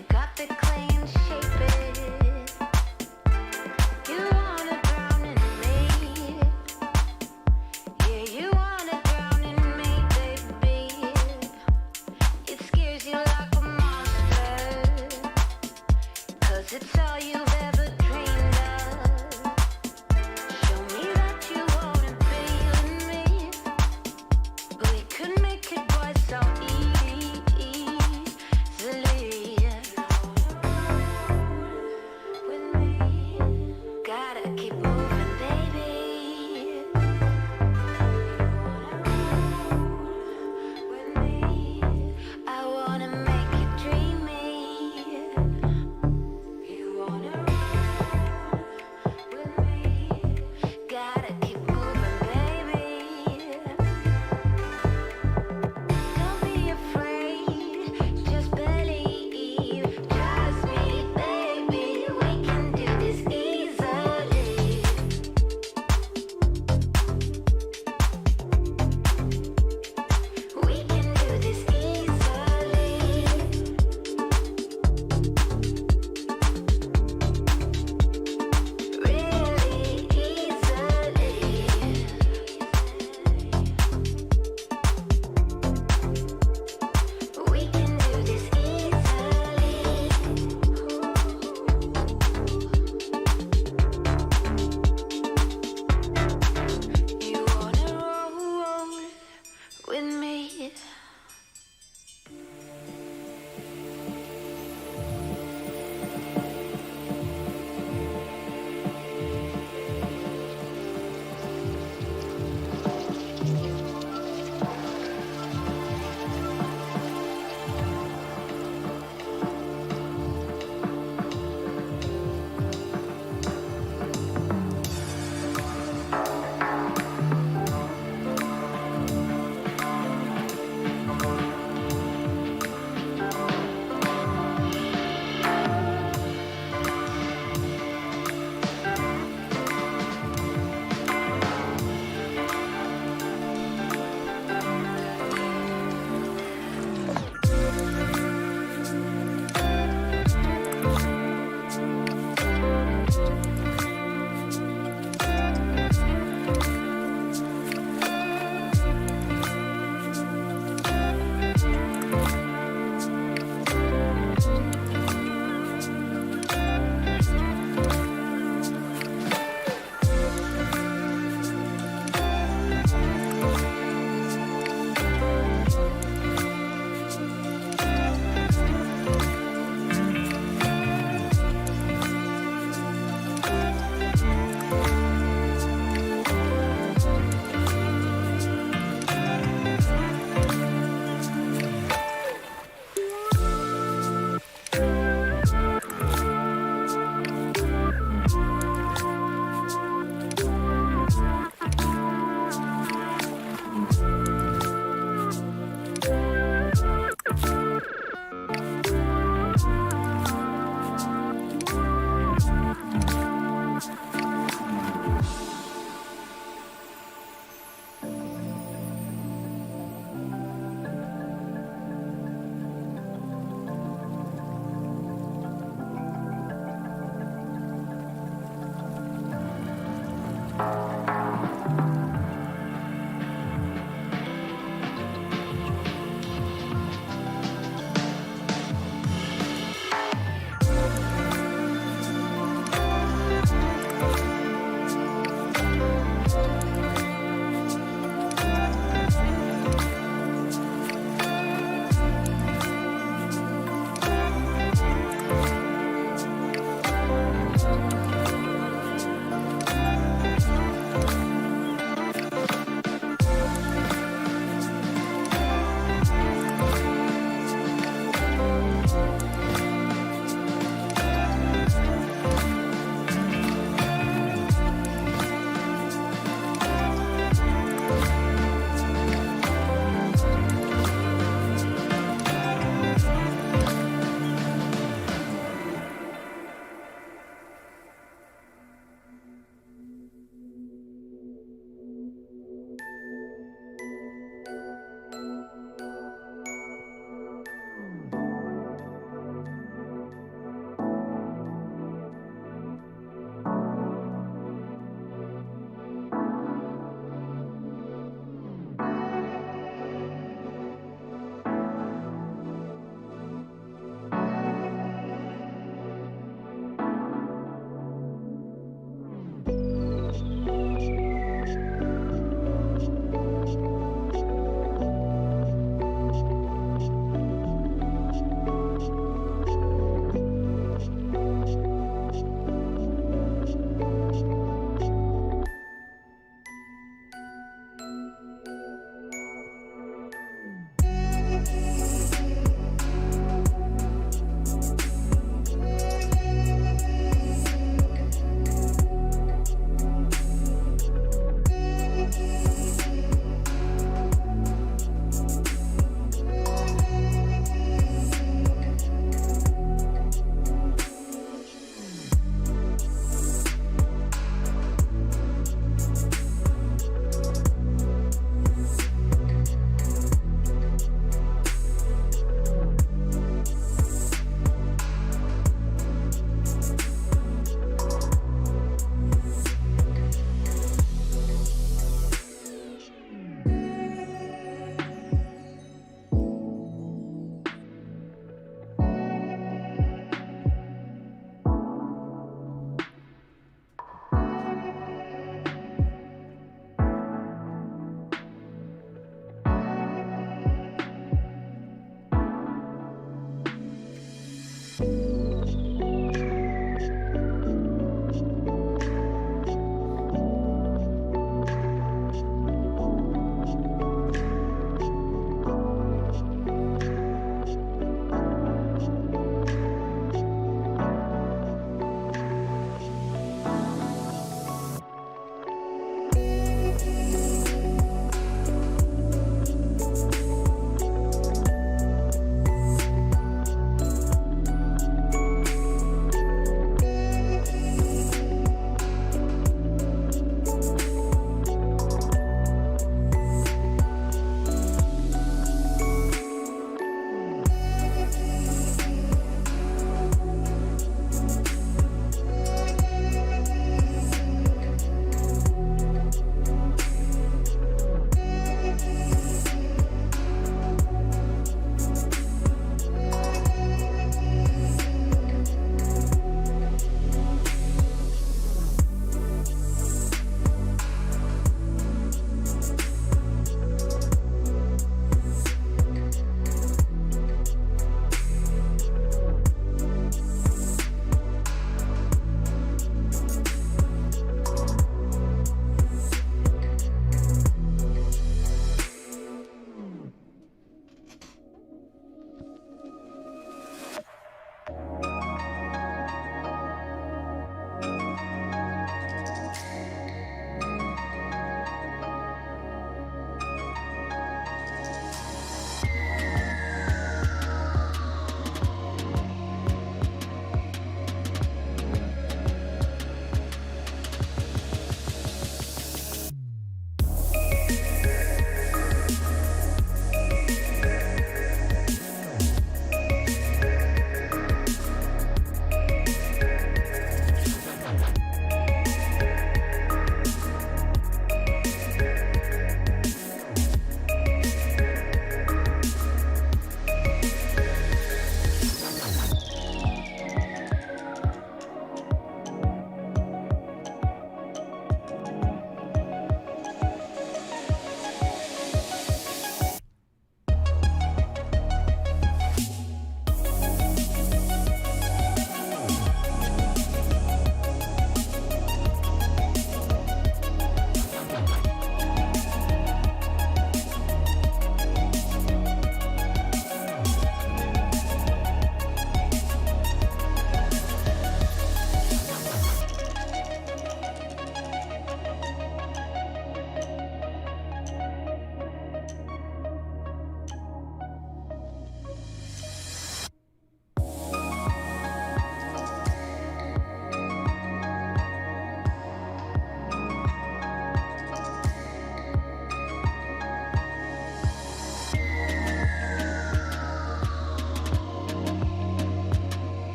Pick up the clay and shape it. You wanna drown in me. Yeah, you wanna drown in me, baby. It scares you like a monster, 'cause it's all you've ever dreamed of. Show me that you wanna be with me. We could make it quite so easily.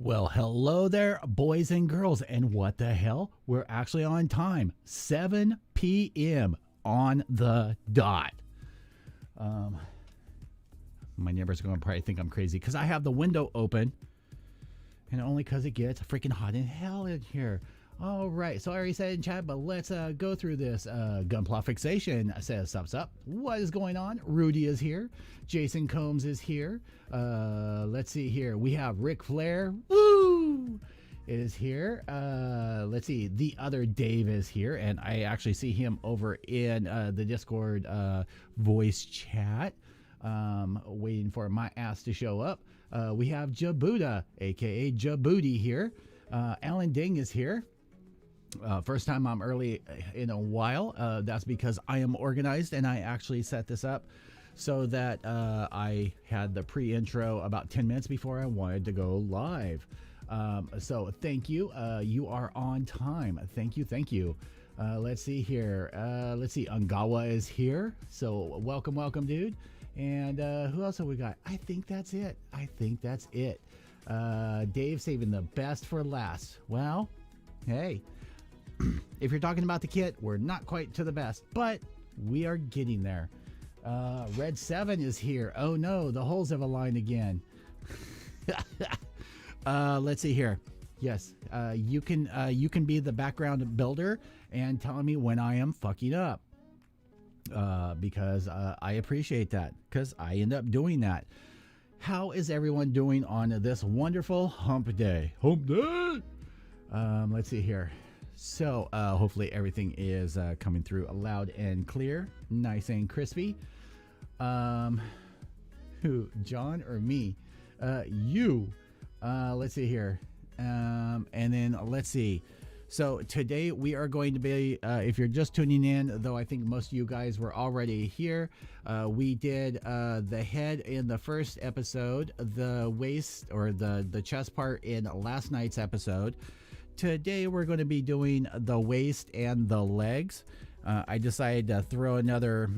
Well, hello there, boys and girls. And what the hell? We're actually on time. 7 p.m. on the dot. My neighbors are going to probably think I'm crazy because I have the window open. And only because it gets freaking hot in hell in here. All right, so I already said in chat, but let's go through this. Gunpla Fixation says, sups up. What is going on? Rudy is here. Jason Combs is here. Let's see here. We have Ric Flair. Woo! Is here. Let's see. The other Dave is here, and I actually see him over in the Discord voice chat, waiting for my ass to show up. We have Jabuda, aka Jabooty here. Alan Ding is here. First time I'm early in a while. That's because I am organized and I actually set this up so that I had the pre-intro about 10 minutes before I wanted to go live. So thank you. You are on time. Thank you. Thank you. Let's see here. Let's see. Ungawa is here. So welcome, dude. And who else have we got? I think that's it. Dave saving the best for last. Well, hey. If you're talking about the kit, we're not quite to the best, but we are getting there. Red 7 is here. Oh no, the holes have aligned again. Let's see here. Yes, you can be the background builder and tell me when I am fucking up. Because I appreciate that, because I end up doing that. How is everyone doing on this wonderful hump day? Let's see here. So hopefully everything is coming through loud and clear, nice and crispy. Who, John or me? You. Let's see here. And then let's see. So today we are going to be, if you're just tuning in, though I think most of you guys were already here, we did the head in the first episode, the waist or the chest part in last night's episode. Today we're going to be doing the waist and the legs. I decided to throw another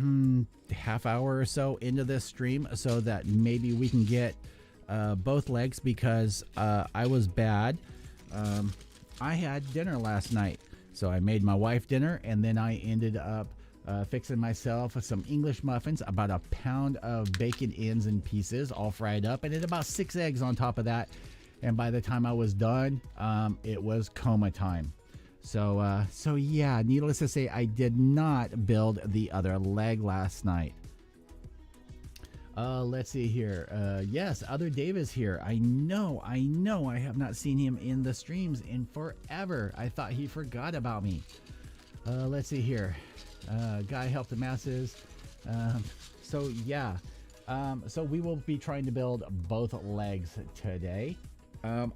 half hour or so into this stream so that maybe we can get both legs, because I was bad. I had dinner last night, so I made my wife dinner, and then I ended up fixing myself some English muffins, about a pound of bacon ends and pieces, all fried up, and then about 6 eggs on top of that. And by the time I was done, it was coma time. So yeah, needless to say, I did not build the other leg last night. Let's see here. Yes, other Dave is here. I know. I have not seen him in the streams in forever. I thought he forgot about me. Let's see here. Guy help the masses. So yeah. So we will be trying to build both legs today.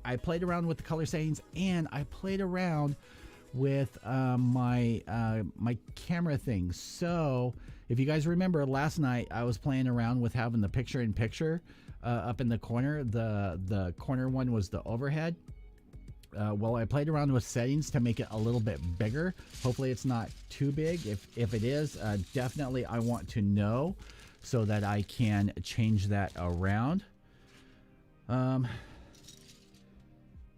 I played around with the color settings, and I played around with my camera thing. So if you guys remember last night, I was playing around with having the picture-in-picture up in the corner. The corner one was the overhead. Well, I played around with settings to make it a little bit bigger. Hopefully it's not too big. If it is, definitely I want to know so that I can change that around.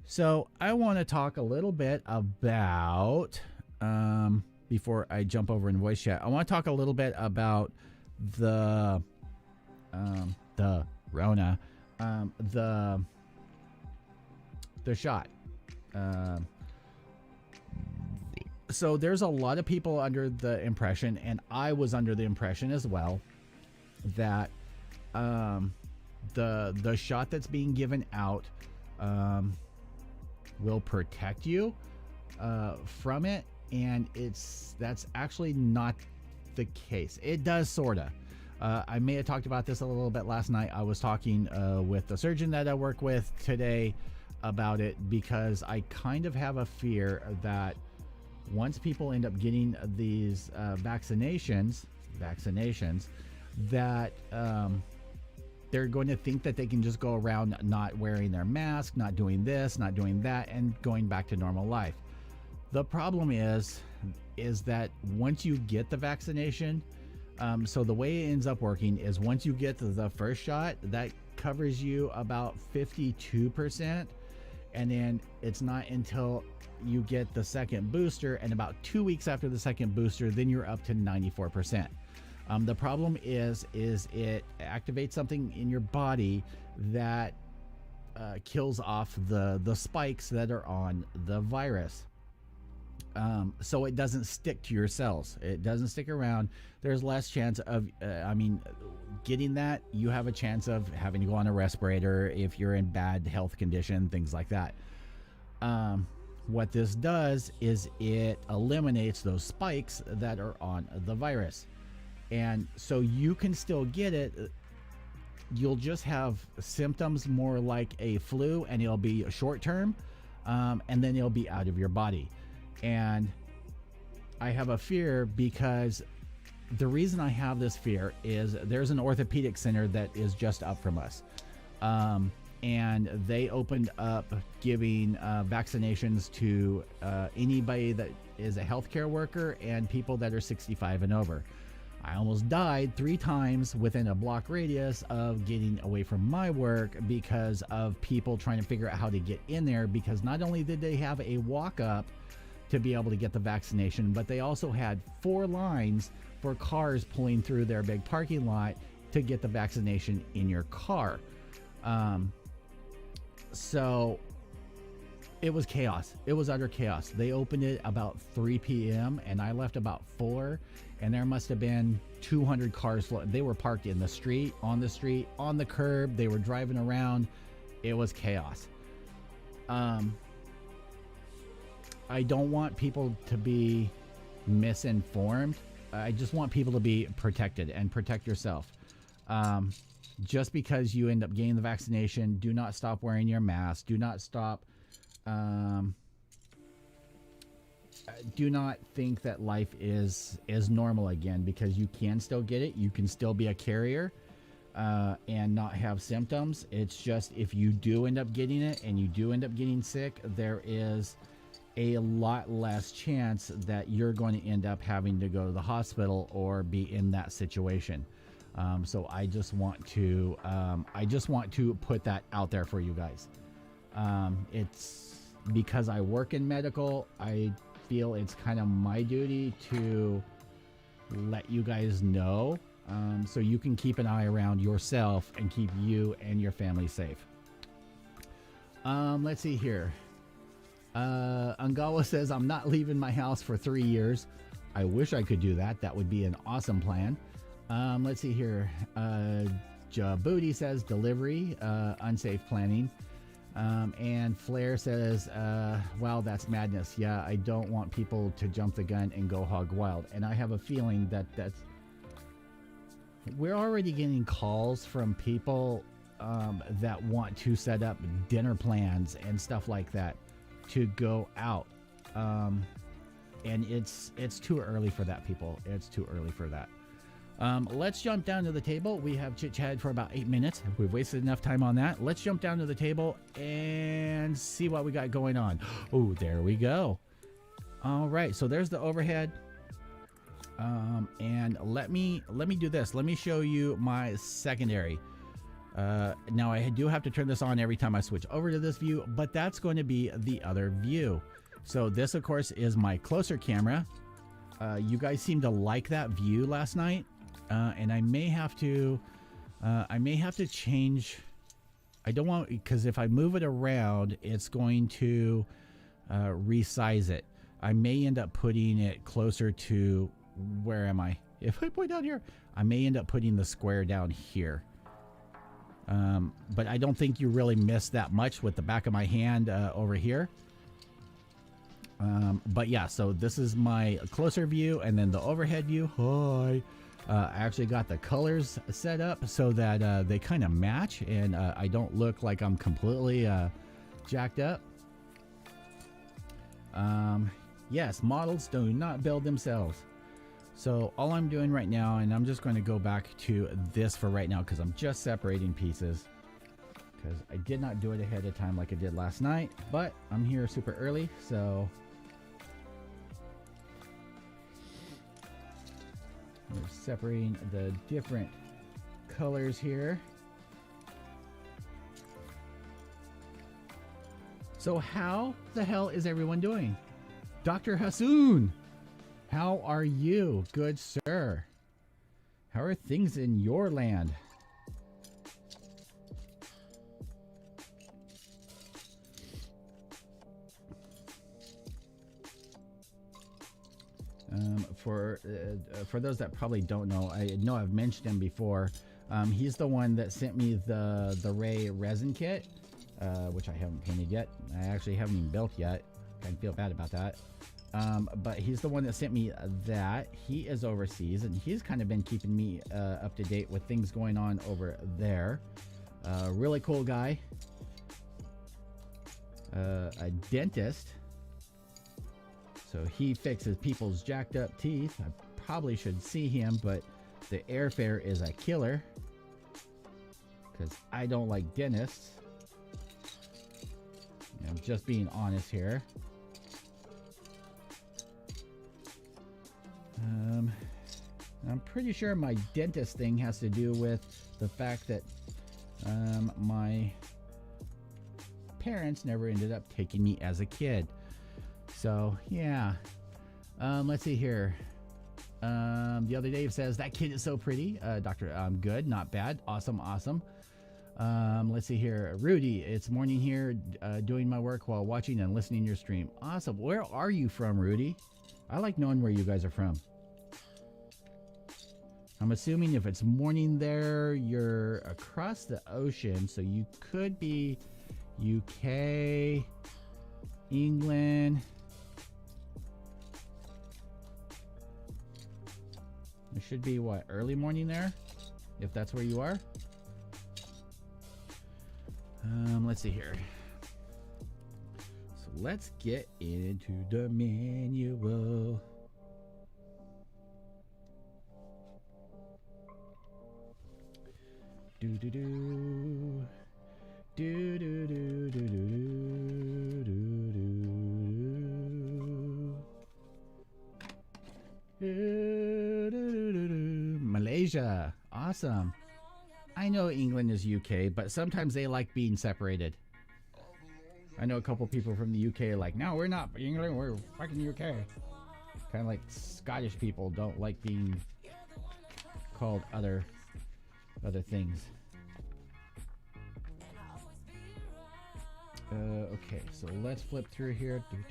So I want to talk a little bit about, before I jump over in voice chat, I want to talk a little bit about the Rona, the shot. So there's a lot of people under the impression, and I was under the impression as well, that the shot that's being given out will protect you from it, and that's actually not the case. It does, sorta. I may have talked about this a little bit last night. I was talking with the surgeon that I work with today about it, because I kind of have a fear that once people end up getting these vaccinations, that they're going to think that they can just go around not wearing their mask, not doing this, not doing that, and going back to normal life. The problem is that once you get the vaccination, so the way it ends up working is once you get the first shot, that covers you about 52%, And then it's not until you get the second booster, and about 2 weeks after the second booster, then you're up to 94%. The problem is it activates something in your body that kills off the spikes that are on the virus. So it doesn't stick to your cells. It doesn't stick around. There's less chance of, getting that. You have a chance of having to go on a respirator if you're in bad health condition, things like that. What this does is it eliminates those spikes that are on the virus. And so you can still get it. You'll just have symptoms more like a flu, and it'll be short term, and then it'll be out of your body. And I have a fear because the reason I have this fear is there's an orthopedic center that is just up from us. And they opened up giving vaccinations to anybody that is a healthcare worker and people that are 65 and over. I almost died 3 times within a block radius of getting away from my work because of people trying to figure out how to get in there, because not only did they have a walk up to be able to get the vaccination, but they also had 4 lines for cars pulling through their big parking lot to get the vaccination in your car. So it was chaos. It was utter chaos. They opened it about 3 p.m. and I left about 4, and there must have been 200 cars. They were parked in the street, on the curb. They were driving around. It was chaos. I don't want people to be misinformed. I just want people to be protected and protect yourself. Just because you end up getting the vaccination, do not stop wearing your mask. Do not stop. Do not think that life is normal again, because you can still get it. You can still be a carrier and not have symptoms. It's just if you do end up getting it and you do end up getting sick, there is a lot less chance that you're going to end up having to go to the hospital or be in that situation. So I just want to put that out there for you guys. It's because I work in medical, I feel it's kind of my duty to let you guys know, so you can keep an eye around yourself and keep you and your family safe. Let's see here. Angawa says, I'm not leaving my house for 3 years. I wish I could do that. That would be an awesome plan. Let's see here. Jabuti says delivery, unsafe planning. And Flair says, wow, that's madness. Yeah, I don't want people to jump the gun and go hog wild. And I have a feeling we're already getting calls from people that want to set up dinner plans and stuff like that to go out. And it's too early for that, people. It's too early for that. Let's jump down to the table. We have chit-chatted for about 8 minutes. We've wasted enough time on that. Let's jump down to the table and see what we got going on. Oh, there we go. All right, so there's the overhead. And let me do this. Let me show you my secondary. Now I do have to turn this on every time I switch over to this view, but that's going to be the other view. So this, of course, is my closer camera. You guys seem to like that view last night. And I may have to change. I don't want, because if I move it around, it's going to resize it. I may end up putting it closer to, where am I? If I point down here, I may end up putting the square down here. But I don't think you really miss that much with the back of my hand over here. But yeah, so this is my closer view, and then the overhead view. Hi. I actually got the colors set up so that they kind of match, and I don't look like I'm completely jacked up. Yes, models do not build themselves. So all I'm doing right now, and I'm just going to go back to this for right now because I'm just separating pieces, because I did not do it ahead of time like I did last night, but I'm here super early, so we're separating the different colors here. So how the hell is everyone doing? Dr. Hassoun, how are you, good sir? How are things in your land? For those that probably don't know, I know I've mentioned him before. He's the one that sent me the Ray resin kit, which I haven't painted yet. I actually haven't even built yet. Kind of feel bad about that. But he's the one that sent me that. He is overseas, and he's kind of been keeping me up to date with things going on over there. Really cool guy. A dentist. So he fixes people's jacked up teeth. I probably should see him, but the airfare is a killer. Because I don't like dentists. I'm just being honest here. I'm pretty sure my dentist thing has to do with the fact that my parents never ended up taking me as a kid. So yeah, let's see here. The other Dave says that kid is so pretty. Doctor, I'm good, not bad, awesome. Let's see here. Rudy, it's morning here, doing my work while watching and listening to your stream. Awesome. Where are you from, Rudy? I like knowing where you guys are from. I'm assuming if it's morning there, you're across the ocean, so you could be UK, England. It should be what, early morning there, if that's where you are. Let's see here. So let's get into the manual. Do do do do do do do do do. Malaysia, awesome. I know England is UK, but sometimes they like being separated. I know a couple people from the UK are like, no, we're not England, we're fucking UK. Kind of like Scottish people don't like being called other things. Okay, so let's flip through here. Let's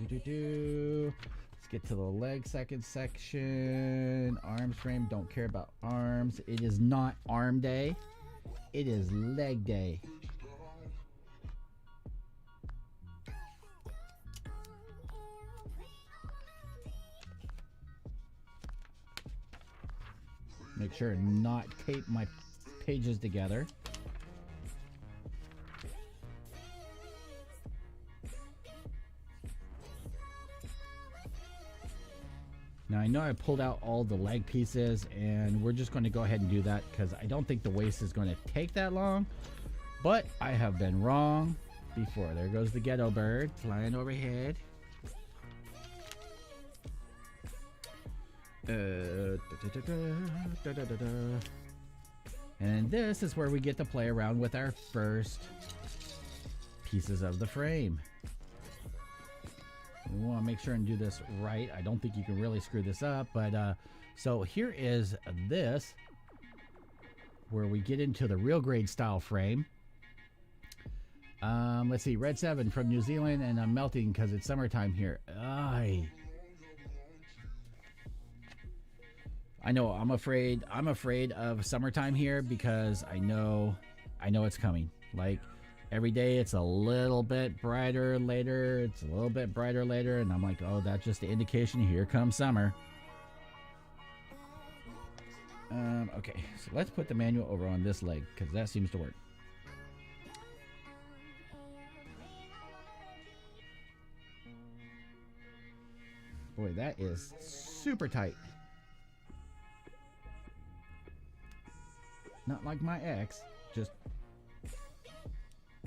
get to the leg section. Arms frame, don't care about arms. It is not arm day. It is leg day. Make sure not tape my pages together. Now I know I pulled out all the leg pieces, and we're just going to go ahead and do that because I don't think the waist is going to take that long, but I have been wrong before. There goes the ghetto bird flying overhead. And this is where we get to play around with our first pieces of the frame. We want to make sure and do this right. I don't think you can really screw this up, but so here is this, where we get into the real grade style frame. Let's see, Red 7 from New Zealand, and I'm melting because it's summertime here. I know I'm afraid of summertime here because I know it's coming. Like every day it's a little bit brighter later, and I'm like, oh, that's just the indication here comes summer. Okay, so let's put the manual over on this leg because that seems to work. Boy, that is super tight. Not like my ex, just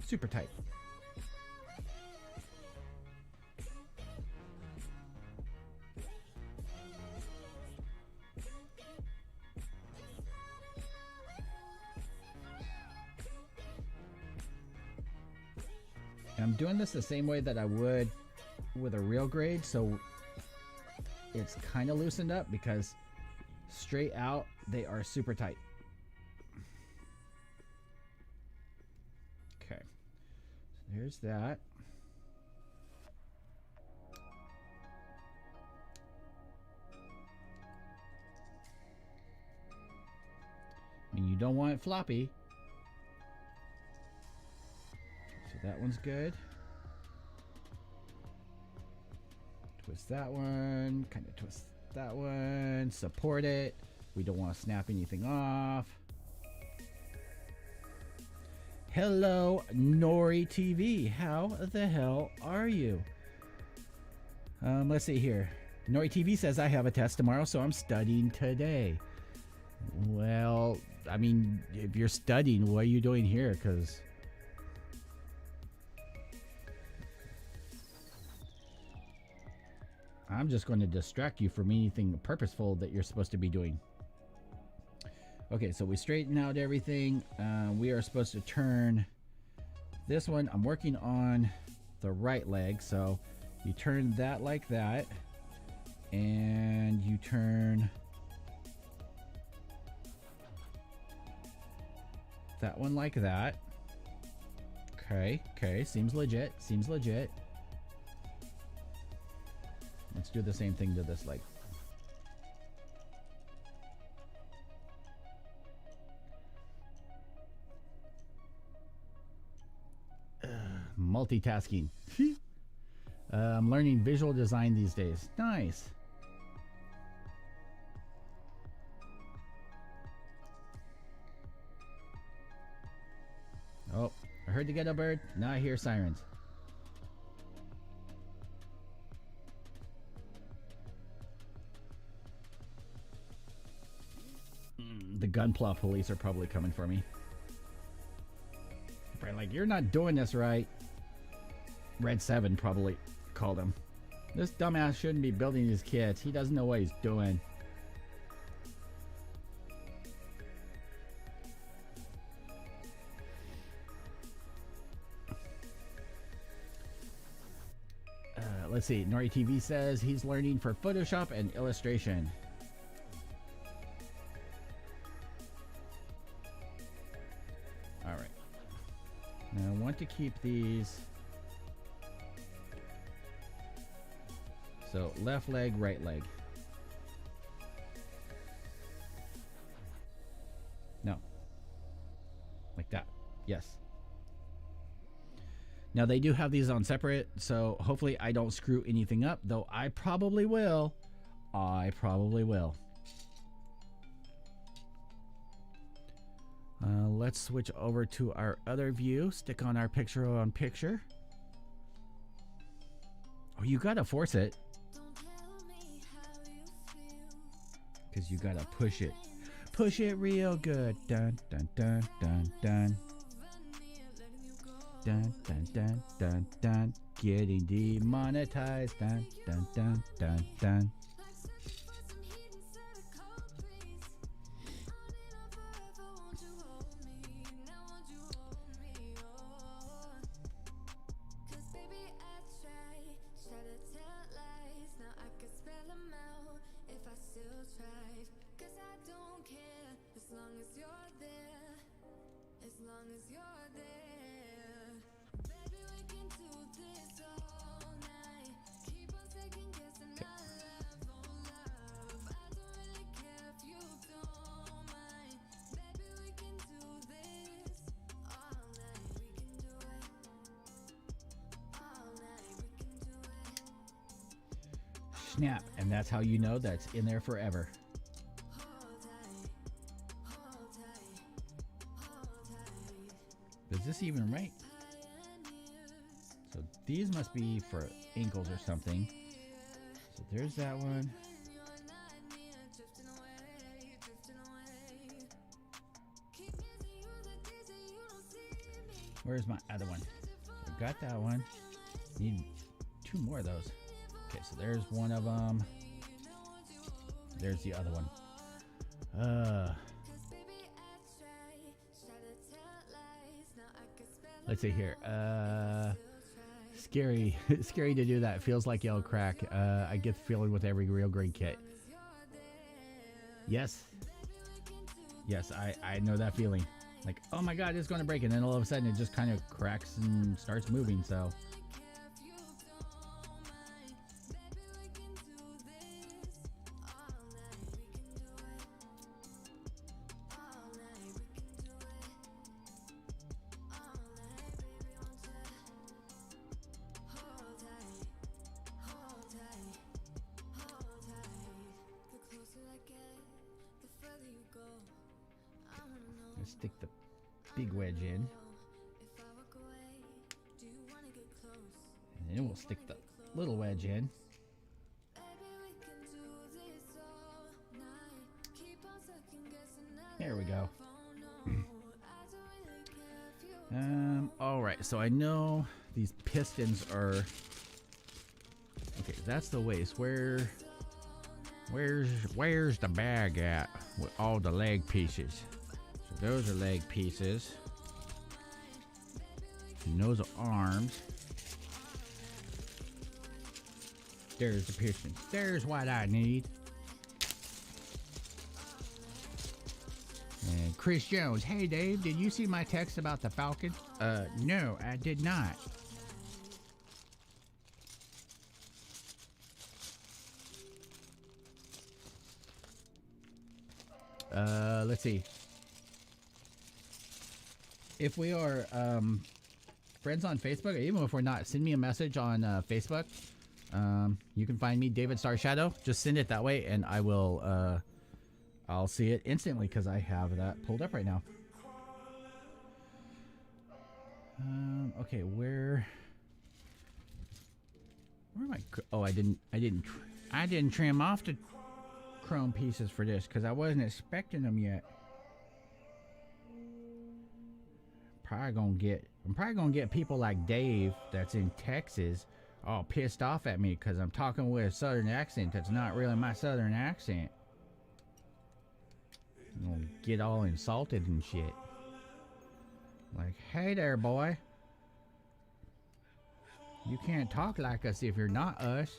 super tight. I'm doing this the same way that I would with a real grade, so it's kind of loosened up because straight out they are super tight. Okay, so there's that. I mean, you don't want it floppy. So that one's good. Twist that one, kind of twist that one, support it. We don't want to snap anything off. Hello, Nori TV. How the hell are you? Let's see here. Nori TV says I have a test tomorrow, so I'm studying today. Well, I mean, if you're studying, what are you doing here? Because I'm just going to distract you from anything purposeful that you're supposed to be doing. Okay, so we straighten out everything. We are supposed to turn this one. I'm working on the right leg, so you turn that like that, and you turn that one like that. Okay, seems legit, Let's do the same thing to this leg. Multitasking. I'm learning visual design these days. Nice. Oh, I heard the ghetto bird. Now I hear sirens. The Gunpla police are probably coming for me. Probably like, you're not doing this right. Red 7 probably called him. This dumbass shouldn't be building these kits. He doesn't know what he's doing. Let's see. Nori TV says he's learning for Photoshop and illustration. All right. Now I want to keep these. So left leg, right leg. No. Like that. Yes. Now they do have these on separate, so hopefully I don't screw anything up, though I probably will. Let's switch over to our other view. Stick on our picture-on-picture. Oh, you gotta force it. Because you gotta push it. Push it real good. Dun, dun, dun, dun, dun. Dun, dun, dun, dun, dun. Getting demonetized. Dun, dun, dun, dun, dun. Snap, and that's how you know that's in there forever. Is this even right? So these must be for ankles or something. So there's that one. Where's my other one? So I got that one. Need 2 more of those. Okay, so there's one of them. There's the other one. Let's see here. scary. It's scary to do that. It feels like it'll crack. I get the feeling with every real green kit. Yes. Yes, I know that feeling. Like, oh my god, it's going to break. And then all of a sudden it just kind of cracks and starts moving. So... stick the big wedge in, and then we'll stick the little wedge in. There we go. All right, so I know these pistons are okay. That's the waist. Where's the bag at with all the leg pieces? So those are leg pieces, and those are arms. There's the pistons. There's what I need. And Chris Jones, hey Dave, did you see my text about the Falcon? No, I did not. Let's see. If we are friends on Facebook, or even if we're not, send me a message on Facebook. You can find me, David Starshadow. Just send it that way, and I will. I'll see it instantly because I have that pulled up right now. Okay, where am I? Oh, I didn't trim off the chrome pieces for this because I wasn't expecting them yet. I'm probably gonna get people like Dave that's in Texas all pissed off at me because I'm talking with a southern accent that's not really my southern accent. I'm gonna get all insulted and shit. Like, hey there, boy. You can't talk like us if you're not us.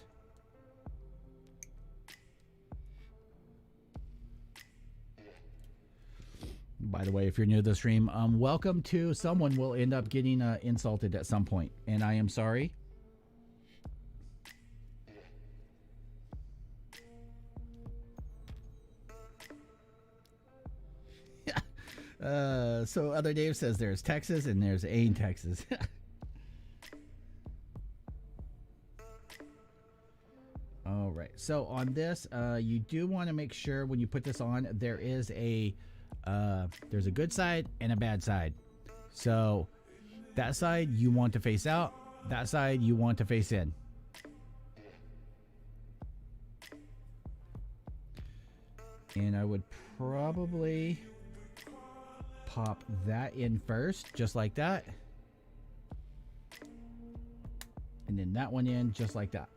By the way, if you're new to the stream, welcome to someone will end up getting insulted at some point, and I am sorry. So other Dave says there's Texas and there's Ain, Texas. All right. So on this, you do want to make sure when you put this on, there is there's a good side and a bad side. So that side you want to face out, that side you want to face in. And I would probably pop that in first, just like that. And then that one in, just like that.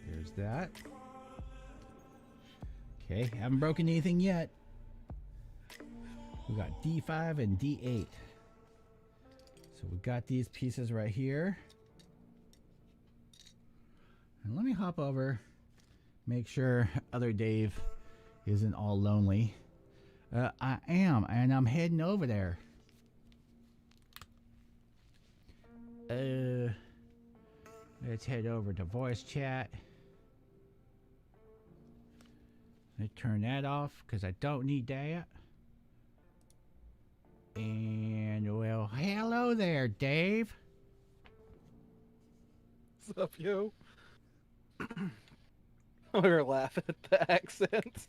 There's that. Okay, haven't broken anything yet. We got D5 and D8. So we got these pieces right here. And let me hop over, make sure other Dave isn't all lonely. I am, and I'm heading over there. Let's head over to voice chat. Let's turn that off because I don't need that. And well, hello there, Dave. What's up, yo? I'm gonna laugh at the accent.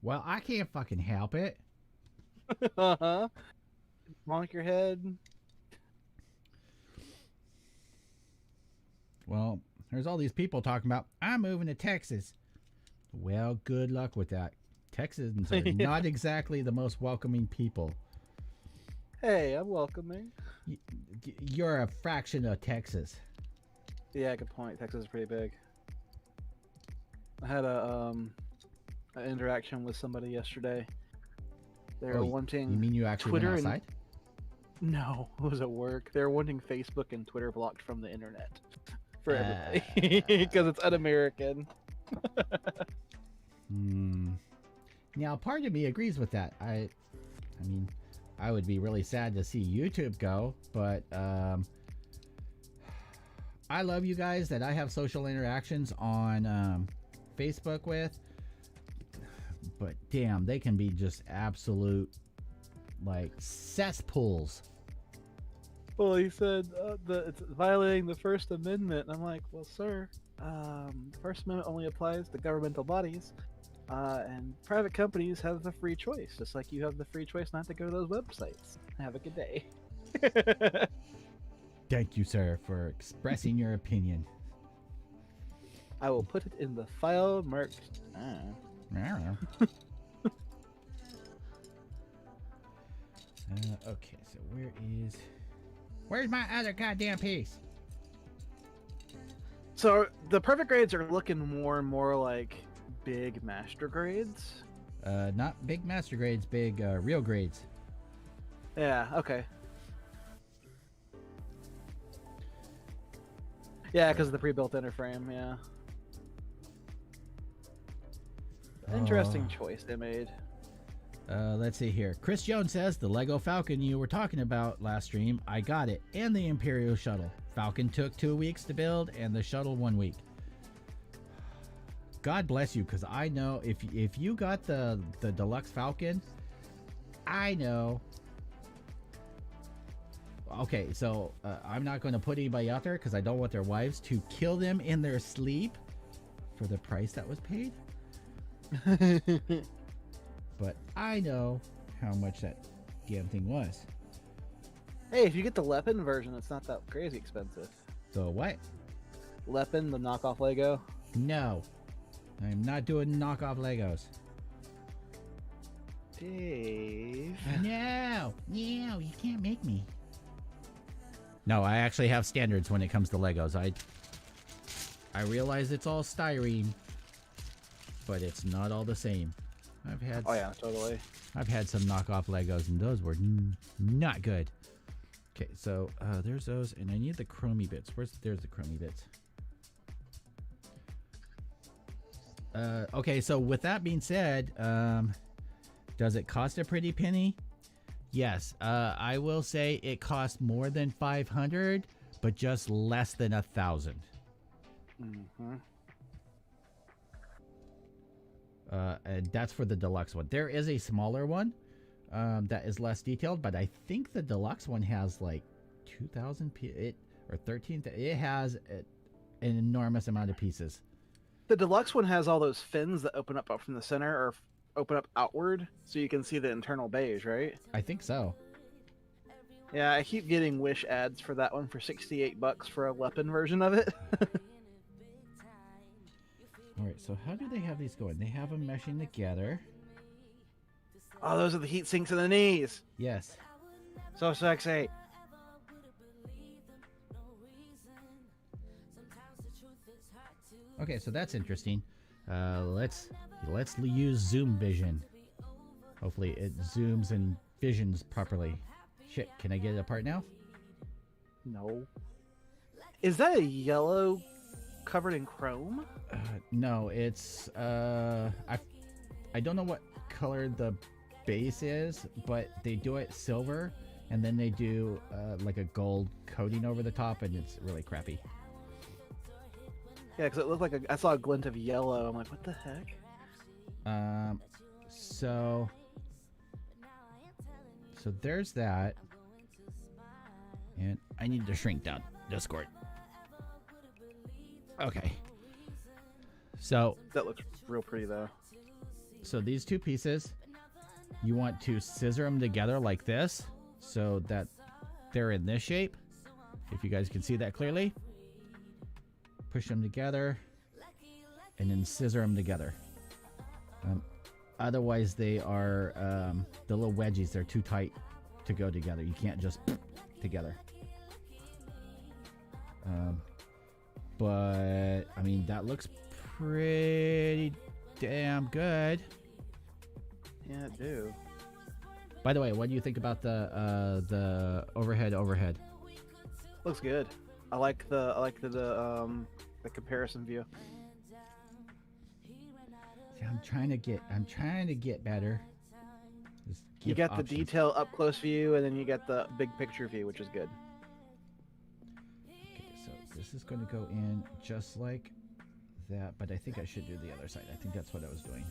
Well, I can't fucking help it. Uh-huh. Bonk your head. Well, there's all these people talking about, I'm moving to Texas. Well, good luck with that. Texans are not exactly the most welcoming people. Hey, I'm welcoming. You're a fraction of Texas. Yeah, good point. Texas is pretty big. I had an interaction with somebody yesterday. They were Oh, wanting. you mean you actually Twitter went and- outside? No, it was at work. They were wanting Facebook and Twitter blocked from the internet for everybody because it's un-American. Now, part of me agrees with that. I mean, I would be really sad to see YouTube go, but I love you guys that I have social interactions on Facebook with. But damn, they can be just absolute like cesspools. Well, he said it's violating the First Amendment. And I'm like, well, sir, the First Amendment only applies to governmental bodies, and private companies have the free choice, just like you have the free choice not to go to those websites. Have a good day. Thank you, sir, for expressing your opinion. I will put it in the file marked. Okay, so where's my other goddamn piece? So the perfect grades are looking more and more like big master grades. Not big master grades, big real grades. Yeah. Okay. Yeah, because of the pre-built inner frame. Yeah. Interesting choice they made. Let's see here. Chris Jones says the Lego Falcon you were talking about last stream, I got it, and the Imperial Shuttle. Falcon took 2 weeks to build, and the Shuttle 1 week. God bless you, because I know if you got the Deluxe Falcon, I know. Okay, so I'm not going to put anybody out there because I don't want their wives to kill them in their sleep for the price that was paid. But I know how much that damn thing was. Hey, if you get the Lepin version, it's not that crazy expensive. So what? Lepin, the knockoff Lego. No. I'm not doing knockoff Legos. Dave. No, you can't make me. No, I actually have standards when it comes to Legos. I realize it's all styrene, but it's not all the same. Oh yeah, totally. I've had some knockoff Legos, and those were not good. Okay, so there's those, and I need the chromey bits. There's the chromey bits. Okay, so with that being said, does it cost a pretty penny? Yes, I will say it costs more than 500, but just less than 1,000. Mm-hmm. And that's for the deluxe one. There is a smaller one that is less detailed, but I think the deluxe one has like 2,000 or 13. It has an enormous amount of pieces. The deluxe one has all those fins that open up from the center or open up outward, so you can see the internal beige, right? I think so. Yeah, I keep getting Wish ads for that one for $68 for a Lepin version of it. All right, so how do they have these going? They have them meshing together. Oh, those are the heat sinks in the knees. Yes. So sexy. Okay, so that's interesting. Let's use zoom vision. Hopefully it zooms and visions properly. Shit, can I get it apart now? No. Is that a yellow covered in chrome? No, it's I don't know what color the base is, but they do it silver, and then they do like a gold coating over the top, and it's really crappy. Yeah, because it looked like I saw a glint of yellow. I'm like, what the heck? So there's that, and I need to shrink down Discord. Okay. So That looks real pretty though. So these two pieces, you want to scissor them together like this, so that they're in this shape. If you guys can see that clearly. Push them together, and then scissor them together. Otherwise, they are the little wedgies. They're too tight to go together. You can't just together. But I mean, that looks pretty damn good. Yeah, I do. By the way, what do you think about the overhead? Looks good. I like the comparison view. See, I'm trying to get better. Just You give got the options. detail up close view, and then you get the big picture view, which is good. Okay, so this is going to go in just like that, but I think I should do the other side. I think that's what I was doing.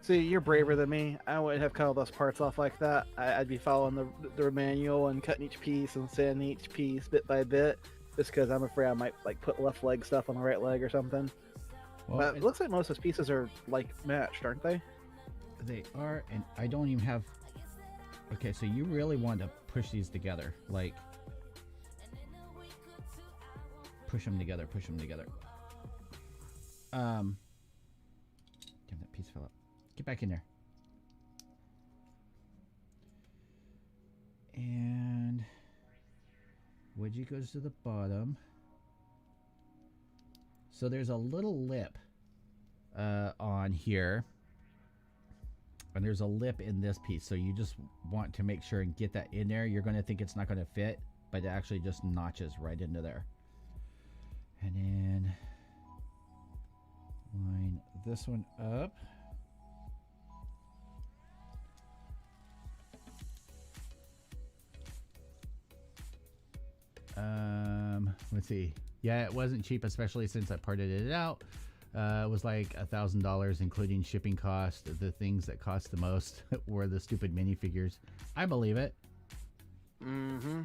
See, you're braver than me. I wouldn't have cut all those parts off like that. I'd be following the manual and cutting each piece and sanding each piece bit by bit, just because I'm afraid I might like put left leg stuff on the right leg or something. Well, But it looks like most of those pieces are like matched, aren't they? they are, and I don't even have. Okay, so you really want to push these together, like push them together. Damn, that piece fell out. Get back in there. And wedgie goes to the bottom. So there's a little lip on here. And there's a lip in this piece. So you just want to make sure and get that in there. You're going to think it's not going to fit, but it actually just notches right into there. And then line this one up. Let's see. Yeah, it wasn't cheap, especially since I parted it out. It was like $1,000, including shipping cost. The things that cost the most were the stupid minifigures. I believe it. Mm-hmm.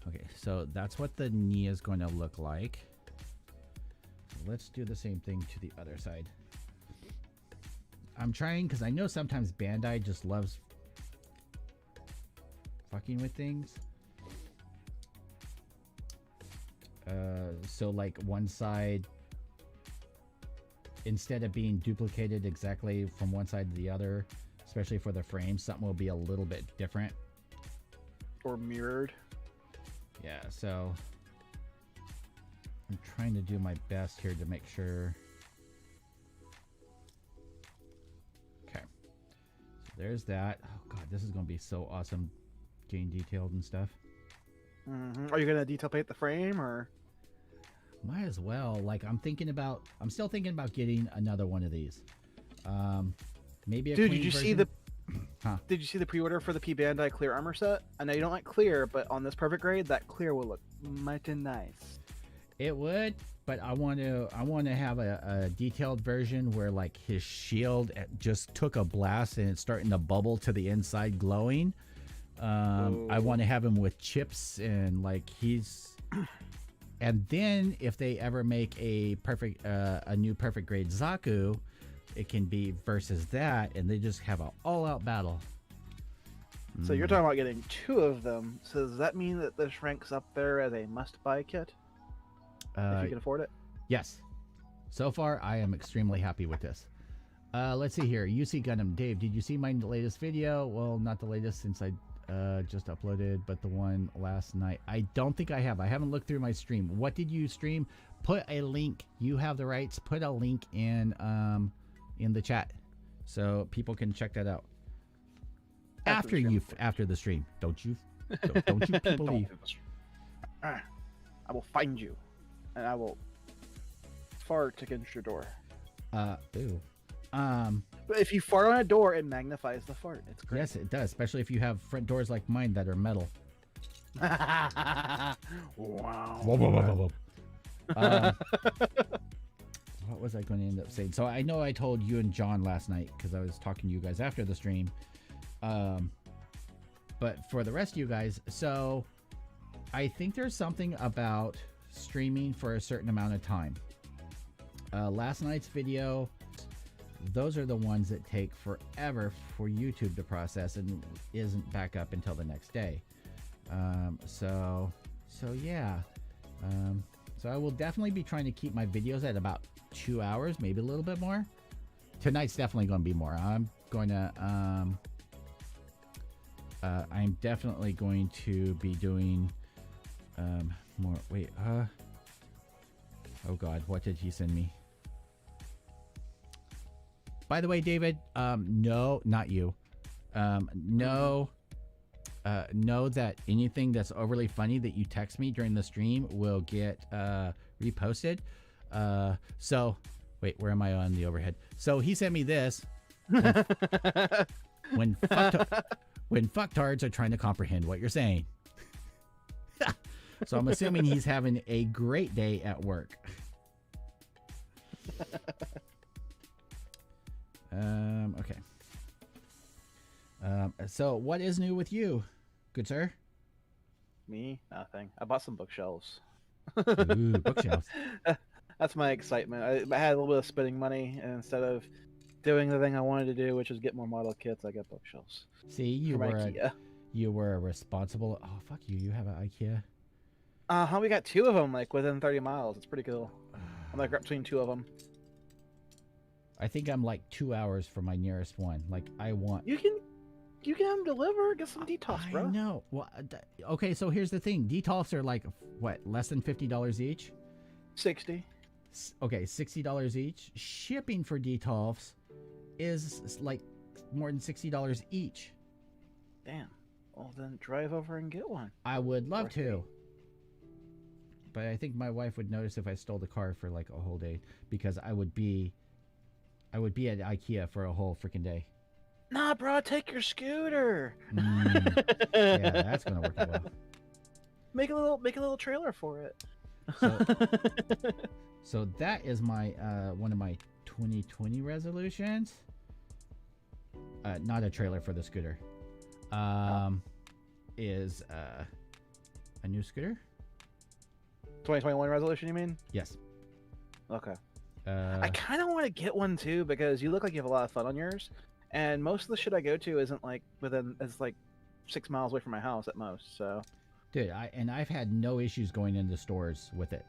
Okay, so that's what the knee is going to look like. Let's do the same thing to the other side. I'm trying, because I know sometimes Bandai just loves fucking with things. So like one side, instead of being duplicated exactly from one side to the other, especially for the frame, something will be a little bit different. Or mirrored. Yeah, so I'm trying to do my best here to make sure. Okay, so there's that. Oh god, this is gonna be so awesome, getting detailed and stuff. Mm-hmm. Are you gonna detail paint the frame, or? Might as well. Like I'm still thinking about getting another one of these. Maybe a Dude, clean did you see version. the? Huh. Did you see the pre-order for the P Bandai clear armor set? I know you don't like clear, but on this perfect grade, that clear will look mighty nice. It would, but I want to have a detailed version where like his shield just took a blast and it's starting to bubble to the inside, glowing. I want to have him with chips and like he's. And then if they ever make a new perfect grade Zaku, it can be versus that, and they just have an all-out battle. So you're talking about getting 2 of them. So does that mean that this ranks up there as a must-buy kit? If you can afford it? Yes. So far, I am extremely happy with this. Let's see here. UC Gundam. Dave, did you see my latest video? Well, not the latest since I just uploaded, but the one last night. I don't think I have. I haven't looked through my stream. What did you stream? Put a link. You have the rights. Put a link in the chat so people can check that out. After the stream. Don't you people leave. I will find you, and I will fart against your door. Ew. But if you fart on a door, it magnifies the fart. It's great. Yes, it does, especially if you have front doors like mine that are metal. Wow. What was I going to end up saying? So I know I told you and John last night because I was talking to you guys after the stream. But for the rest of you guys, so I think there's something about streaming for a certain amount of time. Last night's video, those are the ones that take forever for YouTube to process and isn't back up until the next day. So yeah. So I will definitely be trying to keep my videos at about 2 hours, maybe a little bit more. Tonight's definitely going to be more. I'm going to I'm definitely going to be doing more. Wait, oh God, what did he send me? By the way, David, no, not you. No, know that anything that's overly funny that you text me during the stream will get reposted. So, wait, where am I on the overhead? So he sent me this. When fucktards are trying to comprehend what you're saying. So I'm assuming he's having a great day at work. Okay. So what is new with you, good sir? Me? Nothing. I bought some bookshelves. Ooh, bookshelves. That's my excitement. I had a little bit of spending money, and instead of doing the thing I wanted to do, which is get more model kits, I got bookshelves. See, you were a responsible. Oh fuck you! You have an IKEA. We got 2 of them like within 30 miles. It's pretty cool. I'm like right between 2 of them. I think I'm like 2 hours from my nearest one. Like I want. You can have them deliver. Get some detox, bro. I know. Well, okay. So here's the thing. Detolfs are like what? Less than $50 each. 60. Okay, $60 each. Shipping for Detolfs is like more than $60 each. Damn. Well, then drive over and get one. I would love to. But I think my wife would notice if I stole the car for like a whole day, because I would be at IKEA for a whole freaking day. Nah, bro, take your scooter. Yeah, that's gonna work out well. Make a little trailer for it. So that is my one of my 2020 resolutions. Not a trailer for the scooter. Is a new scooter. 2021 resolution, you mean? Yes. Okay. I kind of want to get one too, because you look like you have a lot of fun on yours, and most of the shit I go to isn't like it's like 6 miles away from my house at most. So, dude, I've had no issues going into stores with it.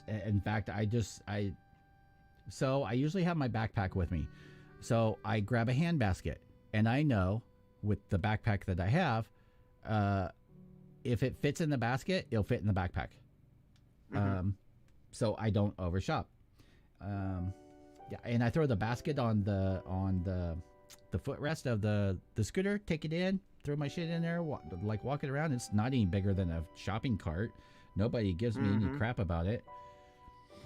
In fact, I usually have my backpack with me, so I grab a hand basket, and I know with the backpack that I have, if it fits in the basket, it'll fit in the backpack. So I don't overshop. Yeah, and I throw the basket on the footrest of the scooter, take it in, throw my shit in there, walk it around. It's not any bigger than a shopping cart. Nobody gives me any crap about it.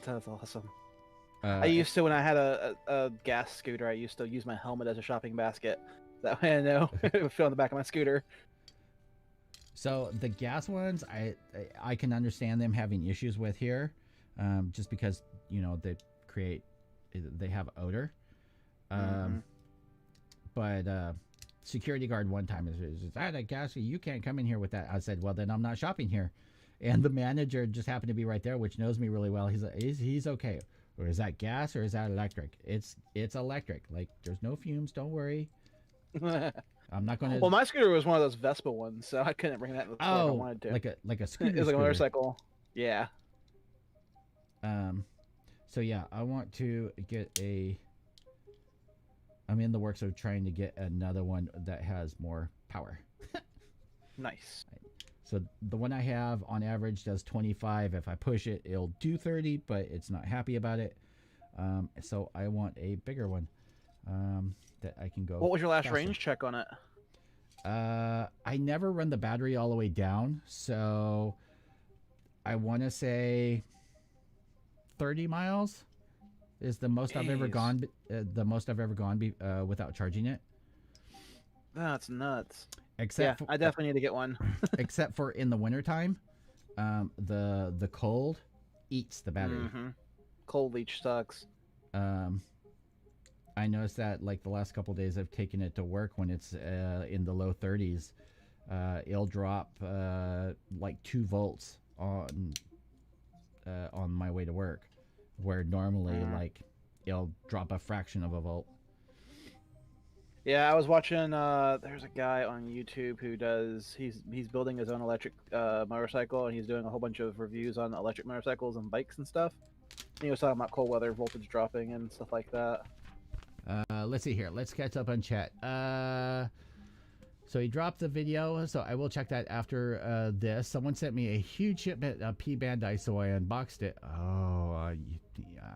That's awesome. I used to, when I had a gas scooter, I used to use my helmet as a shopping basket. That way I know it would fit on the back of my scooter. So the gas ones, I can understand them having issues with here, just because, you know, they have odor. But security guard one time is that a gas? You can't come in here with that. I said, well, then I'm not shopping here. And the manager just happened to be right there, which knows me really well. He's okay. Or is that gas or is that electric? It's electric. Like, there's no fumes. Don't worry. I'm not going to. Well, my scooter was one of those Vespa ones, so I couldn't bring that to the store if I wanted to. like a scooter. It was like a motorcycle. Yeah. So yeah, I want to get I'm in the works of trying to get another one that has more power. Nice. So the one I have on average does 25. If I push it, it'll do 30, but it's not happy about it. So I want a bigger one that I can go. What was your last faster. range check on it? I never run the battery all the way down, so I want to say 30 miles is the most I've ever gone. The most I've ever gone without charging it. That's nuts. Except I definitely need to get one. Except for in the wintertime, the cold eats the battery. Cold leach sucks. I noticed that like the last couple days I've taken it to work when it's in the low 30s. It'll drop like 2 volts on my way to work, where normally like it'll drop a fraction of a volt. Yeah, I was watching. There's a guy on YouTube who he's building his own electric motorcycle, and he's doing a whole bunch of reviews on electric motorcycles and bikes and stuff. And he was talking about cold weather voltage dropping and stuff like that. Let's see here. Let's catch up on chat. So he dropped the video, so I will check that after this. Someone sent me a huge shipment of P Bandai, so I unboxed it. Oh,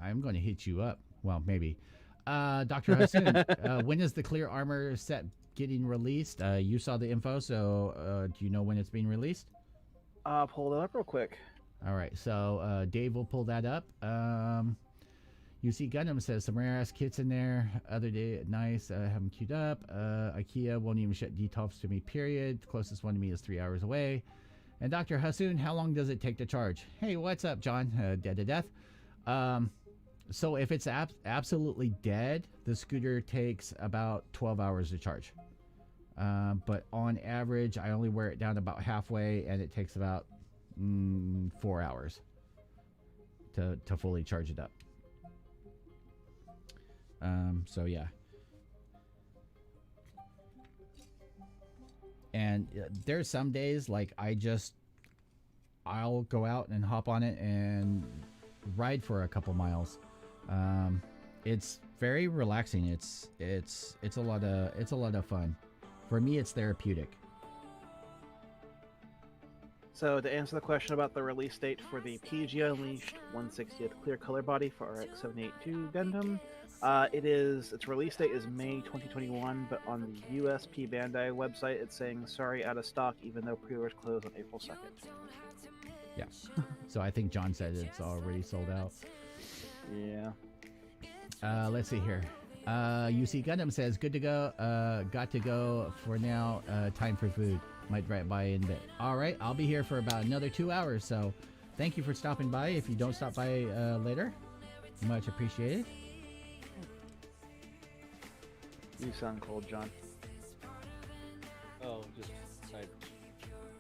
I'm going to hit you up. Well, maybe. Dr. Hassan, when is the clear armor set getting released? You saw the info, so do you know when it's being released? Pull it up real quick. All right, so Dave will pull that up. UC Gundam says some rare ass kits in there. Other day, nice. Have them queued up. IKEA won't even ship detox to me, period. The closest one to me is 3 hours away. And Dr. Hassoon, how long does it take to charge? Hey, what's up, John? Dead to death. So if it's absolutely dead, the scooter takes about 12 hours to charge. But on average, I only wear it down about halfway, and it takes about 4 hours to fully charge it up. So yeah. And there's some days like I'll go out and hop on it and ride for a couple miles. It's very relaxing. It's a lot of fun. For me, it's therapeutic. So to answer the question about the release date for the PG Unleashed 160th clear color body for RX-782 Gundam, its release date is May 2021, but on the USP Bandai website, it's saying sorry, out of stock, even though pre-orders close on April 2nd. Yeah. So I think John said it's already sold out. Yeah. Let's see here. UC Gundam says, good to go. Got to go for now. Time for food. Might drive by in a bit. All right. I'll be here for about another 2 hours. So thank you for stopping by. If you don't stop by later, much appreciated. You sound cold, John. Oh, just I've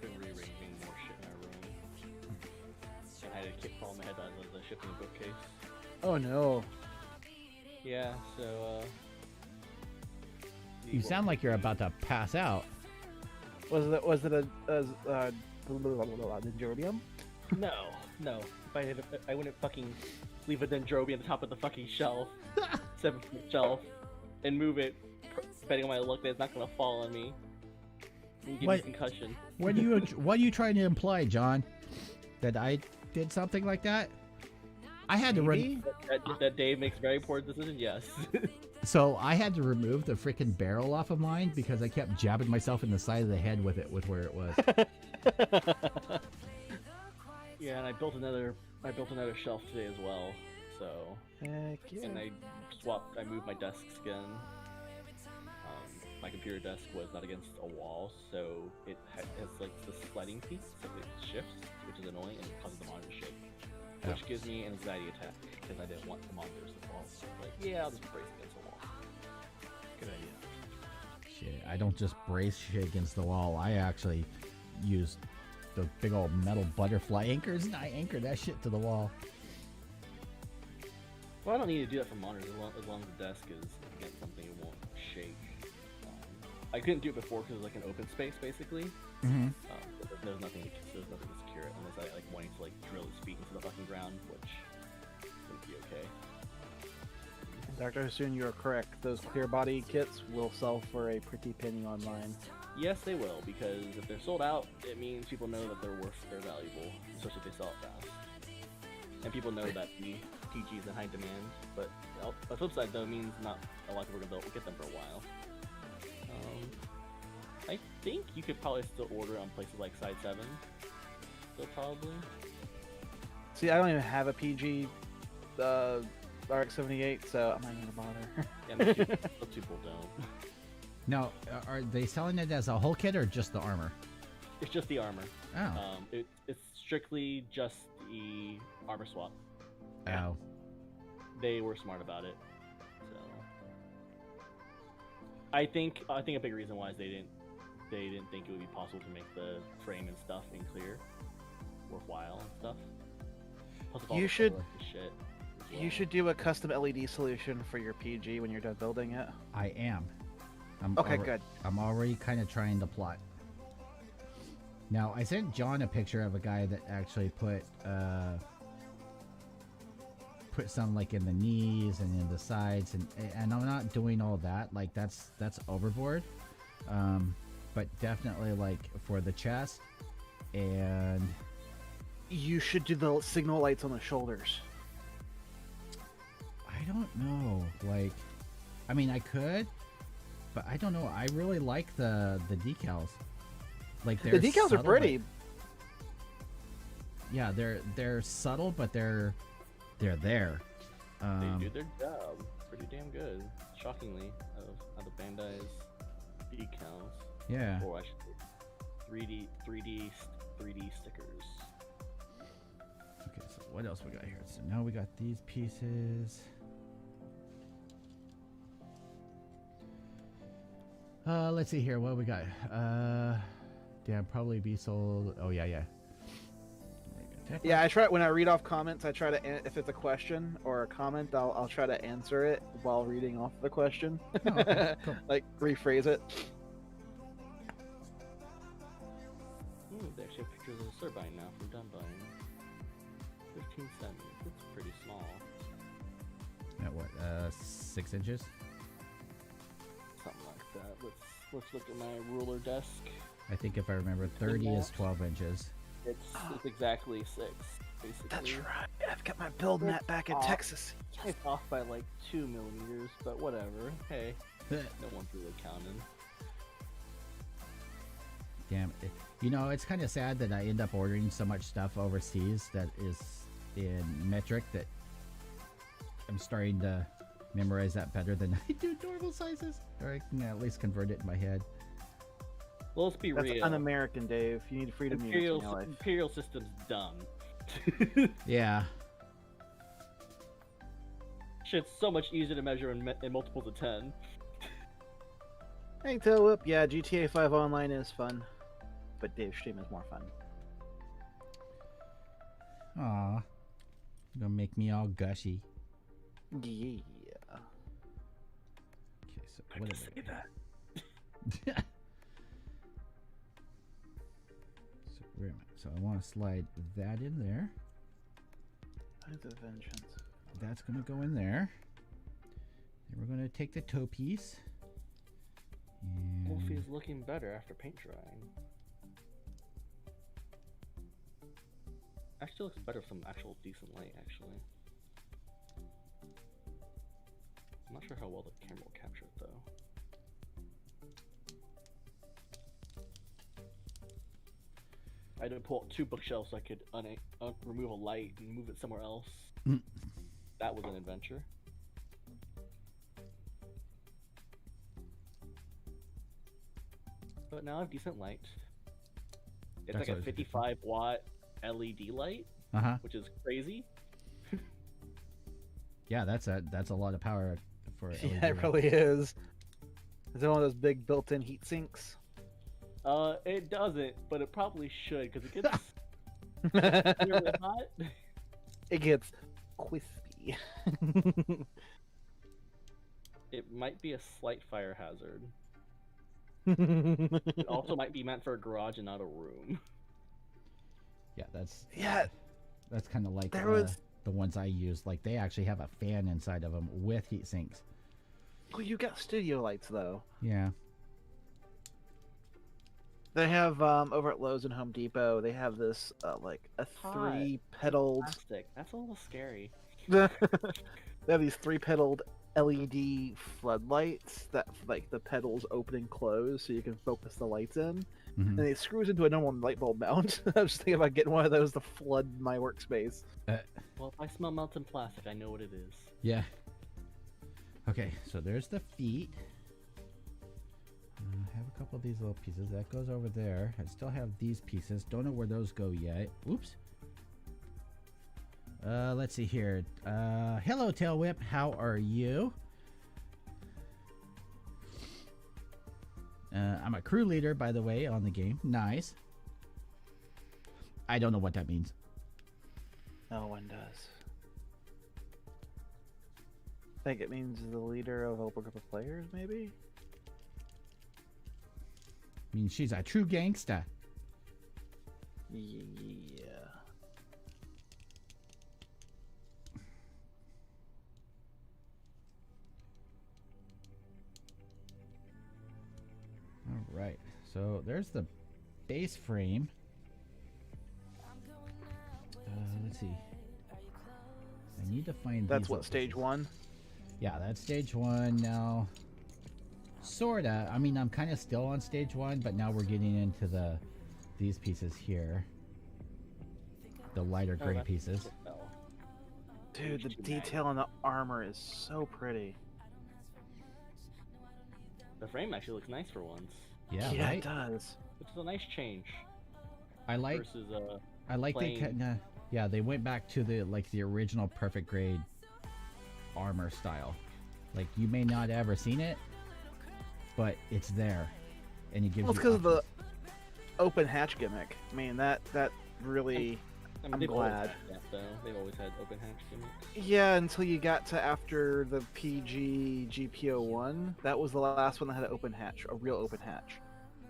been rearranging more shit in our room. I had a kit fall on my head that was a shipping bookcase. Oh no. Yeah, so You sound like you're about to pass out. Was it a dendrobium? No. If I wouldn't fucking leave a dendrobium at the top of the fucking shelf, 7-foot shelf, and move it. Depending on my luck, it's not gonna fall on me. And give me concussion. What are you trying to imply, John? That I did something like that? I had to run. That Dave makes very poor decisions. Yes. So I had to remove the freaking barrel off of mine because I kept jabbing myself in the side of the head with it, with where it was. Yeah, and I built another shelf today as well. So. Heck yeah. And I moved my desk again. My computer desk was not against a wall, so it has like the sliding piece, so it shifts, which is annoying and it causes the monitor to shake. Which gives me an anxiety attack, because I didn't want the monitors to fall. So like, yeah, I'll just brace against the wall. Good idea. Shit, I don't just brace shit against the wall. I actually use the big old metal butterfly anchors and I anchor that shit to the wall. Well, I don't need to do that for monitors as long as the desk is against something it won't shake. I couldn't do it before because it was like an open space basically. Mm-hmm. There's nothing to secure it unless I like wanting to like drill his feet into the fucking ground, which wouldn't be okay. Dr. Hassoon, you are correct. Those clear body kits will sell for a pretty penny online. Yes, they will, because if they're sold out, it means people know that they're valuable, especially if they sell it fast. And people know that the PG is in high demand, but the flip side though means not a lot of people are going to get them for a while. I think you could probably still order on places like Side 7. Still probably. See, I don't even have a PG RX-78, so I'm not gonna bother. Yeah, most people don't. Now, are they selling it as a whole kit or just the armor? It's just the armor. Oh. It's strictly just the armor swap. Oh. They were smart about it. So I think a big reason why is they didn't think it would be possible to make the frame and stuff in clear worthwhile and stuff. Plus, You should- shit as well. You should do a custom LED solution for your PG when you're done building it. I am. Okay, good. I'm already kind of trying to plot. Now, I sent John a picture of a guy that actually put some like in the knees and in the sides, and I'm not doing all that. Like that's overboard. but definitely like for the chest and You should do the signal lights on the shoulders. I don't know. Like, I mean, I could, but I don't know. I really like the decals. Like The they're decals are subtle, pretty. but- yeah, they're subtle, but they're there. They do their job pretty damn good, shockingly, of the Bandai's decals. Yeah. Or I should say 3D stickers. Okay, so what else we got here? So now we got these pieces. Let's see here. What we got? Damn, probably be sold. Oh yeah. Yeah, I try when I read off comments. I try to if it's a question or a comment, I'll try to answer it while reading off the question. Oh, okay, cool. Like rephrase it. Ooh, they actually have pictures of the Turbine now from Done Buying. 15 cents. It's pretty small. At what? 6 inches? Something like that. Let's look at my ruler desk. I think if I remember, 30 is 12 inches. It's exactly 6, basically. That's right. I've got my build mat back in Off. Texas. It's off by like 2 millimeters, but whatever. Hey, no one's really counting. Damn it. You know, it's kind of sad that I end up ordering so much stuff overseas that is in metric that I'm starting to memorize that better than I do normal sizes. Or I can at least convert it in my head. Well, let's be That's real. un-American, Dave. You need freedom units in your life. Imperial system's dumb. Yeah. Shit's so much easier to measure in multiples of 10. Hey, Tail Whip. Yeah, GTA 5 Online is fun, but Dave's stream is more fun. Aw. You're gonna make me all gushy. Yeah. Okay, so what is it? that. So where am I? So I want to slide that in there. The vengeance. That's gonna go in there. Then we're gonna take the toe piece. Wolfie's looking better after paint drying. Actually looks better with some actual decent light, actually. I'm not sure how well the camera will capture it, though. I had to pull out 2 bookshelves so I could remove a light and move it somewhere else. Mm. That was an adventure. But now I have decent light. It's That's like a always a good 55-watt LED light, Uh-huh. which is crazy. Yeah, that's a lot of power for a Yeah, LED it light. really is. Is it one of those big built-in heat sinks? It doesn't, but it probably should because it gets really hot. It gets crispy. It might be a slight fire hazard. It also might be meant for a garage and not a room. Yeah, that's Yeah, that's kind of like there was. the ones I use. Like they actually have a fan inside of them with heat sinks. Well, you got studio lights though. Yeah. They have over at Lowe's and Home Depot. They have this like a Hot. 3-petaled. Plastic. That's a little scary. They have these 3-petaled LED floodlights that like the petals open and close so you can focus the lights in, Mhm. and it screws into a normal light bulb mount. I was just thinking about getting one of those to flood my workspace. Well, if I smell melted plastic, I know what it is. Yeah. Okay, so there's the feet. I have a couple of these little pieces. That goes over there. I still have these pieces. Don't know where those go yet. Oops. Let's see here. Hello, Tail Whip. How are you? I'm a crew leader, by the way, on the game. Nice. I don't know what that means. No one does. I think it means the leader of a group of players, maybe? Means she's a true gangsta. Yeah. All right. So there's the base frame. Let's see. I need to find. That's these what, little stage pieces. 1? Yeah, that's stage 1 now. Sorta. I mean, I'm kind of still on stage 1, but now we're getting into these pieces here. The lighter gray that's pieces. what fell. Dude, the Stage 2 detail on the armor is so pretty. The frame actually looks nice for once, Yeah, Yeah, right? it does. which is a nice change I like versus they plain- kinda, yeah, they went back to the original perfect grade armor style. Like, you may not have ever seen it, but it's there, and it gives Well, it's you because of the options. open hatch gimmick. I mean, that really. I mean, I'm they've always glad. had that, though. They've always had open hatch gimmicks. Yeah, until you got to after the PG GPO1. That was the last one that had an open hatch, a real open hatch.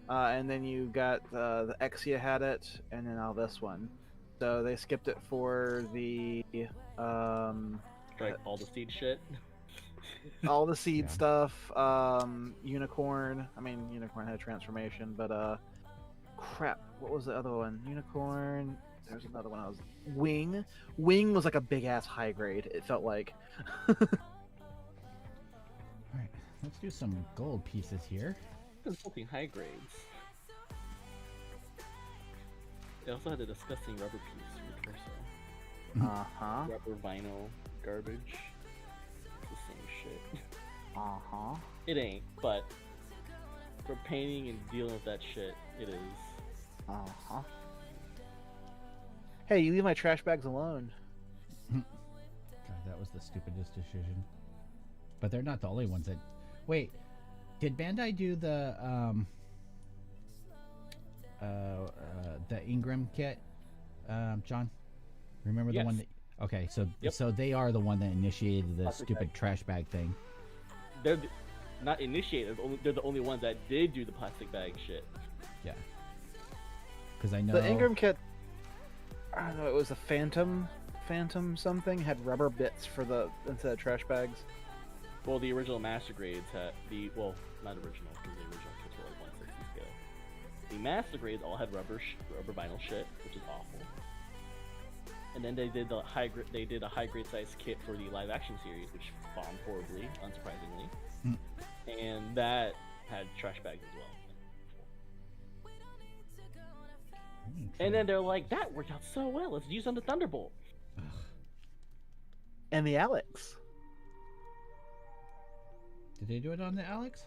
And then you got the Exia had it, and then now this one. So they skipped it for the Like all the seed shit. all the seed Yeah. stuff. Unicorn. I mean, Unicorn had a transformation, but crap. What was the other one? Unicorn. There's another one. I was Wing. Wing was like a big ass high grade. It felt like. All right, let's do some gold pieces here. Consulting high grades. They also had a disgusting rubber piece for the torso. Uh huh. Rubber vinyl garbage. It's the same shit. Uh huh. It ain't, but for painting and dealing with that shit, it is. Uh huh. Hey, you leave my trash bags alone. God, that was the stupidest decision. But they're not the only ones that. Wait, did Bandai do the Ingram kit, John? Remember the one Yes. that? Okay, so Yep. so they are the one that initiated the Plastic stupid bag. trash bag thing. They're not initiated. They're the only ones that did do the plastic bag shit. Yeah. Because I know. The Ingram kit, I don't know, it was a Phantom something, had rubber bits for the instead of trash bags. Well, the original Master Grades had not original, because the original kits were like 160 scale. The Master Grades all had rubber vinyl shit, which is awful. And then they did a high grade size kit for the live action series, which bombed horribly, unsurprisingly. Mm. And that had trash bags as well. And then they're like, that worked out so well, let's use on the Thunderbolt. And the Alex. Did they do it on the Alex?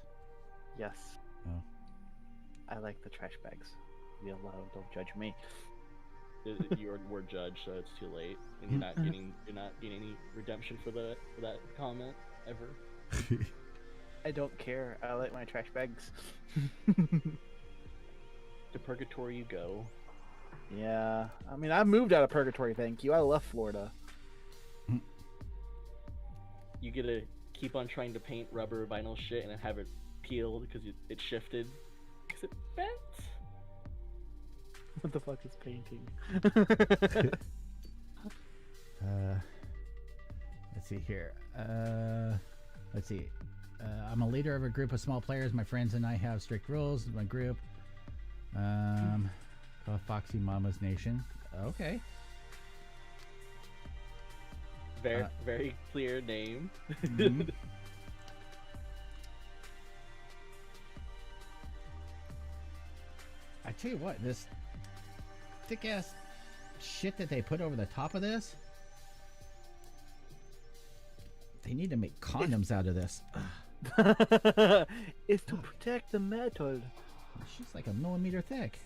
Yes. Oh. I like the trash bags. Real low, don't judge me. We're judged, so it's too late, and you're not getting any redemption for that comment ever. I don't care. I like my trash bags. To purgatory you go. Yeah. I mean, I moved out of purgatory, thank you. I left Florida. You get to keep on trying to paint rubber vinyl shit and then have it peeled because it shifted because it bent. What the fuck is painting? Let's see here. Let's see. I'm a leader of a group of small players. My friends and I have strict rules. My group. Foxy Mama's Nation. Okay. Very clear name. Mhm. I tell you what, this thick ass shit that they put over the top of this. They need to make condoms out of this. It's to protect the metal. She's like a millimeter thick.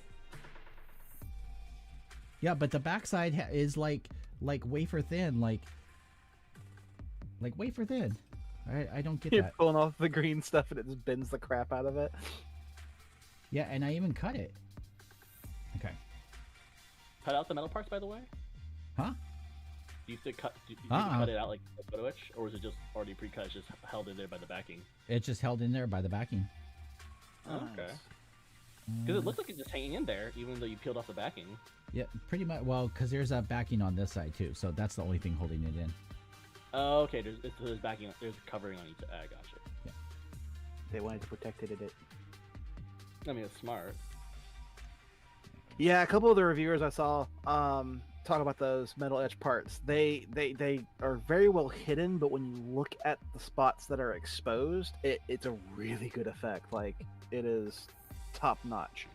Yeah, but the backside is like wafer thin, like wafer thin. I don't get You're that. pulling off the green stuff and it just bends the crap out of it. Yeah, and I even cut it. Okay. Cut out the metal parts, by the way. Huh? Do you have to cut? Do you Uh-uh. cut it out like a photo etch, or is it just already pre-cut, it's just held in there by the backing? It's just held in there by the backing. Oh, okay. Nice. Because it looks like it's just hanging in there, even though you peeled off the backing. Yeah, pretty much. Well, because there's a backing on this side too, so that's the only thing holding it in. Oh, okay. There's backing. There's covering on each. I gotcha. They wanted to protect it. I mean, it's smart. Yeah, a couple of the reviewers I saw talk about those metal edge parts. They are very well hidden, but when you look at the spots that are exposed, it's a really good effect. Like, it is top notch.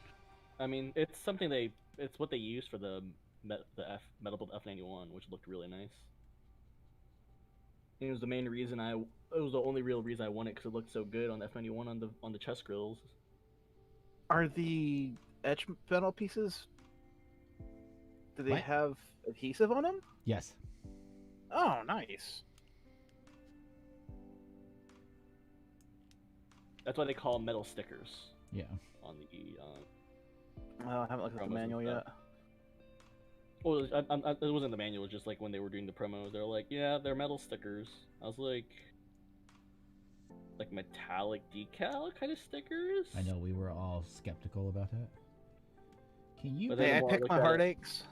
I mean, it's what they used for the metal build F91, which looked really nice. And it was the main reason it was the only real reason I won it, because it looked so good on the F91 on the chest grills. Are the etch metal pieces? Do they What? have adhesive on them? Yes. Oh, nice. That's why they call them metal stickers Yeah. on the. Well, I haven't looked at the Promos and manual yet. stuff. Well, it wasn't the manual. Just like when they were doing the promos, they're like, "Yeah, they're metal stickers." I was like metallic decal kind of stickers. I know we were all skeptical about that. Can you? But then Hey, I the more I picked looked my at it- heartaches.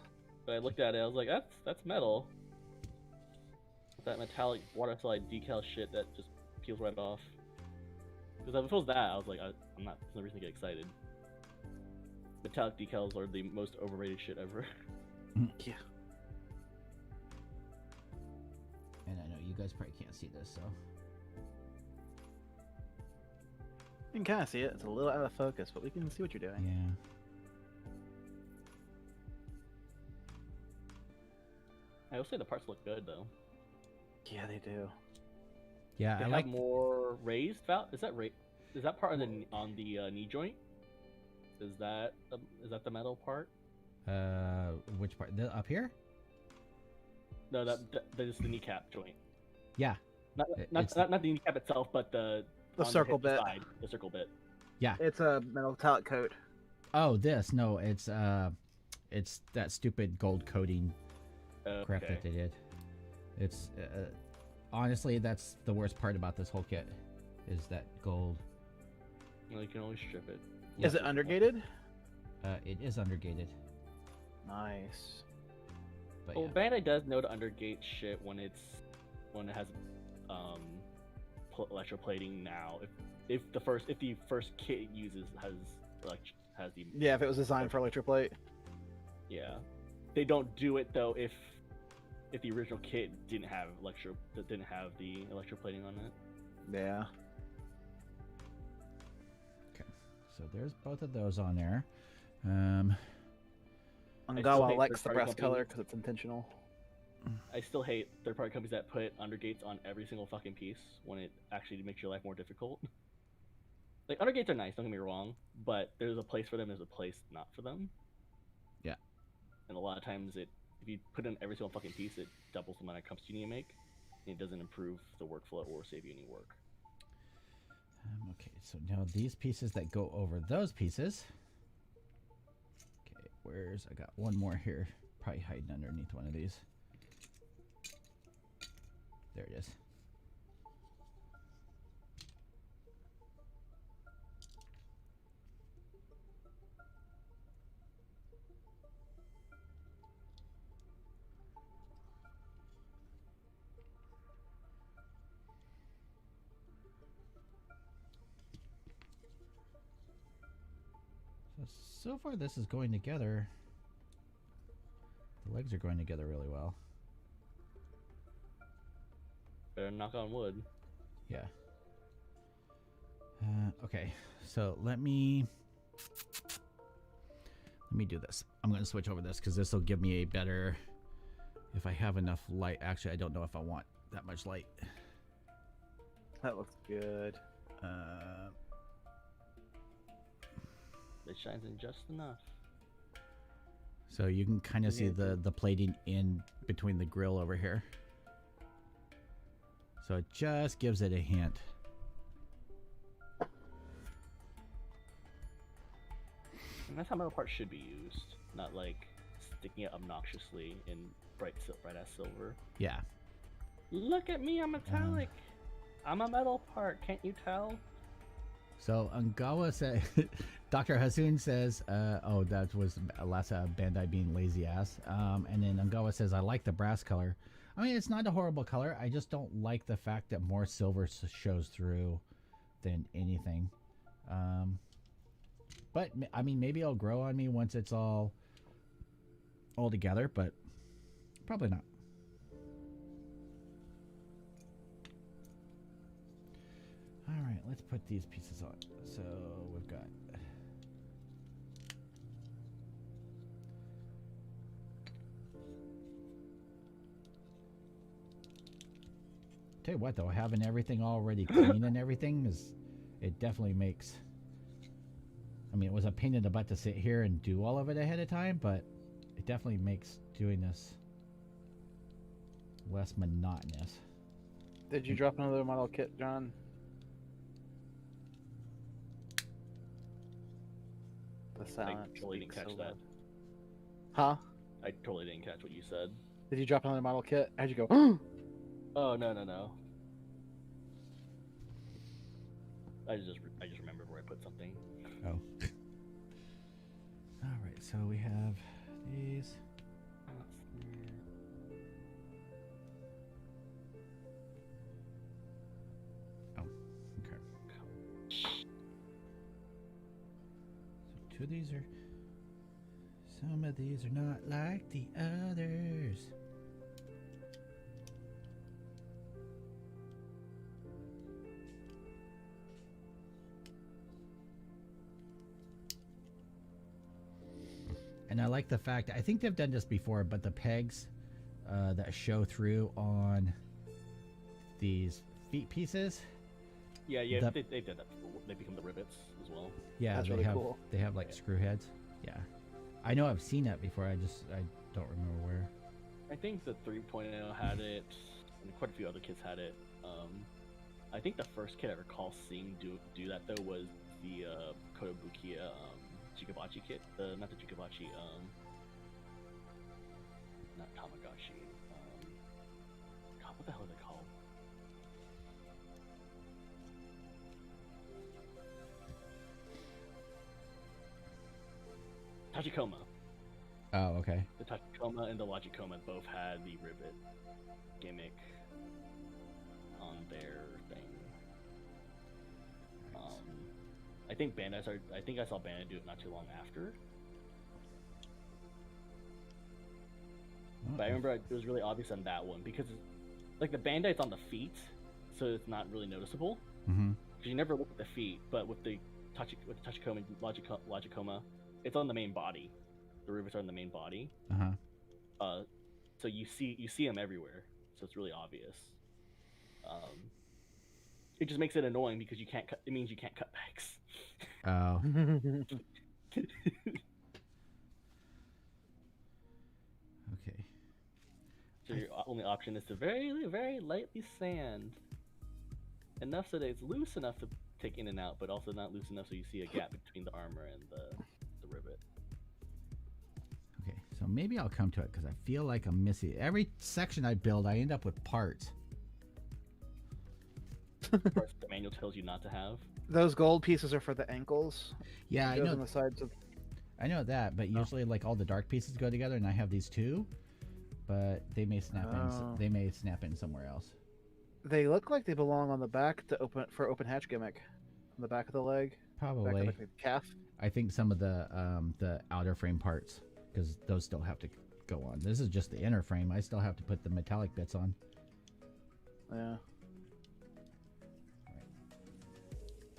But I looked at it, I was like, "That's metal." That metallic water slide decal shit that just peels right off. Because if it was that, I was like, I'm not. There's no reason to get excited. Metallic decals are the most overrated shit ever. Yeah. And I know you guys probably can't see this, so. You can kind of see it. It's a little out of focus, but we can see what you're doing. Yeah. I will say the parts look good though. Yeah, they do. Yeah, They I have like. more raised valve. Is that part on the knee joint? Is that the metal part? Which part? Up here? No, that is the kneecap joint. Yeah. Not It's- not the kneecap itself, but the The on circle hip bit. side, the circle bit. It's a metallic coat. Oh, this. No, it's that stupid gold coating crap Okay. that they did. It's honestly, that's the worst part about this whole kit, is that gold. Well, you can always strip it. Is it undergated? It is undergated, Nice. but Well, yeah. Bandai does know to undergate shit when it has electroplating now. If the first kit it uses has the Yeah, if it was designed for electroplate. yeah. They don't do it though if the original kit didn't have the electroplating on it. Yeah. Okay, so there's both of those on there. still Angawa hate likes the third-party brass color companies. because it's intentional. I still hate third-party companies that put undergates on every single fucking piece when it actually makes your life more difficult. Like, undergates are nice, don't get me wrong, but there's a place for them, there's a place not for them. Yeah. And a lot of times, if you put in every single fucking piece, it doubles the amount of cups you need to make, and it doesn't improve the workflow or save you any work. Okay, so now these pieces that go over those pieces. Okay, I got one more here, probably hiding underneath one of these. There it is. So far this is going together. The legs are going together really well. Better knock on wood. Yeah. Okay, so let me do this. I'm going to switch over this because this will give me a better, if I have enough light. Actually, I don't know if I want that much light. That looks good. It shines in just enough. So you can kind of see the plating in between the grill over here. So it just gives it a hint. And that's how metal parts should be used, not like sticking it obnoxiously in bright ass silver. Yeah. Look at me, I'm metallic. I'm a metal part, can't you tell? So Angawa said, Dr. Hasoon says, oh, that was last Bandai being lazy ass. And then Angawa says, I like the brass color. I mean, it's not a horrible color. I just don't like the fact that more silver shows through than anything. But I mean, maybe it'll grow on me once it's all together, but probably not. All right, let's put these pieces on. So we've got. Tell you what, though, having everything already clean and everything it definitely makes. I mean, it was a pain in the butt to sit here and do all of it ahead of time, but it definitely makes doing this less monotonous. Did you drop another model kit, John? The I silence. totally didn't speaks catch so that. loud. Huh? I totally didn't catch what you said. Did you drop another model kit? How'd you go? Oh no. I just remembered where I put something. Oh. All right, so we have these. Oh, okay. So two of these are. Some of these are not like the others. And I like the fact, I think they've done this before, but the pegs that show through on these feet pieces. Yeah, they did that before. They become the rivets as well. Yeah, That's they really have cool. they have like screw heads. Yeah, I know I've seen that before. I don't remember where. I think the 3.0 had it, and quite a few other kits had it. I think the first kit I recall seeing do that though was the Kotobukiya Chikabachi kit. Not the Chikabachi, not Tamagotchi. God, what the hell are they called? Tachikoma. Oh, okay. The Tachikoma and the Logicoma both had the rivet gimmick on their thing. I think I think I saw Bandai do it not too long after. But I remember it was really obvious on that one because, like, the Bandai's on the feet, so it's not really noticeable. Mm-hmm. Because you never look at the feet, but with the Tachikoma and Logicoma, it's on the main body. The rivets are on the main body. Uh-huh. So you see them everywhere. So it's really obvious. It just makes it annoying because you can't cut. It means you can't cut pegs. Oh. Okay. So your only option is to very, very lightly sand. Enough so that it's loose enough to take in and out, but also not loose enough so you see a gap between the armor and the rivet. Okay, so maybe I'll come to it because I feel like I'm missing every section I build. I end up with parts. Parts the manual tells you not to have. Those gold pieces are for the ankles. Yeah, I Those know. on the sides of. I know that, but usually like all the dark pieces go together, and I have these two, but they may snap Oh. in. They may snap in somewhere else. They look like they belong on the back to open hatch gimmick, on the back of the leg, back Probably. of the calf. I think some of the outer frame parts, because those still have to go on. This is just the inner frame. I still have to put the metallic bits on. Yeah.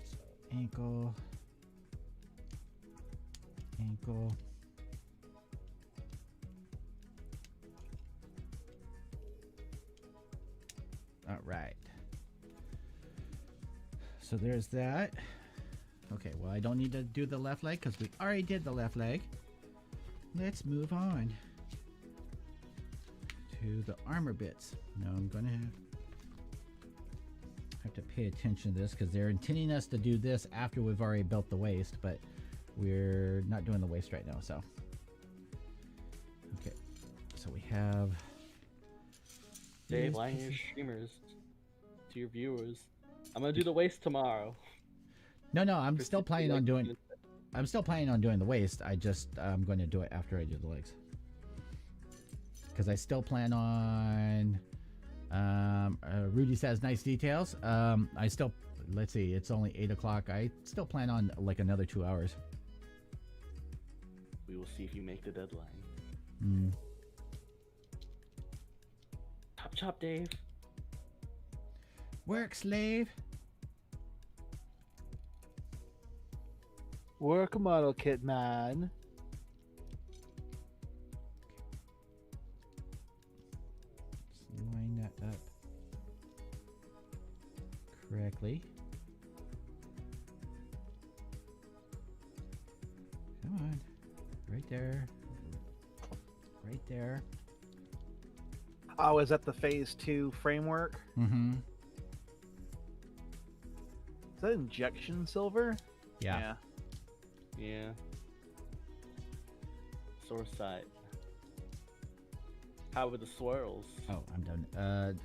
So ankle. All right. So there's that. Okay, well, I don't need to do the left leg because we already did the left leg. Let's move on to the armor bits. Now I'm going to have to pay attention to this because they're intending us to do this after we've already built the waist, but we're not doing the waist right now, so. Okay, so we have... Dave, these lying to your pieces. streamers, to your viewers. I'm gonna do the waist tomorrow. No, I'm still planning on doing... I'm still planning on doing the waist. I'm going to do it after I do the legs. Because I still plan on... Rudy says nice details. I still... Let's see, it's only 8 o'clock. I still plan on like another 2 hours. We will see if you make the deadline. Mm. Chop chop, Dave. Work, slave. Work a model kit, man. Let's line that up correctly. Come on. Right there. Right there. Oh, is that the phase 2 framework? Mm-hmm. Is that injection silver? Yeah. Yeah. Source site. How with the swirls? Oh, I'm done.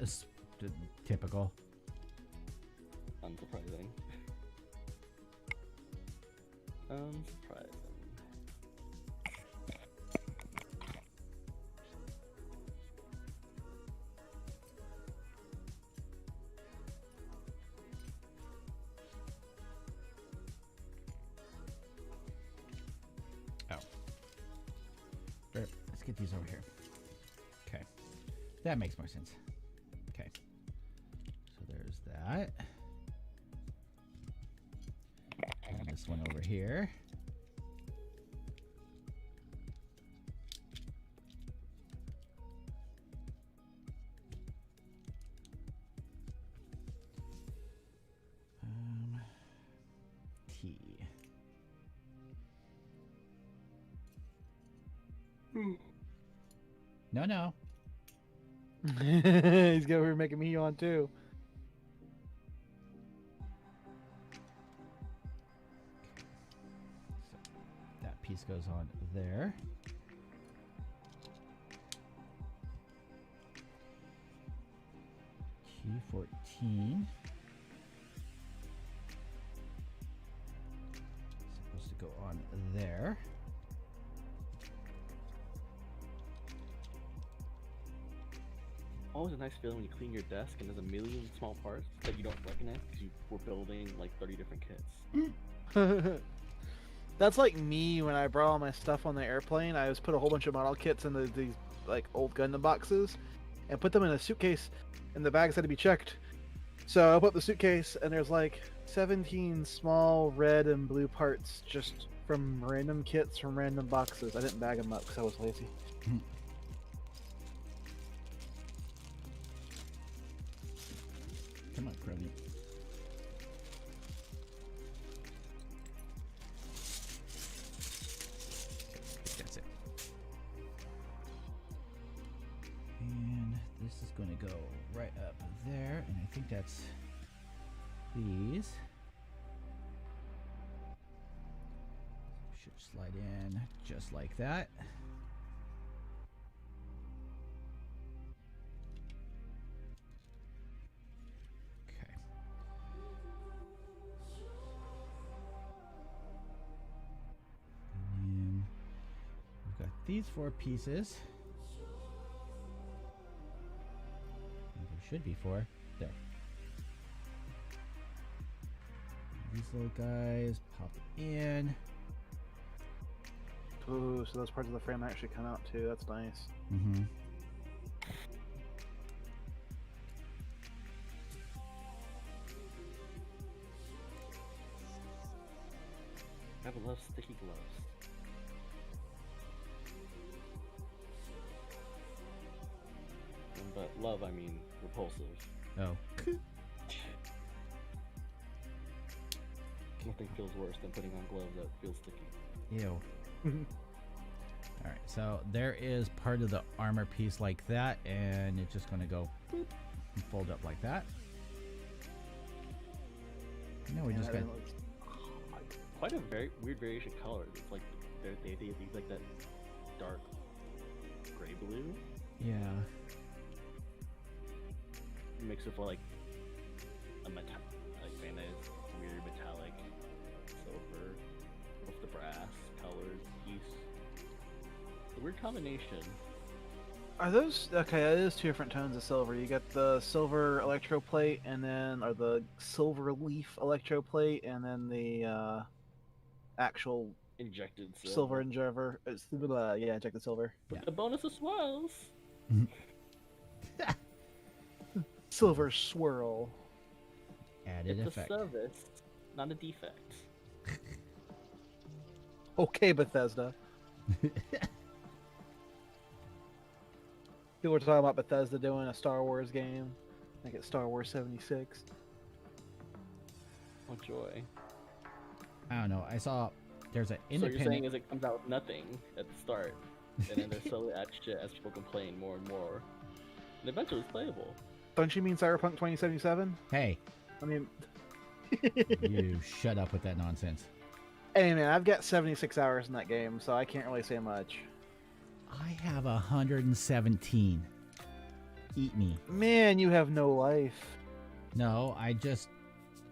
Typical. Unsurprising. Unsurprising. Let's get these over here. Okay. That makes more sense. Okay. So there's that. And this one over here. T. No. He's over here making me yawn too. So that piece goes on there. Q14. Supposed to go on there. Always a nice feeling when you clean your desk and there's a million small parts that you don't recognize because you were building like 30 different kits. That's like me when I brought all my stuff on the airplane. I just put a whole bunch of model kits into these like old Gundam boxes and put them in a suitcase, and the bags had to be checked. So I open up the suitcase and there's like 17 small red and blue parts just from random kits from random boxes. I didn't bag them up because I was lazy. Come on, crony. That's it. And this is going to go right up there, and I think that's these. Should slide in just like that. Okay. And then we've got these 4 pieces. There should be 4. There. These little guys pop in. Ooh, so those parts of the frame actually come out too. That's nice. Mm-hmm. I love sticky gloves. And but love, I mean repulsive. Oh. Nothing feels worse than putting on gloves that feel sticky. Ew. Alright, so there is part of the armor piece like that, and it's just going to go boop and fold up like that. Now we Man, just that got... looks- Quite a very weird variation of colors. It's like they use like that dark gray blue Yeah. mixed with like a like Bandai's weird metallic silver with the brass colored piece. It's a weird combination. Are those okay? It is 2 different tones of silver. You got the silver electroplate, and then or the silver leaf electroplate, and then the actual Injected silver endeavor. Yeah, injected silver. With the bonus of swirls. Silver swirl. Added It's effect. a service, not a defect. Okay, Bethesda. People were talking about Bethesda doing a Star Wars game, like it's Star Wars 76. What joy. I don't know. I saw there's an So you're saying independent. is it comes out with nothing at the start, and then they're slowly add shit as people complain more and more, and eventually it's playable. Don't you mean Cyberpunk 2077? Hey, I mean, you shut up with that nonsense. hey man, I've got 76 hours in that game, so I can't really say much. I have 117. Eat me. Man, you have no life. No, I just.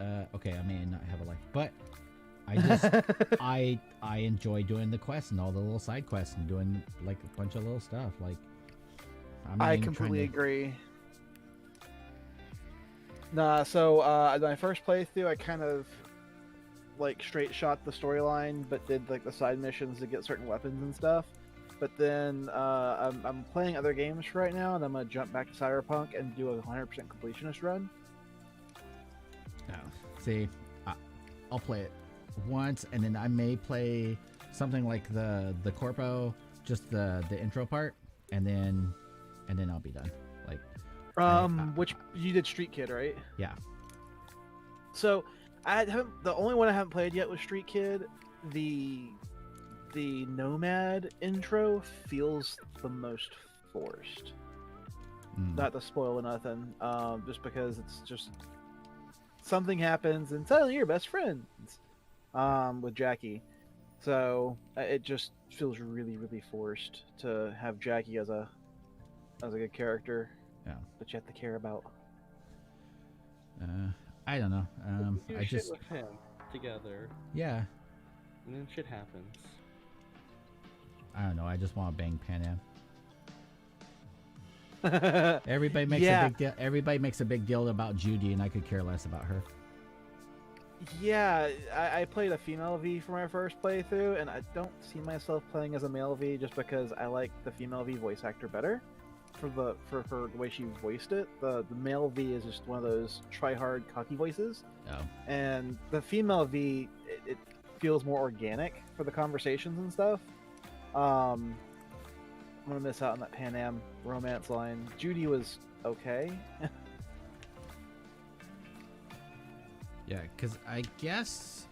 Okay, I may not have a life, but I just I enjoy doing the quests and all the little side quests and doing like a bunch of little stuff. Like I completely agree. Nah, so my first playthrough, I kind of like straight shot the storyline, but did like the side missions to get certain weapons and stuff. But then I'm playing other games right now, and I'm gonna jump back to Cyberpunk and do a 100% completionist run. No, see, I'll play it once, and then I may play something like the Corpo, just the intro part, and then I'll be done. Like, Which you did Street Kid, right? yeah. So I haven't. The only one I haven't played yet was Street Kid. The Nomad intro feels the most forced. Not to spoil nothing, just because it's just something happens and suddenly you're best friends with Jackie. So it just feels really, really forced to have Jackie as a good character. Yeah. That you have to care about. I don't know. Do I shit just with him together, yeah. and then shit happens. I don't know. I just want to bang Pan Am. Everybody makes a big deal. Everybody makes a big deal about Judy, and I could care less about her. Yeah, I played a female V for my first playthrough, and I don't see myself playing as a male V just because I like the female V voice actor better for the way she voiced it. The male V is just one of those try-hard, cocky voices. Oh. And the female V, it feels more organic for the conversations and stuff. I'm gonna miss out on that Pan Am romance line. Judy was okay. Yeah, because I guess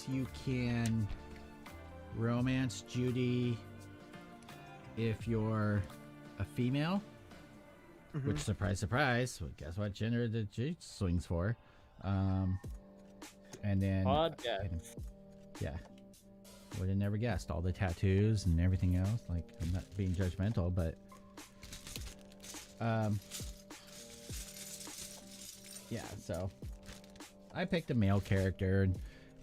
you can romance Judy if you're a female, which surprise, surprise, well, guess what gender the G swings for, and then yeah, would have never guessed all the tattoos and everything else. Like, I'm not being judgmental, but yeah, so I picked a male character,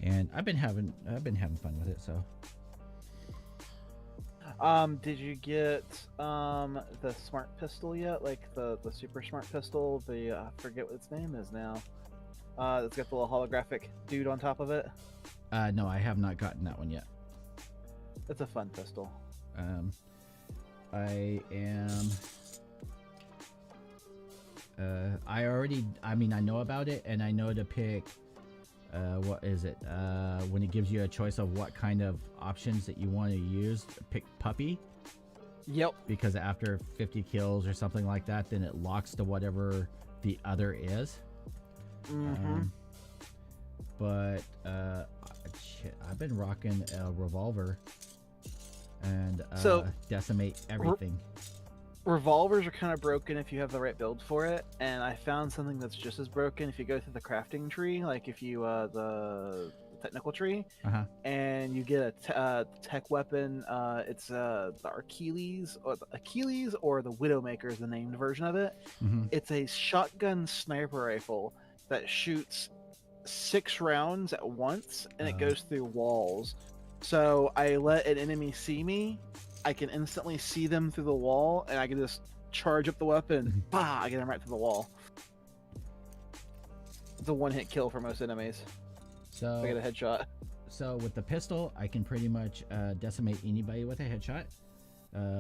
and I've been having fun with it. So, did you get the smart pistol yet? Like the super smart pistol? The I forget what its name is now. It's got the little holographic dude on top of it. no, I have not gotten that one yet. It's a fun pistol. I am. I know about it, and I know to pick. What is it? When it gives you a choice of what kind of options that you want to use, pick puppy. Yep. Because after 50 kills or something like that, then it locks to whatever the other is. But shit, I've been rocking a revolver and So, decimate everything. Revolvers are kind of broken if you have the right build for it, and I found something that's just as broken if you go through the crafting tree, like if you the technical tree, and you get a tech weapon. It's the Achilles or the Widowmaker is the named version of it. It's a shotgun sniper rifle that shoots 6 rounds at once, and it goes through walls. So I let an enemy see me, I can instantly see them through the wall, and I can just charge up the weapon. Bah! I get them right to the wall. It's a one-hit kill for most enemies. So I get a headshot. So with the pistol, I can pretty much decimate anybody with a headshot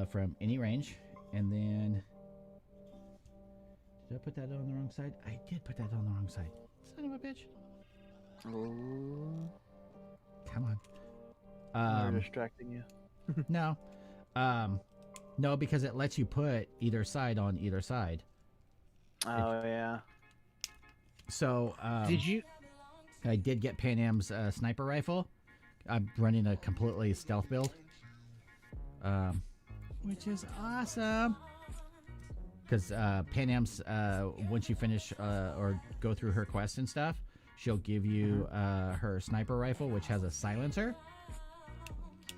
from any range. And then, did I put that on the wrong side? I did put that on the wrong side. Son of a bitch. Oh, Come we're on. distracting you. No. No, because it lets you put either side on either side. Oh yeah. So Did you? I did get Pan Am's sniper rifle. I'm running a completely stealth build, which is awesome. Because Pan Am's, once you finish or go through her quest and stuff, she'll give you her sniper rifle, which has a silencer.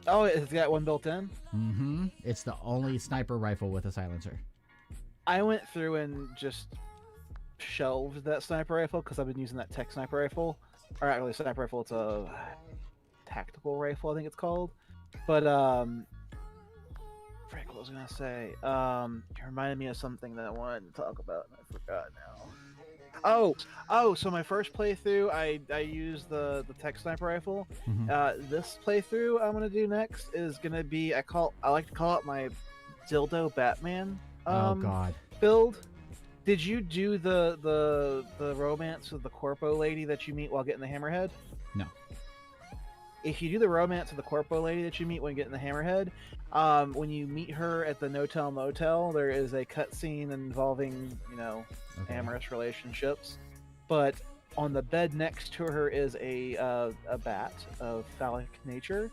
Oh, it's got one built in. Mm-hmm. It's the only sniper rifle with a silencer. I went through and just shelved that sniper rifle because I've been using that tech sniper rifle, or not really a sniper rifle. It's a tactical rifle, I think it's called. But Frank, what was I gonna say? It reminded me of something that I wanted to talk about, and I forgot now. Oh! So my first playthrough, I used the tech sniper rifle. Mhm. This playthrough I'm gonna do next is gonna be I like to call it my dildo Batman. Oh God. Build. Did you do the romance with the corpo lady that you meet while getting the hammerhead? No. If you do the romance with the corpo lady that you meet when getting the hammerhead, when you meet her at the No-Tell Motel, there is a cutscene involving, Okay. amorous relationships. But on the bed next to her is a bat of phallic nature,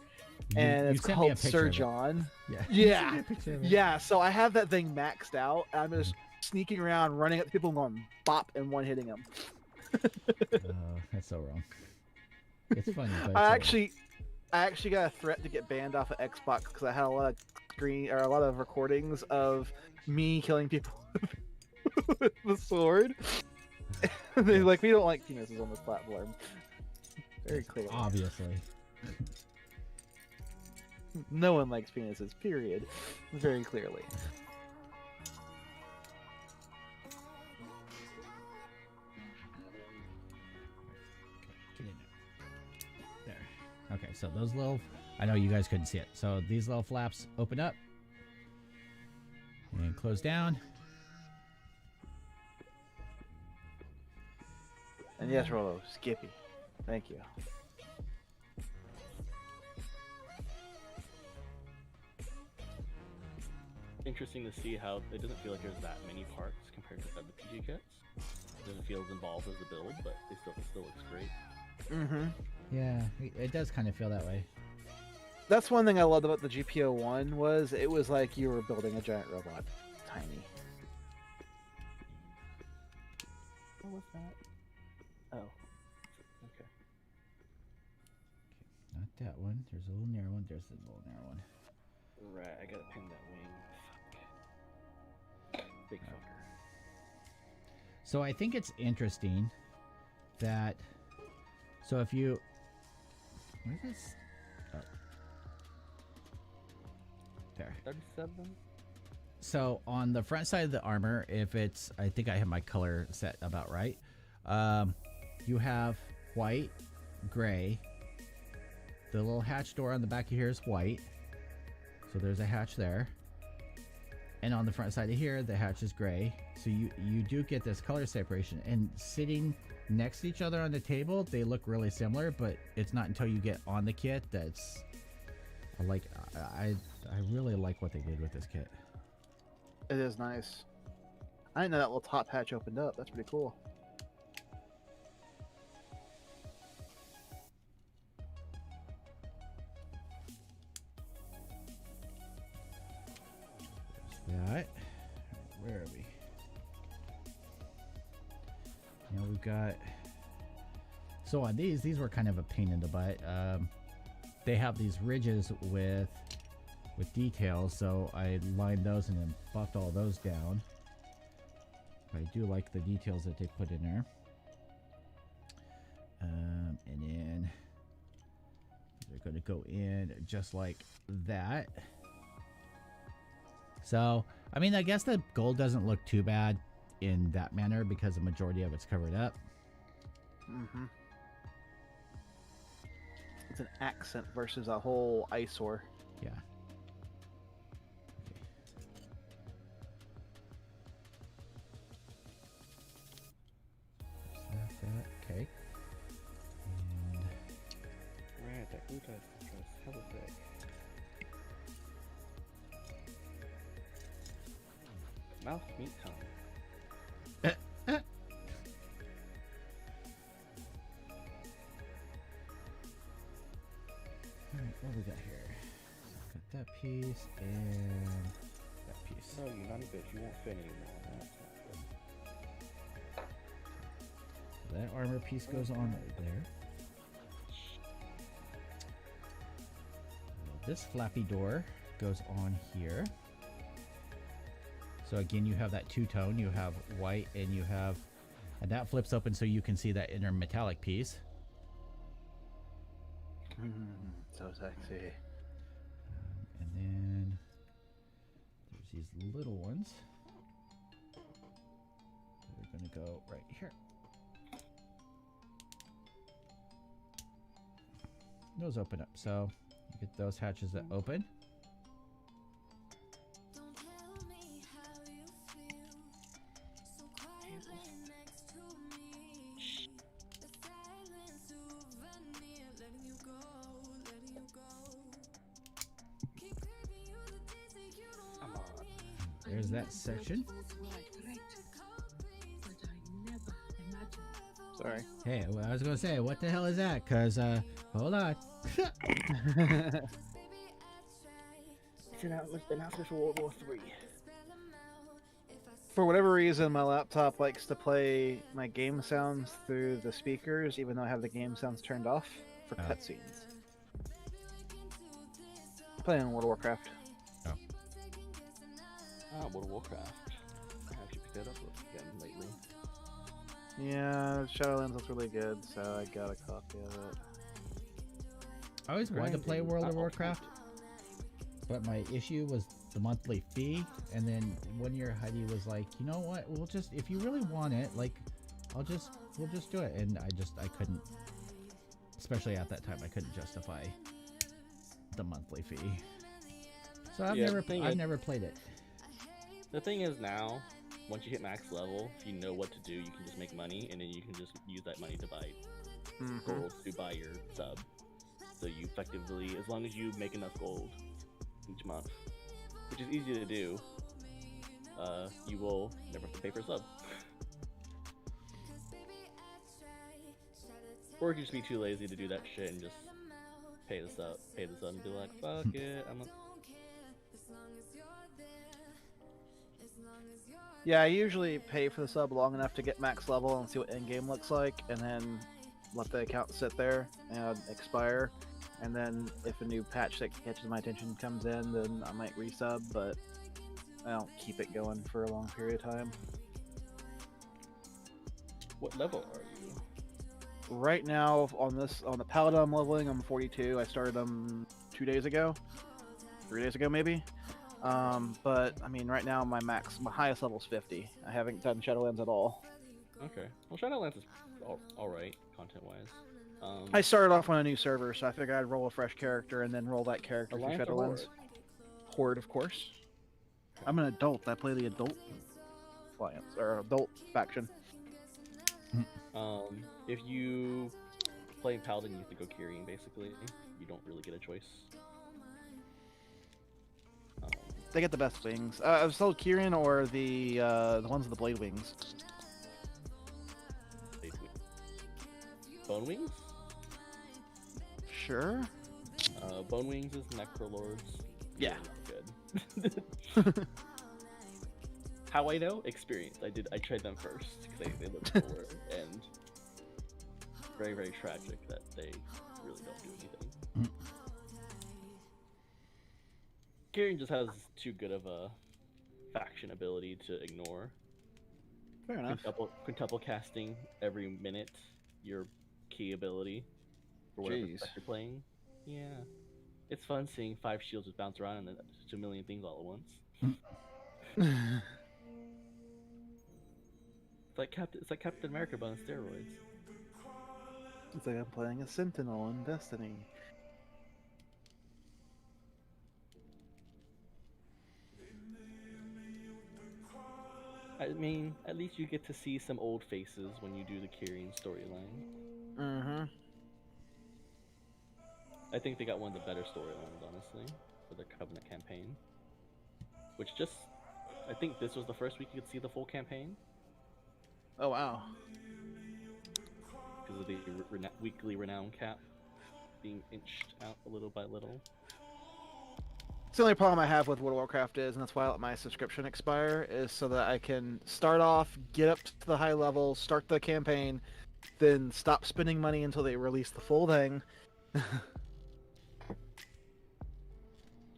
and it's sent me a called picture Sir of it. Yeah. Yeah. Yeah. You sent me a picture of it. Yeah, so I have that thing maxed out. I'm just sneaking around, running up to people, and going bop and one hitting them. Oh, that's so wrong. It's funny, but it's I actually got a threat to get banned off of Xbox because I had a lot of recordings of me killing people with the sword. They're like, we don't like penises on this platform. Very clearly. obviously. No one likes penises, period. Very clearly. Get in there. There. Okay, so those little, I know you guys couldn't see it. So these little flaps open up and close down. And yes, Rolo, Skippy. Thank you. Interesting to see how it doesn't feel like there's that many parts compared to other PG kits. It doesn't feel as involved as the build, but it still looks great. Mm-hmm. Yeah, it does kind of feel that way. That's one thing I loved about the GPO-1 was it was like you were building a giant robot. Tiny. What was that? Oh. Okay. Not that one. There's a little narrow one. There's a little narrow one. Right, I gotta ping that wing. Fuck. Big fucker. So I think it's interesting that. So if you. Where's this? Oh. There. 37? So on the front side of the armor, if it's, I think I have my color set about right. You have white, gray. The little hatch door on the back of here is white. So there's a hatch there. And on the front side of here, the hatch is gray. So you do get this color separation. And sitting next to each other on the table, they look really similar, but it's not until you get on the kit that's I really like what they did with this kit. It is nice. I didn't know that little top hatch opened up. That's pretty cool. There's that. Where are we? Now we've got. So on these were kind of a pain in the butt. They have these ridges with details, so I lined those and then buffed all those down. I do like the details that they put in there. And then they're going to go in just like that. So, I mean, I guess the gold doesn't look too bad in that manner because the majority of it's covered up. Mm-hmm. It's an accent versus a whole eyesore. Yeah. That's that. Okay. And Right, that glue does hella thick. Mouth meat tongue. Alright, what do we got here? So got that piece and that piece. No, you naughty bitch, you won't fit anymore. That's not good. So that armor piece goes on right there. This flappy door goes on here. So again, you have that two-tone. You have white and you have... And that flips open so you can see that inner metallic piece. So sexy. And then there's these little ones. They're going to go right here. Those open up. So you get those hatches that open. There's that section. Sorry. Hey, well, I was gonna say, what the hell is that? Cause hold on. It's an outfit for World War III. For whatever reason, my laptop likes to play my game sounds through the speakers, even though I have the game sounds turned off for Oh. cutscenes. Playing World of Warcraft. Ah, World of Warcraft. I actually picked that up again lately. Yeah, Shadowlands looks really good, so I got a copy of it. I always wanted to play Grinding, World of not Warcraft, but my issue was the monthly fee. And then one year Heidi was like, you know what? We'll just, if you really want it, like, we'll just do it. And I couldn't, especially at that time, I couldn't justify the monthly fee. So I've Yeah, never played it. The thing is now, once you hit max level, if you know what to do, you can just make money, and then you can just use that money to buy gold to buy your sub. So you effectively, as long as you make enough gold each month, which is easy to do, you will never have to pay for a sub. Or you can just be too lazy to do that shit and just pay the sub, and be like, fuck it, I'm not. Yeah, I usually pay for the sub long enough to get max level and see what in-game looks like, and then let the account sit there and expire. And then if a new patch that catches my attention comes in, then I might resub, but I don't keep it going for a long period of time. What level are you? Right now, on the paladin I'm leveling, I'm 42. I started them 2 days ago, 3 days ago maybe. But I mean, right now my highest level is 50. I haven't done Shadowlands at all. Okay. Well, Shadowlands is alright, content-wise. I started off on a new server, so I figured I'd roll a fresh character and then roll that character through Alliance or Shadowlands. Horde, of course. I'm an adult. I play the adult alliance or adult faction. If you play Paladin, you have to go Kyrian, basically. You don't really get a choice. They get the best wings. I was told Kyrian or the ones with the blade wings. Bone Wings? Sure. Bone Wings is Necrolords. Yeah. Good. How I know? Experience. I tried them first because they look cooler and very, very tragic that they really don't do anything. Kyrian just has too good of a faction ability to ignore. Fair enough. Quintuple casting every minute your key ability for whatever Jeez. spec you're playing. Yeah. It's fun seeing 5 shields just bounce around and then just a million things all at once. It's like Captain America but on steroids. It's like I'm playing a Sentinel in Destiny. I mean, at least you get to see some old faces when you do the Kyrian storyline. Mm-hmm. I think they got one of the better storylines, honestly, for the Covenant campaign. Which I think this was the first week you could see the full campaign Oh wow. because of the weekly renown cap being inched out a little by little. It's the only problem I have with World of Warcraft is, and that's why I let my subscription expire, is so that I can start off, get up to the high level, start the campaign, then stop spending money until they release the full thing.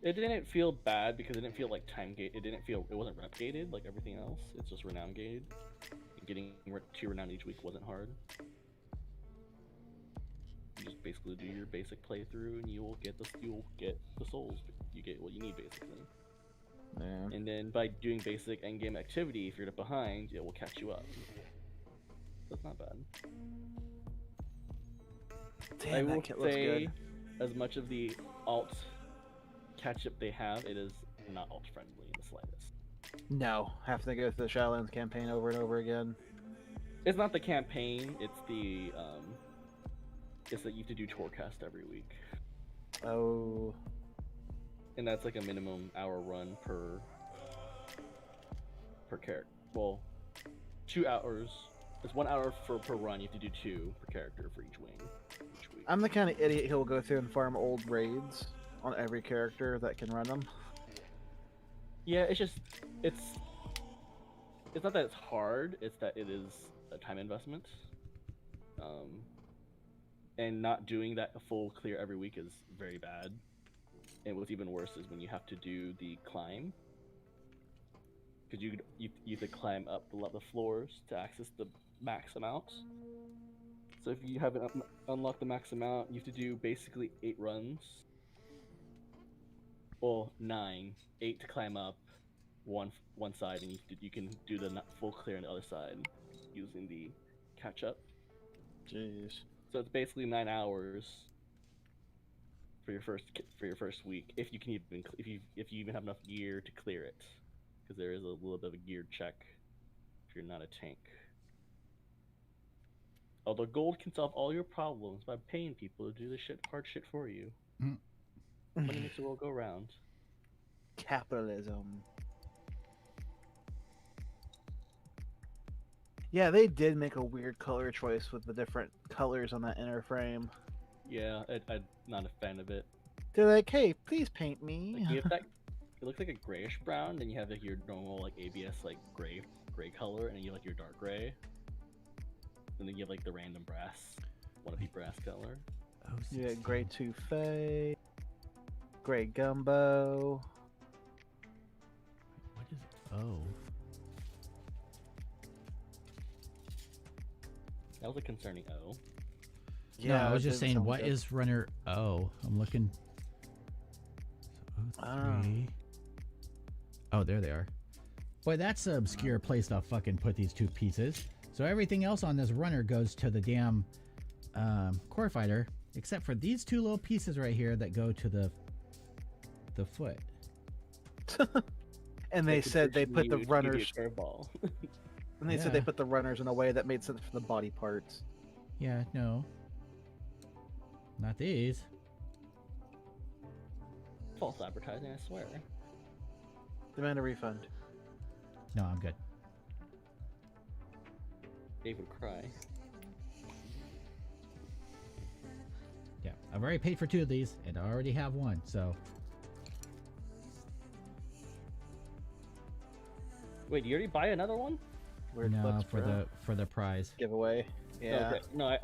It didn't feel bad because it didn't feel like time gate. It wasn't rep gated like everything else. It's just renown gated. Getting 2 renown each week wasn't hard. You just basically do your basic playthrough, and you will get the souls. You get what you need basically. Yeah. And then by doing basic endgame activity, if you're behind, it will catch you up. That's not bad. Damn, I that will kit looks say, good. as much of the alt catch up they have, it is not alt friendly in the slightest. No, have to go through the Shadowlands campaign over and over again. It's not the campaign, it's that you have to do Torcast every week. Oh. And that's like a minimum hour run per character. Well, 2 hours. It's 1 hour per run. You have to do 2 per character for each wing each week. I'm the kind of idiot who will go through and farm old raids on every character that can run them. Yeah, it's not that it's hard. It's that it is a time investment. And not doing that full clear every week is very bad. And what's even worse is when you have to do the climb, because you have to climb up the floors to access the max amount. So if you haven't unlocked the max amount, you have to do basically 8 runs. Well, 9, 8 to climb up one side, and you can do the full clear on the other side using the catch up. Jeez. So it's basically 9 hours for your first week, if you even have enough gear to clear it, because there is a little bit of a geared check if you're not a tank. Although gold can solve all your problems by paying people to do the hard shit for you. Money makes the world go round. Capitalism. Yeah, they did make a weird color choice with the different colors on that inner frame. Yeah, I'm not a fan of it. They're like, hey, please paint me. Like, you have that, it looks like a grayish brown, then you have like your normal like ABS like gray color, and then you have like your dark gray. And then you have like the random wannabe brass color. Oh, You got gray touffee, gray gumbo. What is oh? That was a concerning O. Yeah, no, I was it just didn't saying, sound what good. is runner O? I'm looking. So O3. Oh, there they are. Boy, that's an obscure place to fucking put these 2 pieces. So everything else on this runner goes to the damn core fighter, except for these 2 little pieces right here that go to the foot. And they said they put the runners. Curveball. And they said they put the runners in a way that made sense for the body parts. Yeah, no. Not these. False advertising, I swear. Demand a refund. No, I'm good. Dave would cry. Yeah, I've already paid for 2 of these, and I already have 1, so. Wait, do you already buy another one? Weird No, flips, for bro. the prize. Giveaway. Yeah. Okay. No,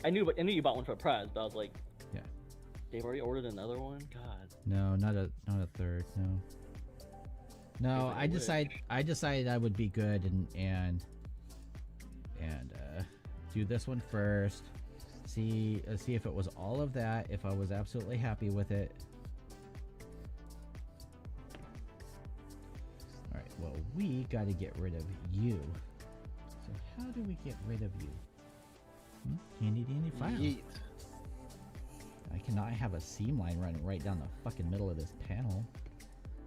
I knew you bought one for a prize, but I was like, Yeah. Dave already ordered another one. God. No, not a third. No. No, If I I decided I would be good and do this one first. See if it was all of that. If I was absolutely happy with it. All right. Well, we got to get rid of you. So how do we get rid of you? Handy dandy file. Yeet. I cannot have a seam line running right down the fucking middle of this panel.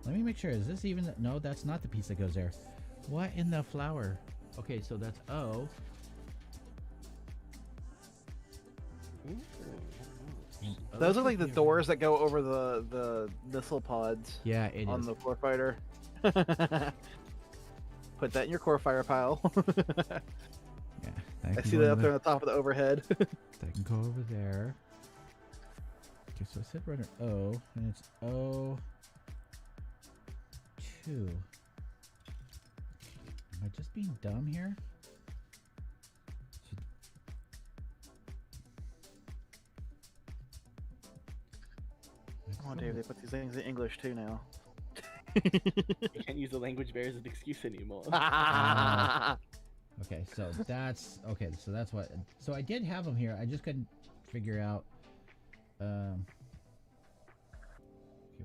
Let me make sure. Is this even? No, that's not the piece that goes there. What in the flower? Okay, so that's O. Ooh. and O Those are should like the be doors that go over the missile pods Yeah, it on is. the core fighter. Put that in your core fire pile. Yeah, I see that up there on the top of the overhead. That can go over there. Okay, so it said runner O, and it's O2. Am I just being dumb here? Should- Oh, dude, they put these things in English too now. You can't use the language barrier as an excuse anymore. Okay, so that's okay. So that's what. So I did have them here. I just couldn't figure out. Okay,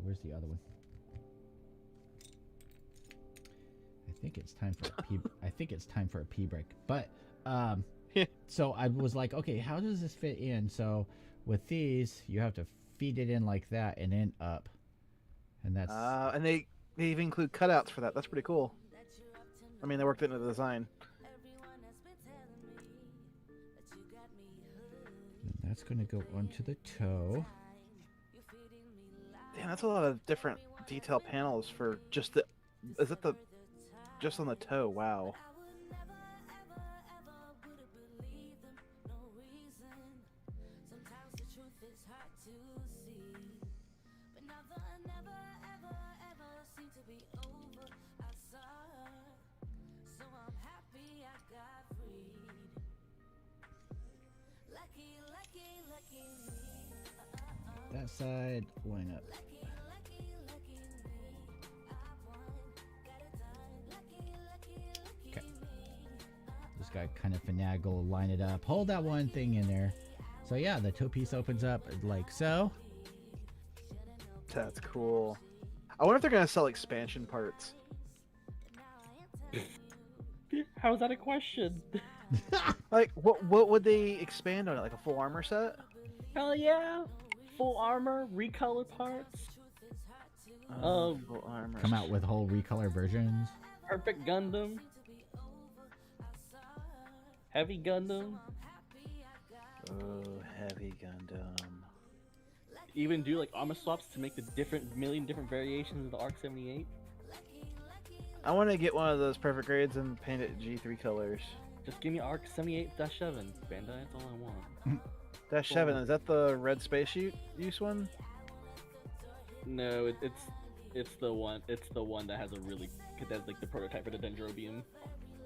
where's the other one? I think it's time for a pee. I think it's time for a pee break. But so I was like, okay, how does this fit in? So with these, you have to feed it in like that and then up, and that's And they even include cutouts for that. That's pretty cool. I mean, they worked it into the design. that's going to go onto the toe. Damn, that's a lot of different detail panels for just the. Is it the just on the toe? Wow. That side, line up. Okay. Just got to kind of finagle, line it up, hold that one thing in there. So yeah, the toe piece opens up like so. That's cool. I wonder if they're gonna sell expansion parts. How is that a question? Like, what would they expand on it? Like a full armor set? Hell yeah! Full armor, recolor parts, Full armor. Come out with whole recolor versions. perfect Gundam, heavy Gundam. Oh, heavy Gundam. Even do like armor swaps to make the million different variations of the Arc 78. I want to get one of those perfect grades and paint it G3 colors. Just give me Arc 78-7, Bandai. That's all I want. Dash 7, is that the red space use one? No, it's the one. It's the one that has a really that's like the prototype for the Dendrobium.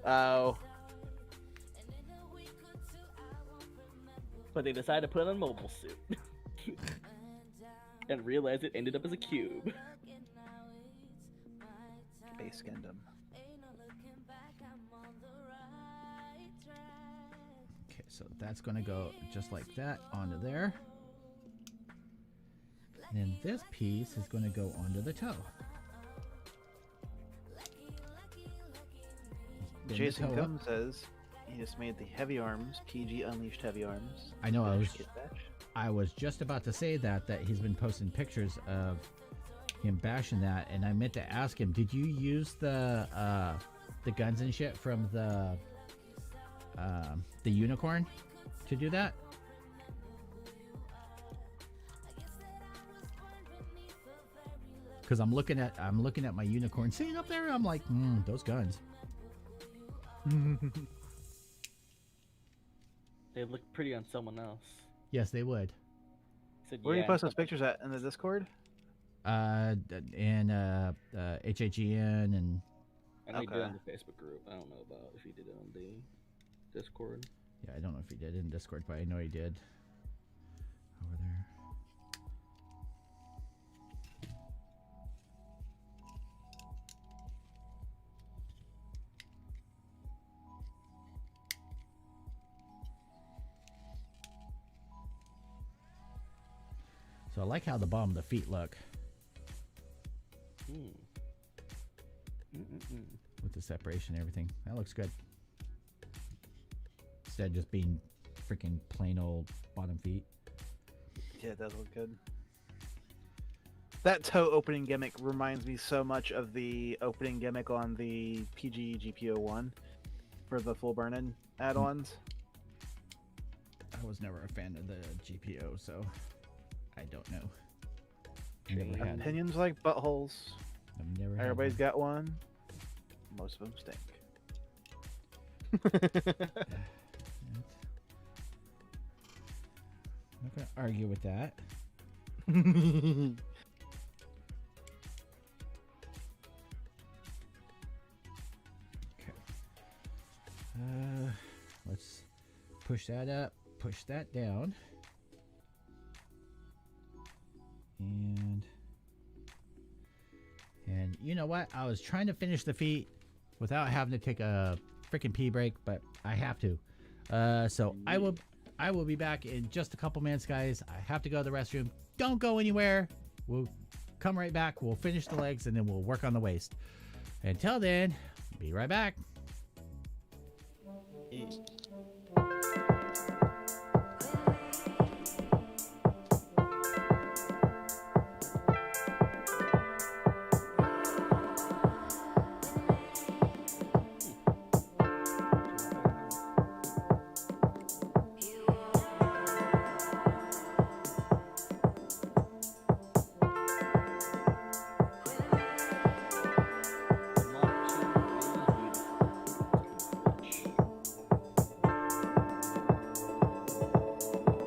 Oh. But they decided to put on a mobile suit and realized it ended up as a cube. Base Gundam. Okay, so that's going to go just like that onto there. And then this piece is going to go onto the toe. Bend the Jason toe up. Gum says he just made the heavy arms, PG Unleashed heavy arms. I know, Dash, I was just about to say that he's been posting pictures of him bashing that, and I meant to ask him, did you use the guns and shit from the unicorn to do that? Because I'm looking at my unicorn sitting up there, and I'm like, those guns. They look pretty on someone else. Yes, they would. Said, Where do you yeah, post those pictures at? In the Discord? And HAGN and I know he did Okay. it on the Facebook group. I don't know about if he did it on the Discord. yeah, I don't know if he did in Discord, but I know he did over there. So I like how the bottom of the feet look with the separation and everything. That looks good. Instead of just being freaking plain old bottom feet. Yeah, it does look good. That toe opening gimmick reminds me so much of the opening gimmick on the PG GPO1 for the full burn-in add-ons. I was never a fan of the GPO, so I don't know. Never Never had it. Opinions like buttholes. I've never had Everybody's one. got one. Most of them stink. I'm not gonna argue with that. Okay. Let's push that up, push that down, and you know what? I was trying to finish the feet without having to take a freaking pee break, but I have to. So I will be back in just a couple minutes, guys. I have to go to the restroom. Don't go anywhere. We'll come right back. We'll finish the legs and then we'll work on the waist. Until then, be right back.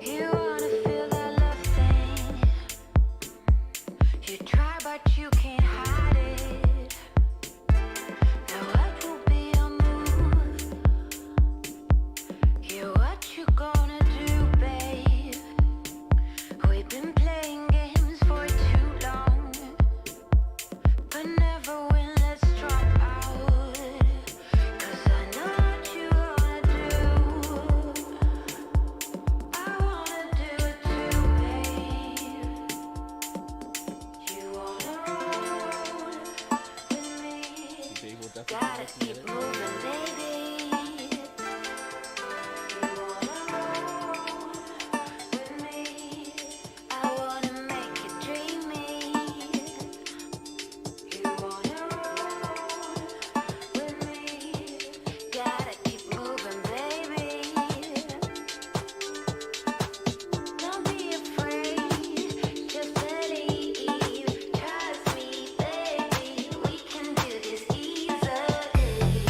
You wanna feel that love thing. You try, but you can't hide it. Now what will be your move? Yeah, what you gonna do, babe? We've been playing games for too long, but never win. Let's drop out. 'Cause I know what you wanna do. I wanna do it too, babe. You wanna roll with me? Dave will definitely Gotta listen to keep it. moving, baby. You wanna roll with me? I wanna make you dreamy. You wanna roll with me? Gotta keep moving, baby. Don't be afraid, just believe. Trust me, baby, we can do this easily.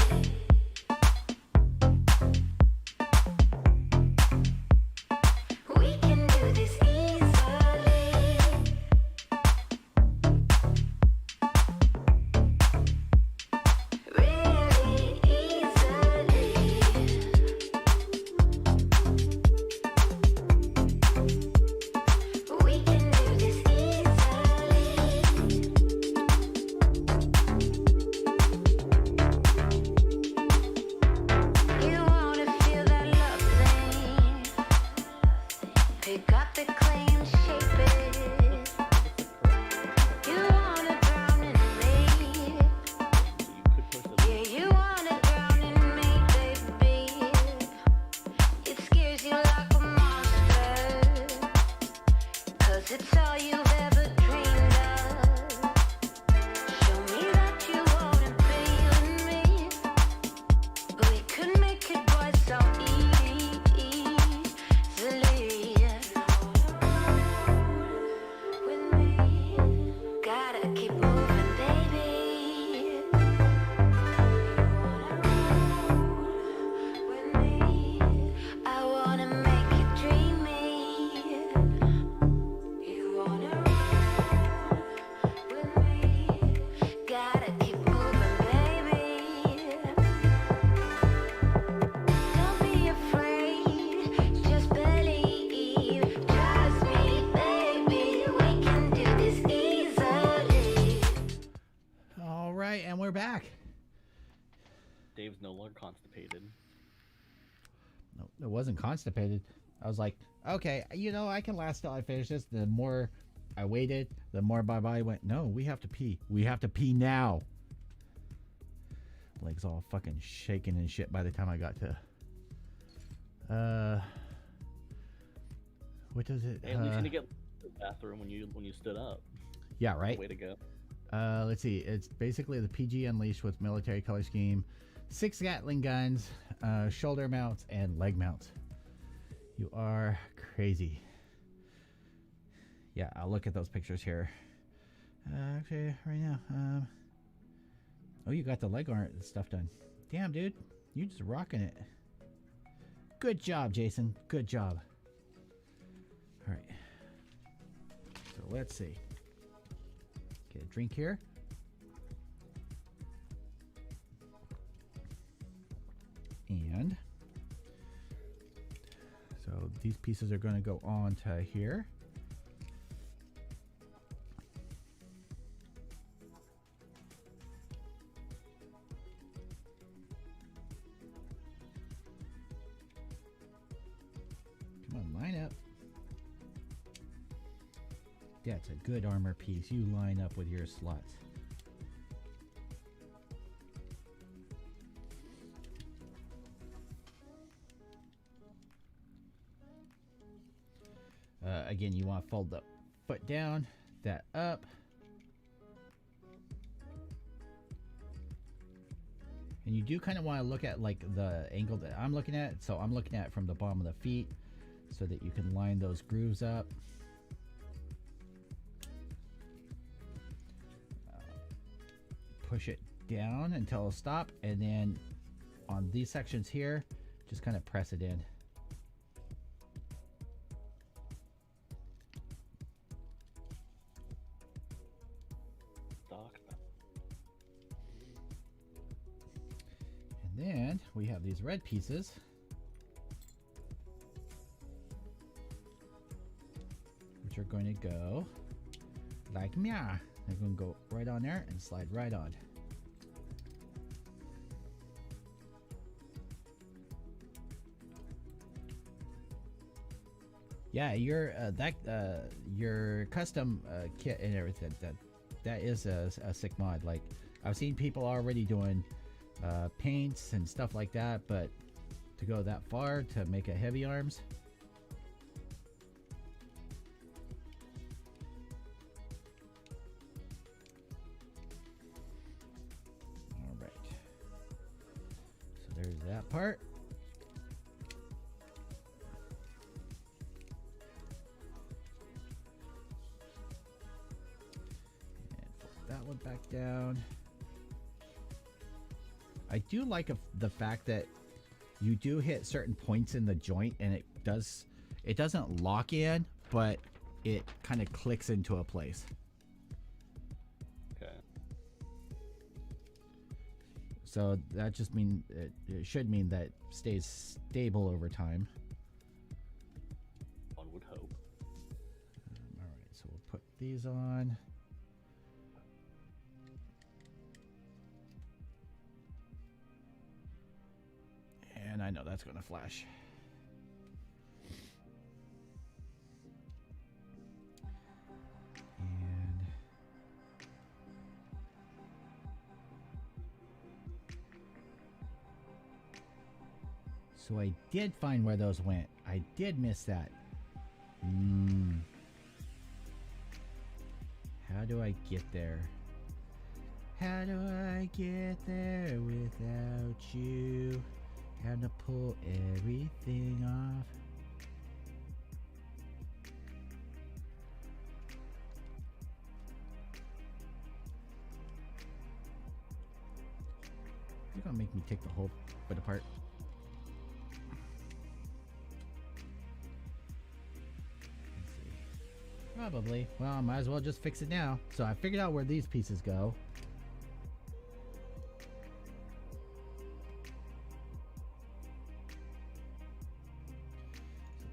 We can do this easily. Really easily. We can do this easily. You wanna feel that love thing? Pick up the clay and shape it. You wanna drown in me. So you could push the Yeah, you wanna drown in me, baby. It scares you like a monster, 'cause it's all you've ever dreamed of. Show me that you wanna be with me. We could make it, boy, so easily. With me, gotta keep moving, baby. With me, I wanna make you dreamy. You wanna with me, gotta keep moving, baby. Don't be afraid, just believe. Trust me, baby, we can do this easily. All right, and we're back. Dave's no longer constipated. No, it wasn't constipated. I was like, okay, you know, I can last till I finish this. The more I waited, the more my body went, no, we have to pee. We have to pee now. Legs all fucking shaking and shit by the time I got to what does it Hey, at least you didn't get to the bathroom when you stood up. Yeah, right. Way to go. Let's see. It's basically the PG Unleashed with military color scheme, 6 Gatling guns, shoulder mounts, and leg mounts. You are crazy. Yeah, I'll look at those pictures here. Actually, right now. Oh, you got the leg art stuff done. Damn, dude. You're just rocking it. Good job, Jason. Good job. All right. So let's see. Get a drink here. And so these pieces are going to go on to here. Come on, line up. That's a good armor piece. You line up with your slots. Again, you want to fold the foot down, that up. And you do kind of want to look at like the angle that I'm looking at. So I'm looking at it from the bottom of the feet so that you can line those grooves up. Push it down until it'll stop, and then on these sections here, just kind of press it in. And then we have these red pieces. Which are going to go like meow. They're going to go right on there and slide right on. Yeah, your custom kit and everything, that is a sick mod. Like, I've seen people already doing paints and stuff like that, but to go that far to make a heavy arms. All right. So there's that part. That one back down. I do like the fact that you do hit certain points in the joint and it doesn't lock in, but it kind of clicks into a place. Okay. So that just means it should mean that it stays stable over time. One would hope. All right, so we'll put these on. And I know that's going to flash. And so I did find where those went. I did miss that. How do I get there? How do I get there without you? How to pull everything off? You're gonna make me take the whole foot apart. Let's see. Probably. Well, I might as well just fix it now. So I figured out where these pieces go.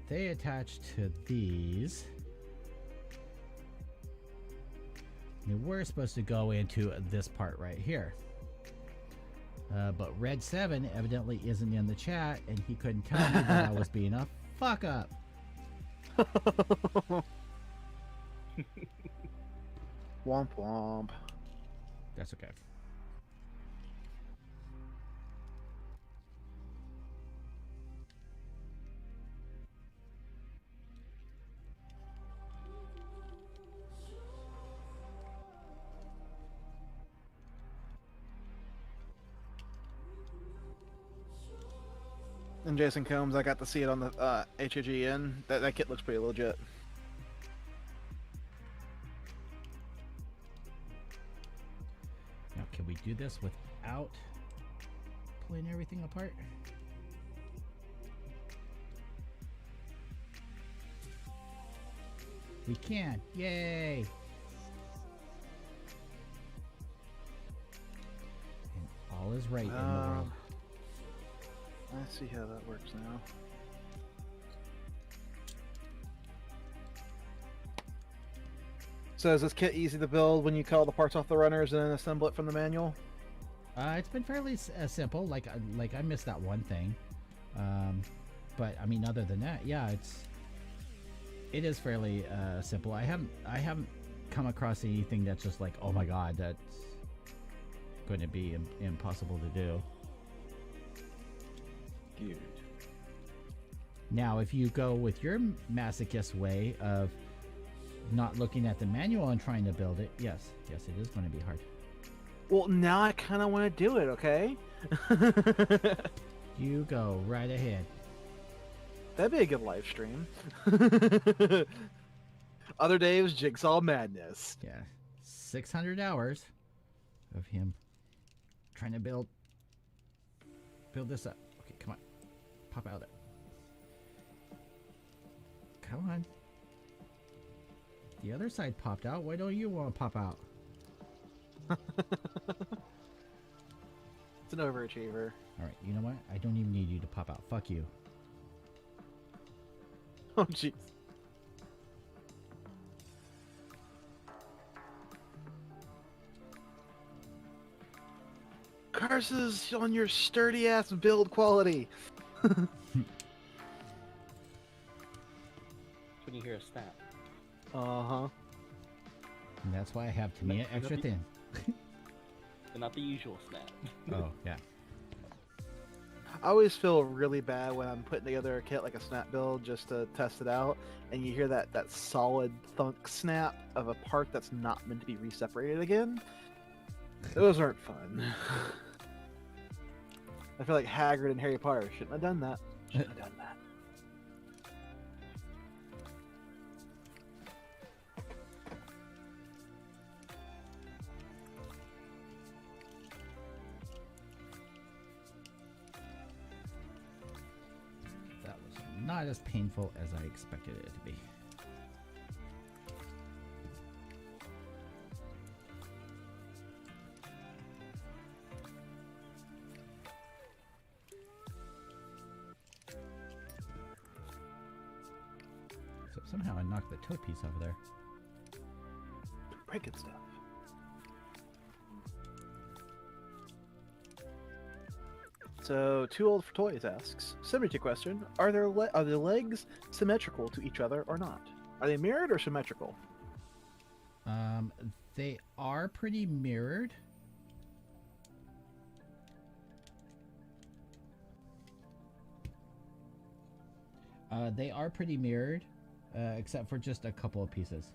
They attach to these. They were supposed to go into this part right here. But Red 7 evidently isn't in the chat, and he couldn't tell me that I was being a fuck up. Womp womp. That's okay. from Jason Combs. I got to see it on the HAGN. That kit looks pretty legit. Now, can we do this without pulling everything apart? We can. Yay! And all is right in the world. Let's see how that works now. So is this kit easy to build when you call the parts off the runners and then assemble it from the manual? It's been fairly simple. Like I missed that one thing, but I mean, other than that, yeah, it is fairly simple. I haven't come across anything that's just like, oh my god, that's going to be impossible to do. Good. Now, if you go with your masochist way of not looking at the manual and trying to build it, yes, it is going to be hard. Well, now I kind of want to do it, okay? You go right ahead. That'd be a good live stream. Other Dave's Jigsaw Madness. Yeah, 600 hours of him trying to build this up. Okay, come on, pop out of it. Come on. The other side popped out. Why don't you want to pop out? It's an overachiever. All right, you know what? I don't even need you to pop out. Fuck you. Oh, jeez. Curses on your sturdy ass build quality. When you hear a snap. Uh-huh. And that's why I have Tamiya extra thin. And not the usual snap. Oh, yeah. I always feel really bad when I'm putting together a kit like a snap build just to test it out, and you hear that solid thunk snap of a part that's not meant to be re-separated again. Those aren't fun. I feel like Hagrid and Harry Potter. Shouldn't have done that. Shouldn't have done that. That was not as painful as I expected it to be. So somehow I knocked the toe piece over there. Break it stuff. So, Too Old for Toys asks, symmetry question, are the legs symmetrical to each other or not? Are they mirrored or symmetrical? They are pretty mirrored. They are pretty mirrored, except for just a couple of pieces.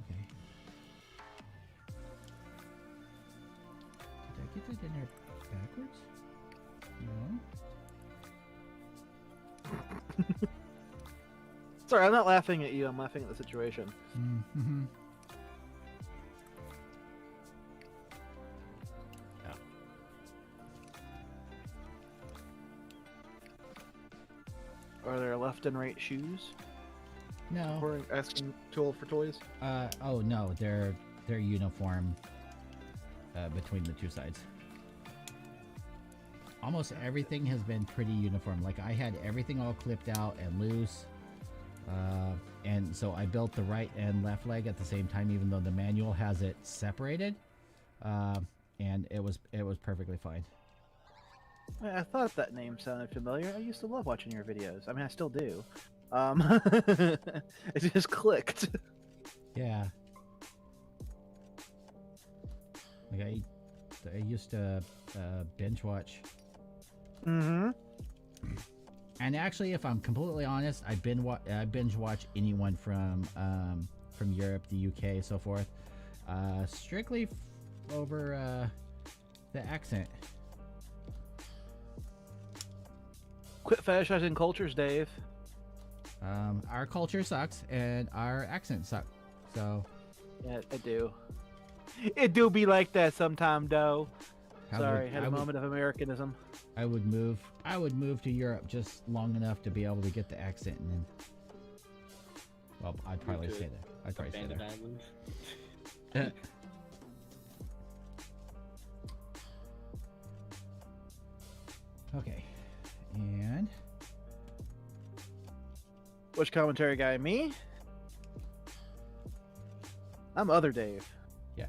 Okay. Did I get that in there backwards? No. Sorry, I'm not laughing at you, I'm laughing at the situation. Mm-hmm. Are there left and right shoes? No. Or asking Too Old for Toys? Oh no, they're uniform between the two sides. Almost everything has been pretty uniform. Like I had everything all clipped out and loose, and so I built the right and left leg at the same time, even though the manual has it separated, and it was perfectly fine. I thought that name sounded familiar. I used to love watching your videos. I mean, I still do. It just clicked. Yeah. Like I used to binge watch. Mm-hmm. And actually, if I'm completely honest, I binge watch anyone from from Europe, the UK, so forth. Strictly over the accent. Quit fetishizing cultures, Dave. Our culture sucks and our accent sucks. So Yeah, I do. It do be like that sometime, though. Sorry, had a moment of Americanism. I would move to Europe just long enough to be able to get the accent, and then, well, I'd probably say that. I'd probably say Abandoned that. island. Okay, and Which commentary guy? Me? I'm other Dave. yeah.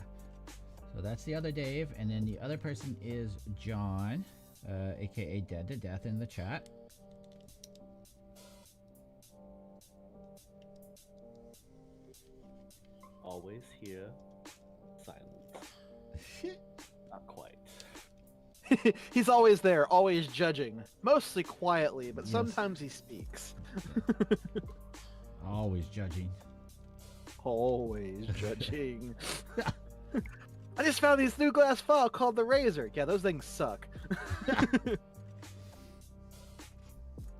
So that's the other Dave, and then the other person is John, aka Dead to Death in the chat. Always hear silence. Not quite. He's always there, always judging. Mostly quietly, but Yes. sometimes he speaks. Always judging. Always judging. I just found this new glass file called the Razor. Yeah, those things suck.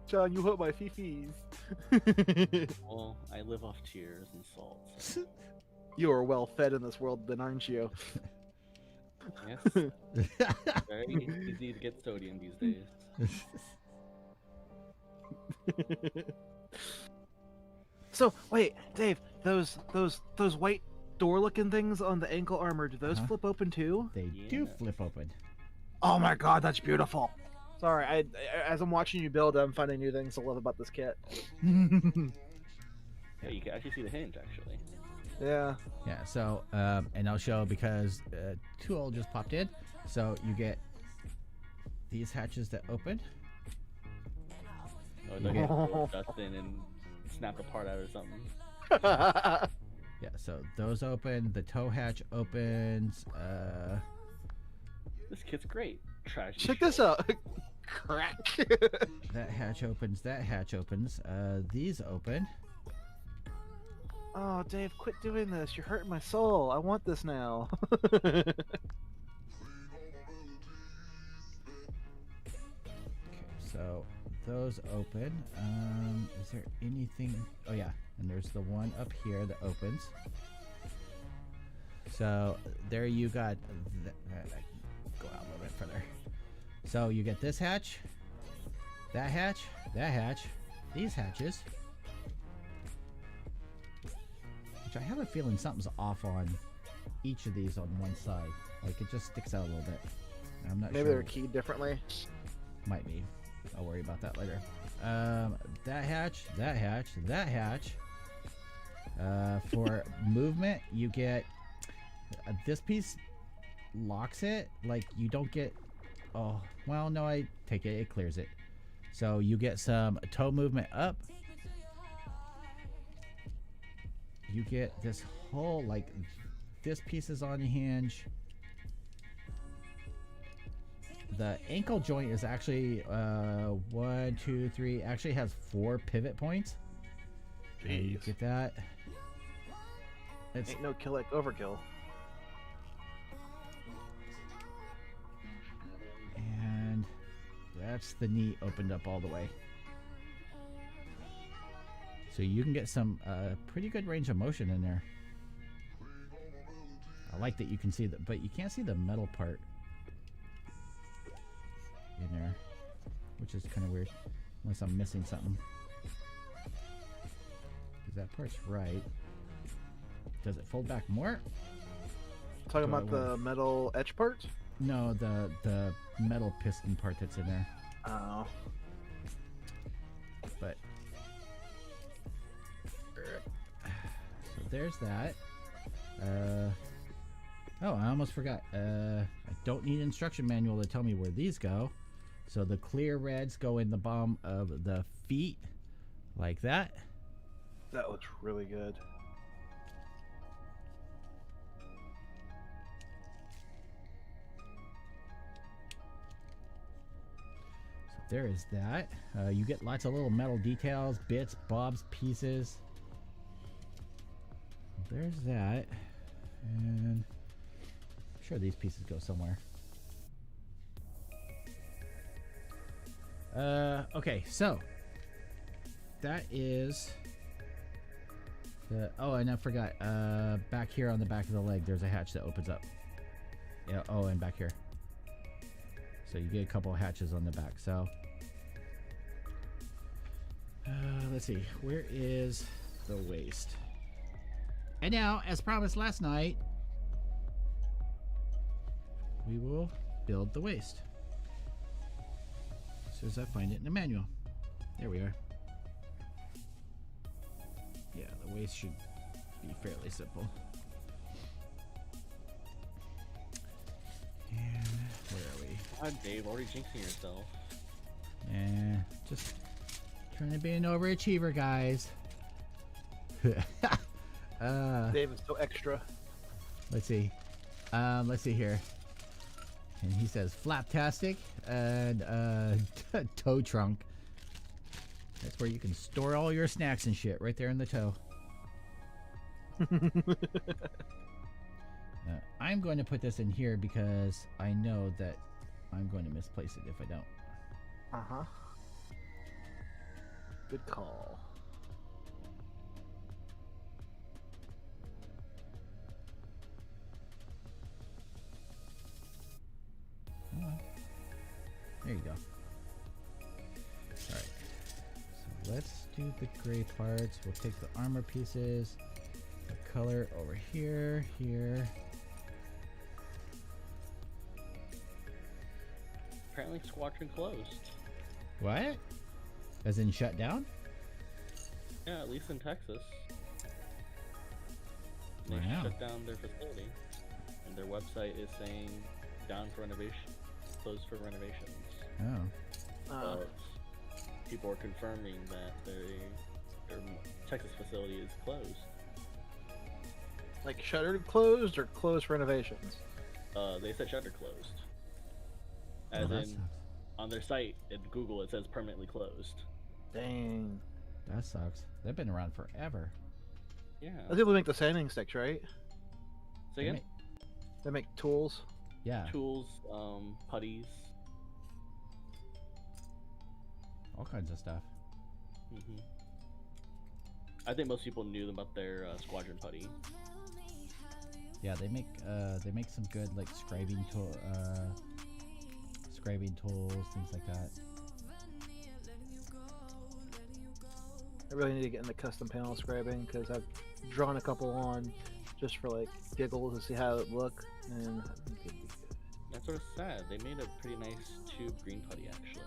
John, you hurt my fifis. Well, I live off tears and salts. You are well fed in this world, then, aren't you? Yes. Very easy to get sodium these days. So wait, Dave, those white door-looking things on the ankle armor, do those Uh-huh. flip open too? They do Yeah. flip open. Oh my god, that's beautiful. Sorry, as I'm watching you build, I'm finding new things to love about this kit. Yeah, you can actually see the hinge, actually. Yeah. Yeah, so, and I'll show because Tool just popped in. So you get these hatches that open. Oh, look Okay. at Dustin and snap a part out or something. Yeah, so those open. The tow hatch opens. This kit's great. Trash. Check this out. Crack. That hatch opens. That hatch opens. These open. Oh, Dave, quit doing this. You're hurting my soul. I want this now. Okay, so those open. Is there anything? Oh yeah, and there's the one up here that opens. So there you got. Go out a little bit further. So you get this hatch, that hatch, these hatches. Which I have a feeling something's off on each of these on one side. Like it just sticks out a little bit. I'm not Maybe sure. they're keyed differently. Might be. I'll worry about that later. That hatch, that hatch, that hatch. For movement, you get this piece locks it. Like you don't get. Oh, well, no, I take it. It clears it. So you get some toe movement up. You get this whole like this piece is on the hinge. The ankle joint is actually 1, 2, 3. Actually has 4 pivot points. You Jeez. get that. It's Ain't no kill like overkill. and that's the knee opened up all the way. So you can get some pretty good range of motion in there. I like that you can see that, but you can't see the metal part in there, which is kind of weird, unless I'm missing something. Because that part's right. Does it fold back more? Talking Do I about the metal etch part? No, the metal piston part that's in there. Oh. But so there's that. Oh, I almost forgot. I don't need instruction manual to tell me where these go. So the clear reds go in the bottom of the feet, like that. That looks really good. So there is that. You get lots of little metal details, bits, bobs, pieces. there's that. And I'm sure these pieces go somewhere. Okay, so that is the, oh, and I forgot, back here on the back of the leg, there's a hatch that opens up. Yeah, oh, and back here. So you get a couple of hatches on the back. So, let's see, where is the waist? And now, as promised last night, we will build the waist. As soon as I find it in the manual. There we are. Yeah, the waist should be fairly simple. And where are we? God, Dave, already jinxing yourself. Just trying to be an overachiever, guys. Dave is so extra. Let's see. Let's see here. And he says flaptastic and tow trunk. That's where you can store all your snacks and shit, right there in the toe. I'm going to put this in here because I know that I'm going to misplace it if I don't. Uh-huh. Good call. There you go. Alright. So let's do the gray parts. We'll take the armor pieces, the color over here, here. Apparently Squadron closed. What? As in shut down? Yeah, at least in Texas. They Wow. shut down their facility. And their website is saying down for renovation, closed for renovations. Oh. But people are confirming that their Texas facility is closed. Like shuttered closed or closed for renovations? They said shutter closed. Oh, As that in, sucks. on their site in Google, it says permanently closed. Dang. That sucks. They've been around forever. Yeah. Those people make the sanding sticks, right? Say again? They make tools. Yeah. Tools, putties. All kinds of stuff. hmm I think most people knew about their Squadron putty. Yeah, they make some good like scribing tools, things like that. I really need to get into custom panel scribing because I've drawn a couple on just for like giggles to see how it would look, and I think it'd be good. That's sort of sad. They made a pretty nice tube green putty, actually.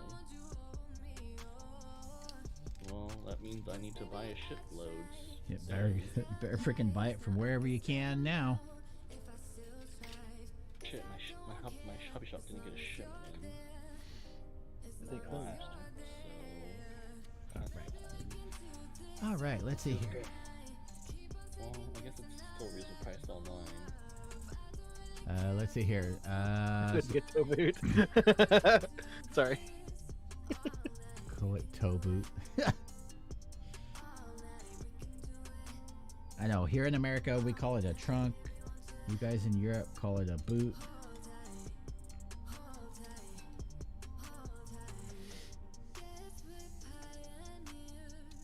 Well, that means I need to buy a shiploads. Yeah, better freaking buy it from wherever you can now. Shit, my hobby shop didn't get a shipment in. They Last, closed. so that's All right, let's see here. well, I guess it's still reasonably priced online. Let's see here. Couldn't get toe boot. Sorry. Call it toe boot. I know. Here in America, we call it a trunk. You guys in Europe call it a boot.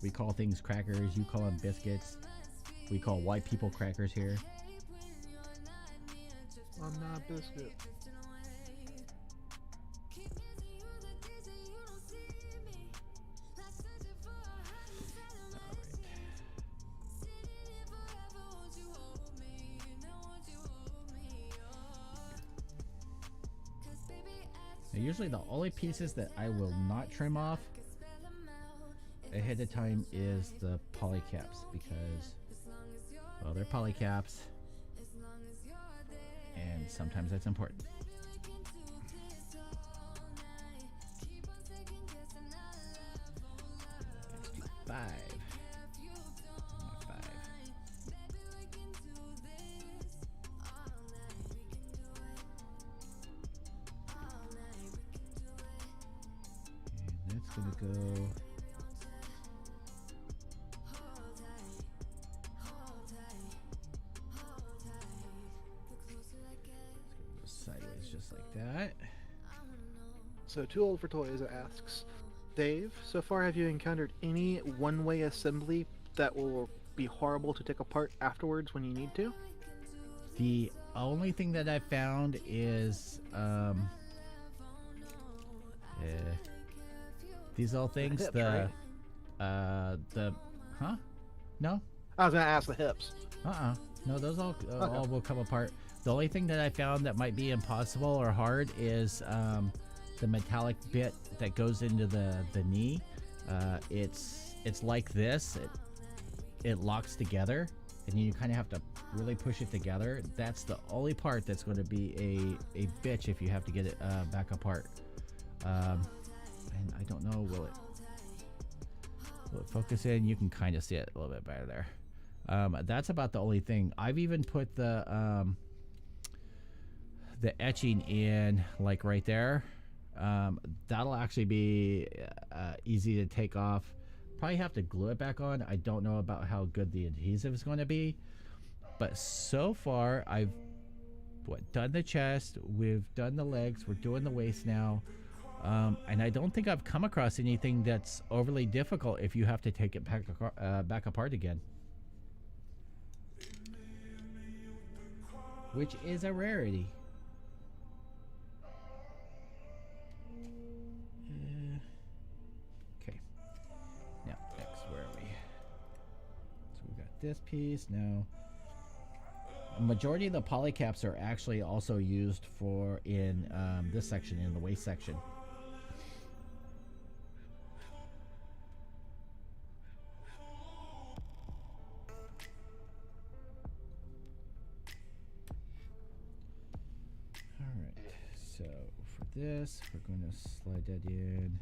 We call things crackers. You call them biscuits. We call white people crackers here. I'm not a biscuit. Now, usually the only pieces that I will not trim off ahead of time is the poly caps because, well, they're poly caps and sometimes that's important. Let's do 5. Not 5. And that's gonna go. So Too Old for Toys asks, Dave, so far have you encountered any one-way assembly that will be horrible to take apart afterwards when you need to? The only thing that I found is these little things. hips, The right? huh? No. I was gonna ask the hips. No, those all Okay. will come apart. The only thing that I found that might be impossible or hard is the metallic bit that goes into the knee. It's like this. It locks together, and you kind of have to really push it together. That's the only part that's going to be a bitch if you have to get it back apart. And I don't know, will it focus in? You can kind of see it a little bit better there. That's about the only thing. I've even put the etching in, like right there. That'll actually be easy to take off. Probably have to glue it back on. I don't know about how good the adhesive is going to be, but so far I've done the chest, we've done the legs, we're doing the waist now, and I don't think I've come across anything that's overly difficult if you have to take it back apart again, which is a rarity. Now, next, where are we? So we got this piece now. A majority of the polycaps are actually also used for in this section, in the waist section. All right. So for this, we're going to slide that in.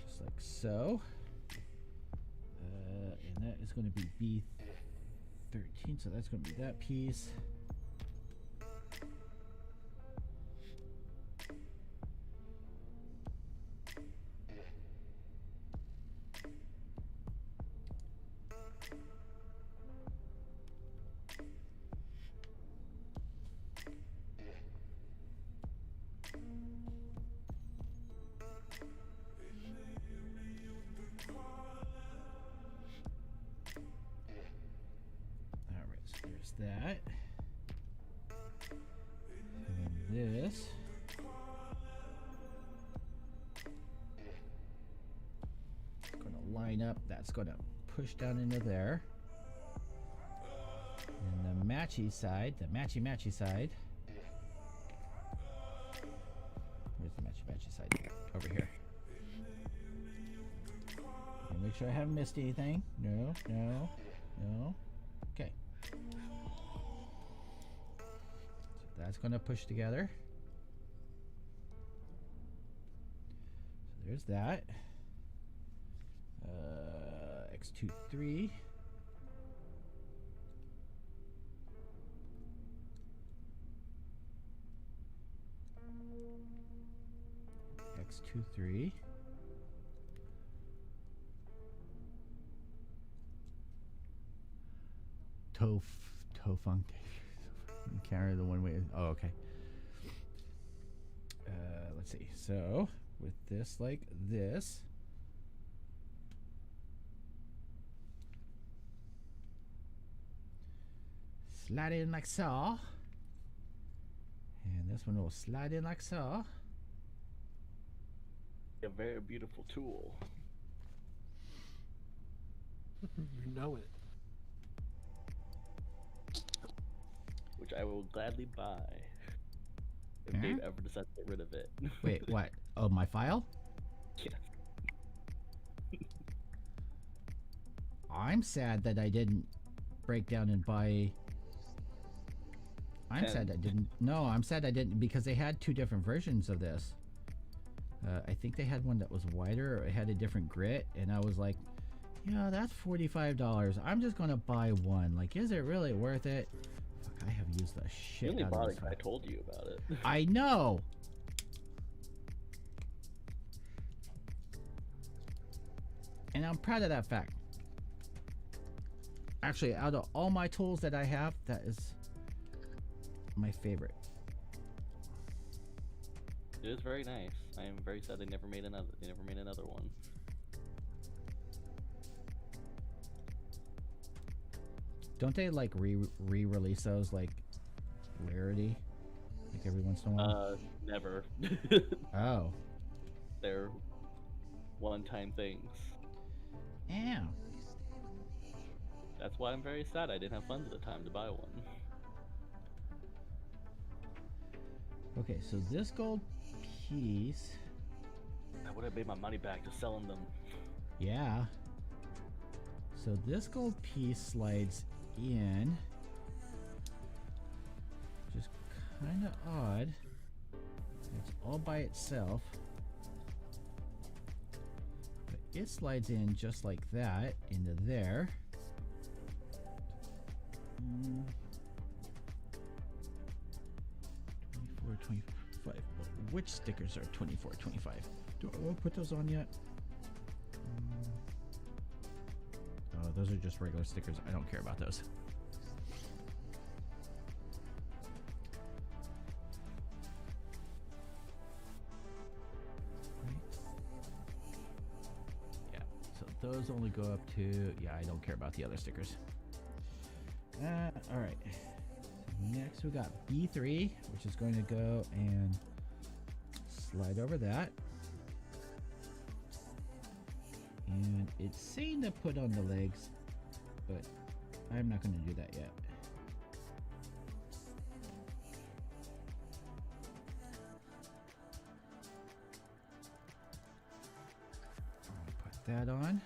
Just like so. And that is going to be B13, so that's going to be that piece. That, and then this, it's going to line up. That's going to push down into there, and the matchy side, the matchy side. Where's the matchy side? Over here. Okay, make sure I haven't missed anything. No. Okay. That's going to push together. So there's that. X23. X23. Tofunk. Carry the one way. Oh, okay. Let's see. So with this, like this, slide in like so, and this one will slide in like so. A very beautiful tool. You know it. Which I will gladly buy if Dave ever decides to get rid of it. Wait, what? Oh, my file? Yeah. I'm sad that I didn't break down and buy. I'm sad I didn't. No, I'm sad I didn't, because they had two different versions of this. I think they had one that was wider, or it had a different grit, and I was like, yeah, that's $45. I'm just gonna buy one. Like, is it really worth it? Fuck, I have used the shit You only out bought of it this. 'cause I told you about it. I know. And I'm proud of that fact. Actually, out of all my tools that I have, that is my favorite. It is very nice. I am very sad they never made another. They never made another one. Don't they like re-release those like rarity, like every once in a while? Never. Oh, They're one-time things. yeah. That's why I'm very sad I didn't have funds at the time to buy one. Okay, so this gold piece, I would have made my money back just selling them. yeah. So this gold piece slides in, just kind of odd. It's all by itself, but it slides in just like that into there. 24, 25. Which stickers are 24, 25? Do I want to put those on yet? Oh, those are just regular stickers. I don't care about those. Yeah, so those only go up to, yeah, I don't care about the other stickers. All right. Next we got B3, which is going to go and slide over that. And it's saying to put on the legs, but I'm not going to do that yet. Put that on.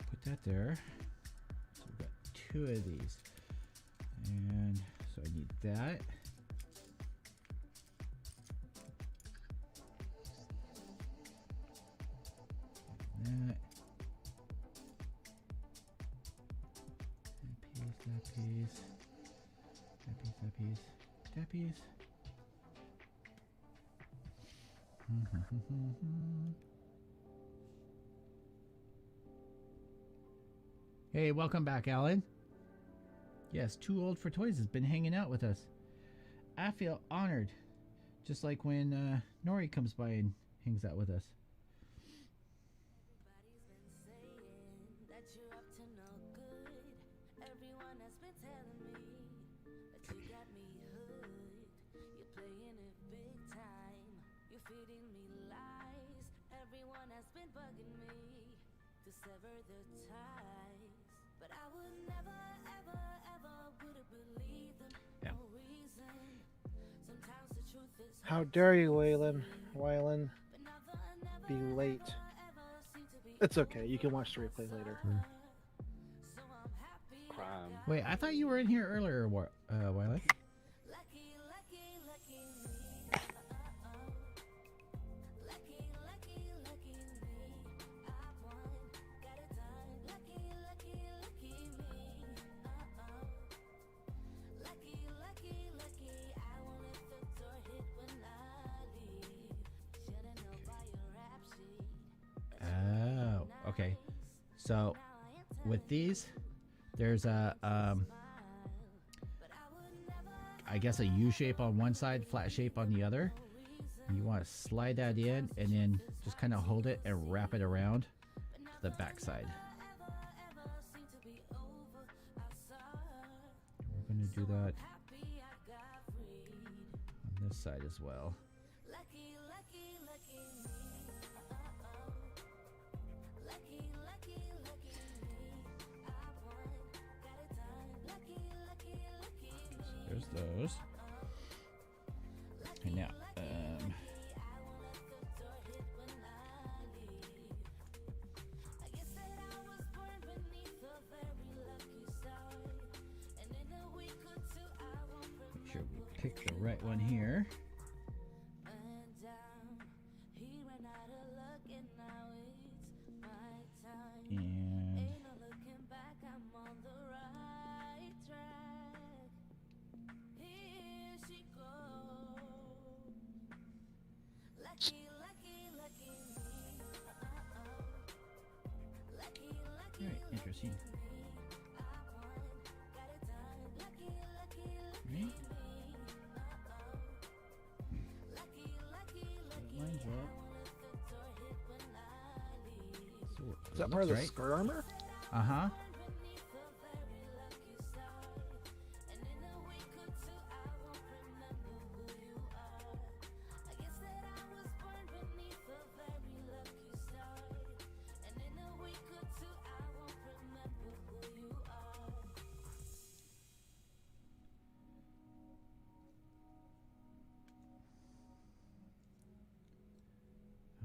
Put that there. So we've got two of these. And so I need that. That piece, that piece. Hey, welcome back, Alan. Yes, Too Old for Toys has been hanging out with us. I feel honored, just like when Nori comes by and hangs out with us. How dare you, Wylan, be late. It's okay. You can watch the replay later. Crime. Wait, I thought you were in here earlier, Wylan. Oh, okay. So with these, there's a I guess a U shape on one side, flat shape on the other. You want to slide that in and then just kind of hold it and wrap it around to the back side. We're going to do that on this side as well. There's those. And now, make sure we pick the right one here. And Alright, interesting. Right. that part of the right. skirt armor? Uh-huh.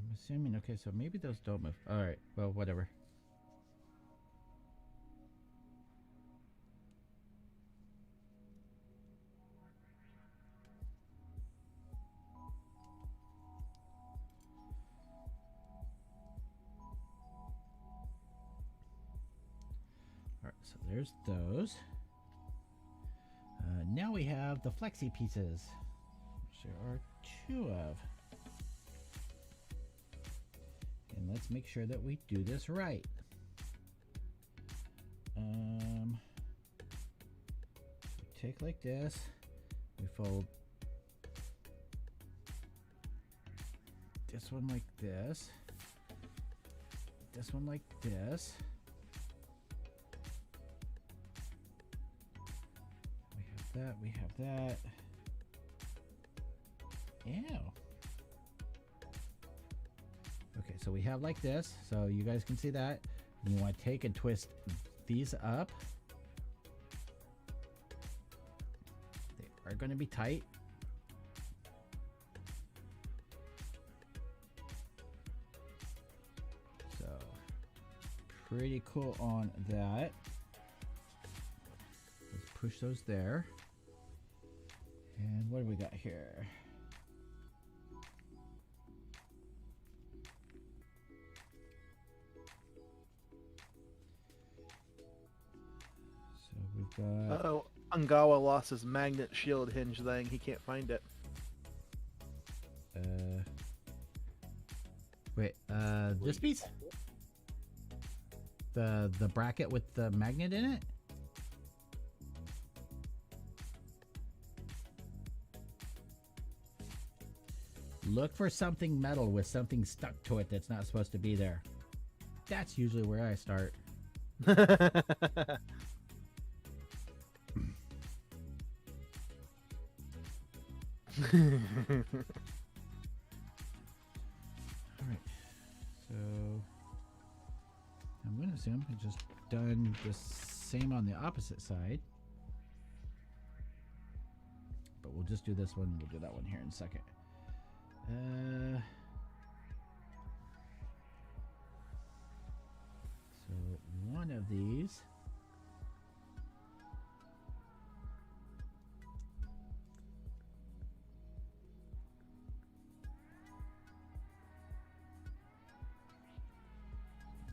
I'm assuming, okay, so maybe those don't move. All right, well, whatever. All right, so there's those. Now we have the flexi pieces, which there are 2 of. And let's make sure that we do this right. We take like this, we fold this one like this, this one like this. We have that. Ew. Okay, so we have like this, so you guys can see that. And you want to take and twist these up. They are going to be tight. So, pretty cool on that. Let's push those there. And what do we got here? So we've got... Uh-oh. Ungawa lost his magnet shield hinge thing. He can't find it. Wait, this piece? The bracket with the magnet in it? Look for something metal with something stuck to it that's not supposed to be there. That's usually where I start. Alright, so I'm going to assume I just done the same on the opposite side. But we'll just do this one, we'll do that one here in a second. So one of these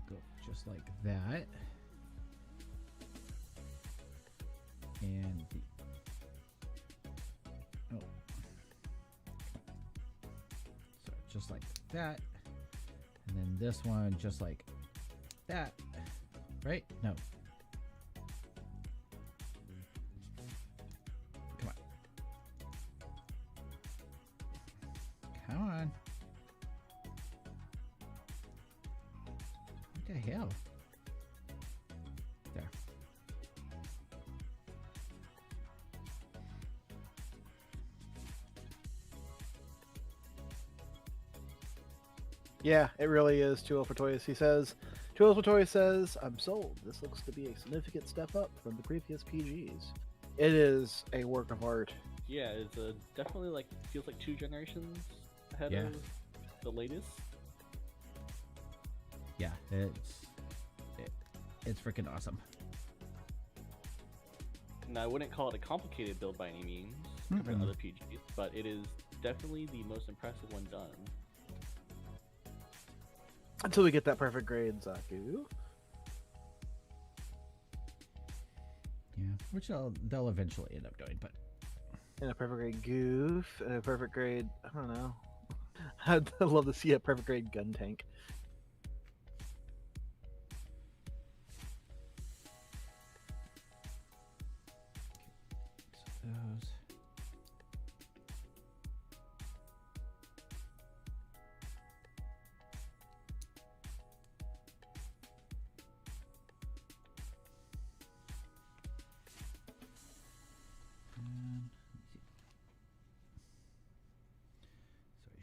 go just like that, and the just like that, and then this one just like that, right? No, come on, what the hell? There. Yeah, it really is Tuo Fatoyas. He says, Tuo Fatoyas says, I'm sold. This looks to be a significant step up from the previous PGs. It is a work of art. Yeah, it's definitely like feels like 2 generations ahead Yeah. of the latest. Yeah, it's freaking awesome. Now, I wouldn't call it a complicated build by any means compared to other PGs, but it is definitely the most impressive one done. Until we get that perfect grade, Zaku. Yeah, which they'll eventually end up doing, but And a perfect grade Goof, and a perfect grade, I don't know. I'd love to see a perfect grade gun tank. those.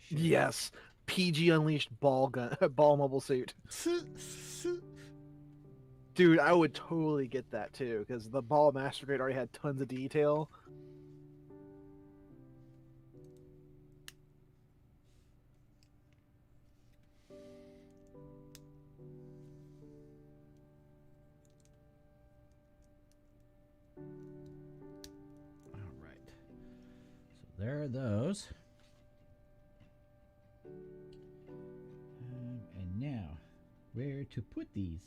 shit. Yes, PG Unleashed ball gun, ball mobile suit. Dude, I would totally get that too, because the ball Master Grade already had tons of detail. All right. So there are those. And now, where to put these?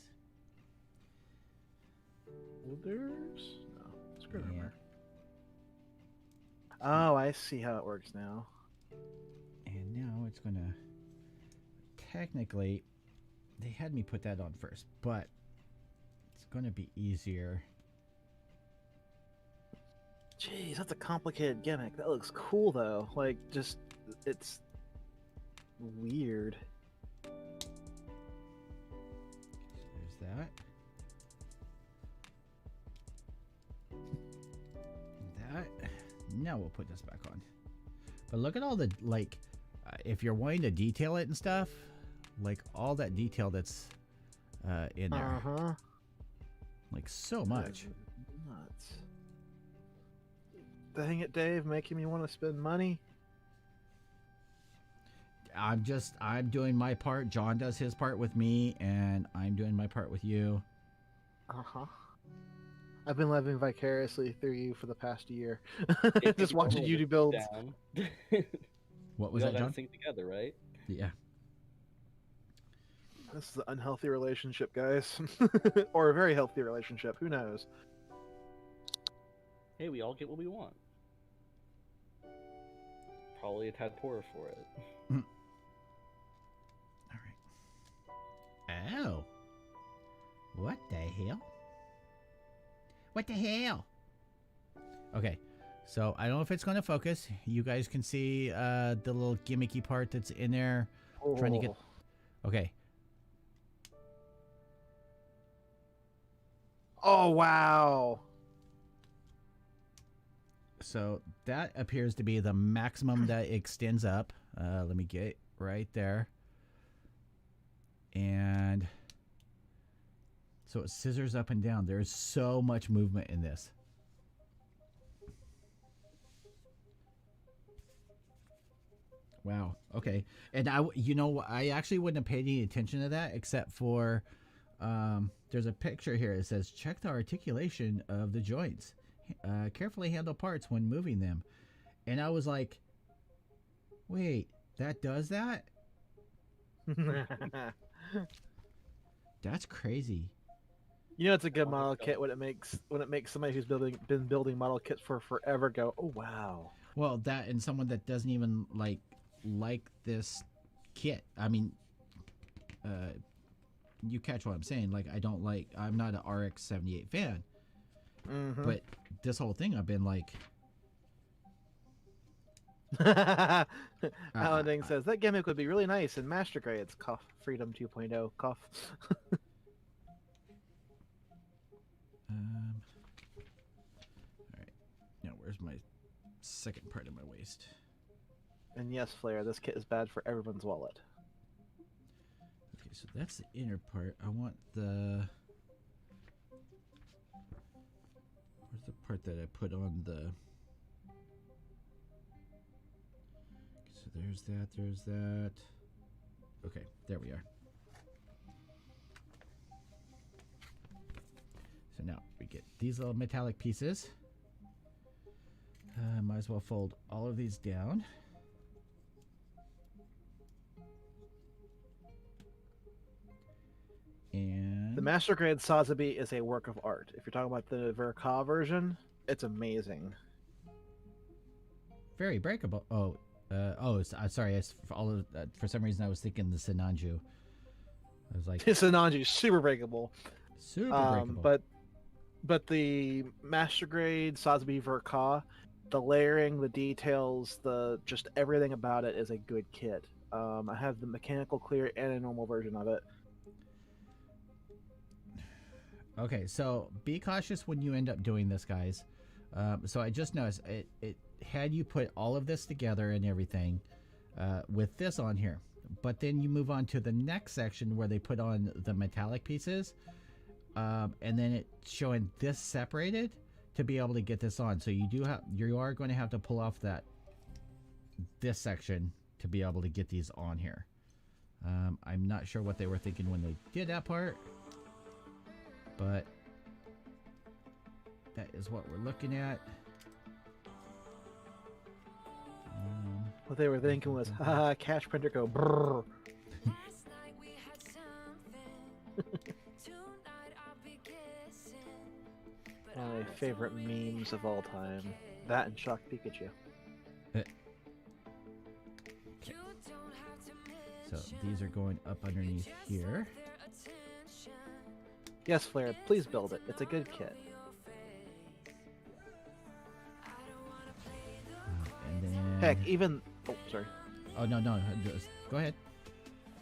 Holders? No, screw Yeah. them. Oh, I see how it works now. And now it's gonna. Technically, they had me put that on first, but it's gonna be easier. Jeez, that's a complicated gimmick. That looks cool though. Like, just it's weird. So there's that. That. Now we'll put this back on. But look at all the, like, if you're wanting to detail it and stuff, like all that detail that's in there. Uh-huh. Like so much. Nuts. Dang it, Dave, making me want to spend money. I'm doing my part. John does his part with me, and I'm doing my part with you. Uh-huh. I've been living vicariously through you for the past year. If Just you watching all you do sit builds. down, What was we all that, gotta John? sing together, right? Yeah. This is an unhealthy relationship, guys. Or a very healthy relationship. Who knows? Hey, we all get what we want. Probably a tad poorer for it. All right. Oh. What the hell? What the hell? Okay. So I don't know if it's going to focus. You guys can see the little gimmicky part that's in there. Trying to get. Okay. Oh, wow. So that appears to be the maximum that extends up. Let me get right there. And so it scissors up and down. There's so much movement in this. Wow. Okay. And I actually wouldn't have paid any attention to that except for there's a picture here. It says, check the articulation of the joints. Carefully handle parts when moving them. And I was like, wait, that does that? That's crazy. You know, it's a good model kit when it makes somebody who's been building model kits for forever go, oh wow. Well, that and someone that doesn't even like this kit. I mean, you catch what I'm saying. Like, I'm not an RX-78 fan. Mm-hmm. But this whole thing, I've been like... Alan Ding says, that gimmick would be really nice in Master Grades. Cough. Freedom 2.0. Cough. Alright. Now, where's my second part of my waist? And yes, Flair, this kit is bad for everyone's wallet. Okay, so that's the inner part. I want the... Where's the part that I put on the... So there's that. Okay, there we are. So now we get these little metallic pieces. Might as well fold all of these down. And The Master Grade Sazabi is a work of art. If you're talking about the Verka version, it's amazing. very breakable. Sorry. For some reason, I was thinking the Sinanju. I was like, Sinanji is super breakable. super breakable. But the Master Grade Sazabi Verka, the layering, the details, just everything about it is a good kit. I have the mechanical clear and a normal version of it. Okay, so be cautious when you end up doing this, guys. So I just noticed it had you put all of this together and everything. with this on here. But then you move on to the next section where they put on the metallic pieces, and then it's showing this separated to be able to get this on. So you are going to have to pull off this section to be able to get these on here. I'm not sure what they were thinking when they did that part, but that is what we're looking at. What they were thinking was, haha, cash printer go brrr. One of my favorite memes of all time. That and Shock Pikachu. So these are going up underneath here. Yes, Flair, please build it. It's a good kit. And then... Heck, even... Oh, sorry. Oh, no, just go ahead.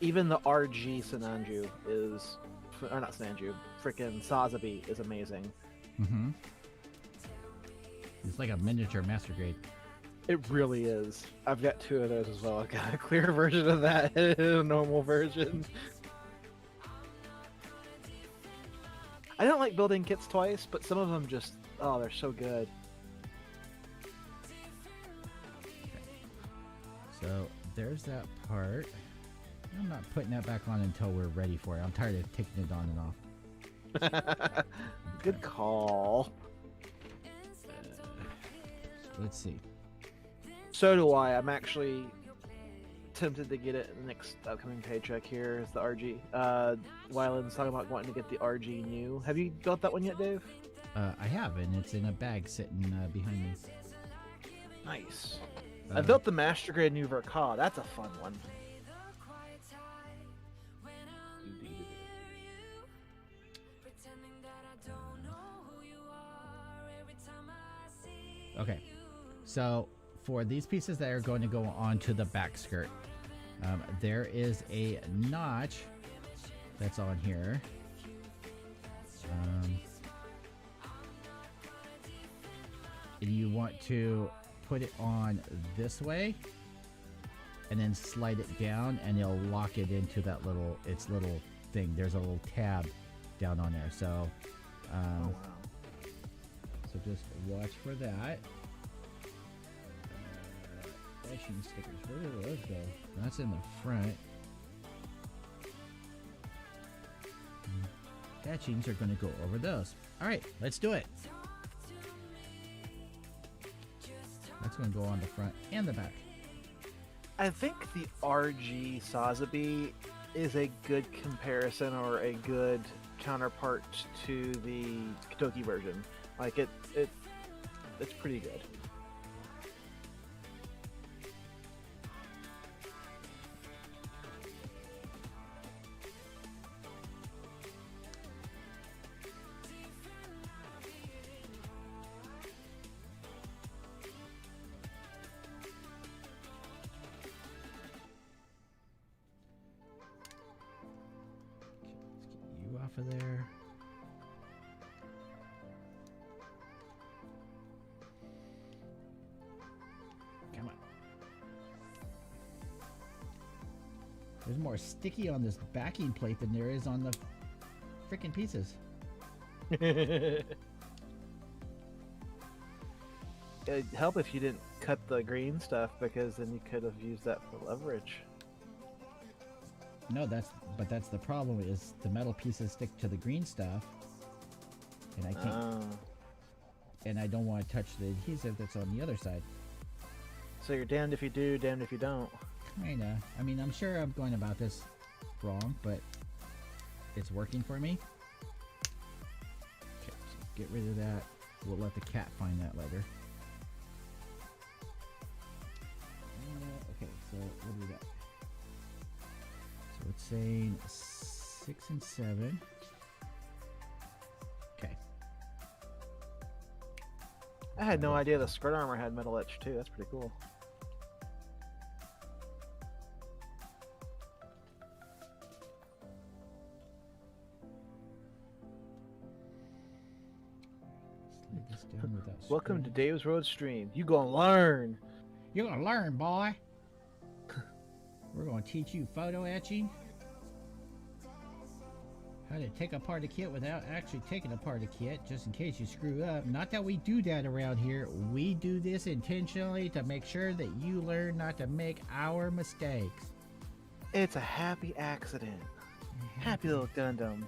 Even the RG Sinanju is... Or not Sinanju. Frickin' Sazabi is amazing. Mm-hmm. It's like a miniature master grade. It really is. I've got 2 of those as well. I've got a clear version of that and a normal version. I don't like building kits twice, but some of them just... Oh, they're so good. So there's that part. I'm not putting that back on until we're ready for it. I'm tired of taking it on and off. Good call. Let's see. So do I. I'm actually tempted to get it in the next upcoming paycheck here. Is the RG. Wyland's talking about wanting to get the RG new. Have you got that one yet, Dave? I have, and it's in a bag sitting behind me. Nice. I built the Master Grade New Verka. That's a fun one. Okay, so for these pieces that are going to go onto the back skirt, there is a notch that's on here. And you want to put it on this way and then slide it down, and it'll lock it into that little thing. There's a little tab down on there, so Oh, wow. so just watch for that. Fashion stickers, where do those go? That's in the front. Etchings are going to go over those. All right, let's do it. That's going to go on the front and the back. I think the RG Sazabi is a good comparison or a good counterpart to the Katoki version. Like it's pretty good. Let's get you off of there. Come on. There's more sticky on this backing plate than there is on the freaking pieces. It'd help if you didn't cut the green stuff, because then you could have used that for leverage. No, that's the problem, is the metal pieces stick to the green stuff, and I can't, and I don't want to touch the adhesive that's on the other side. So you're damned if you do, damned if you don't. Kinda. I mean, I'm sure I'm going about this wrong, but it's working for me. Okay, so get rid of that. We'll let the cat find that later. Okay, so what do we got? So it's saying 6 and 7. Okay. I had no idea the skirt armor had metal etch too. That's pretty cool. Slide this down with that Welcome to screw. Dave's Road Stream. You gonna learn. You're gonna learn, boy. We're going to teach you photo etching. How to take apart a kit without actually taking apart a kit, just in case you screw up. Not that we do that around here. We do this intentionally to make sure that you learn not to make our mistakes. It's a happy accident. Happy little Gundam.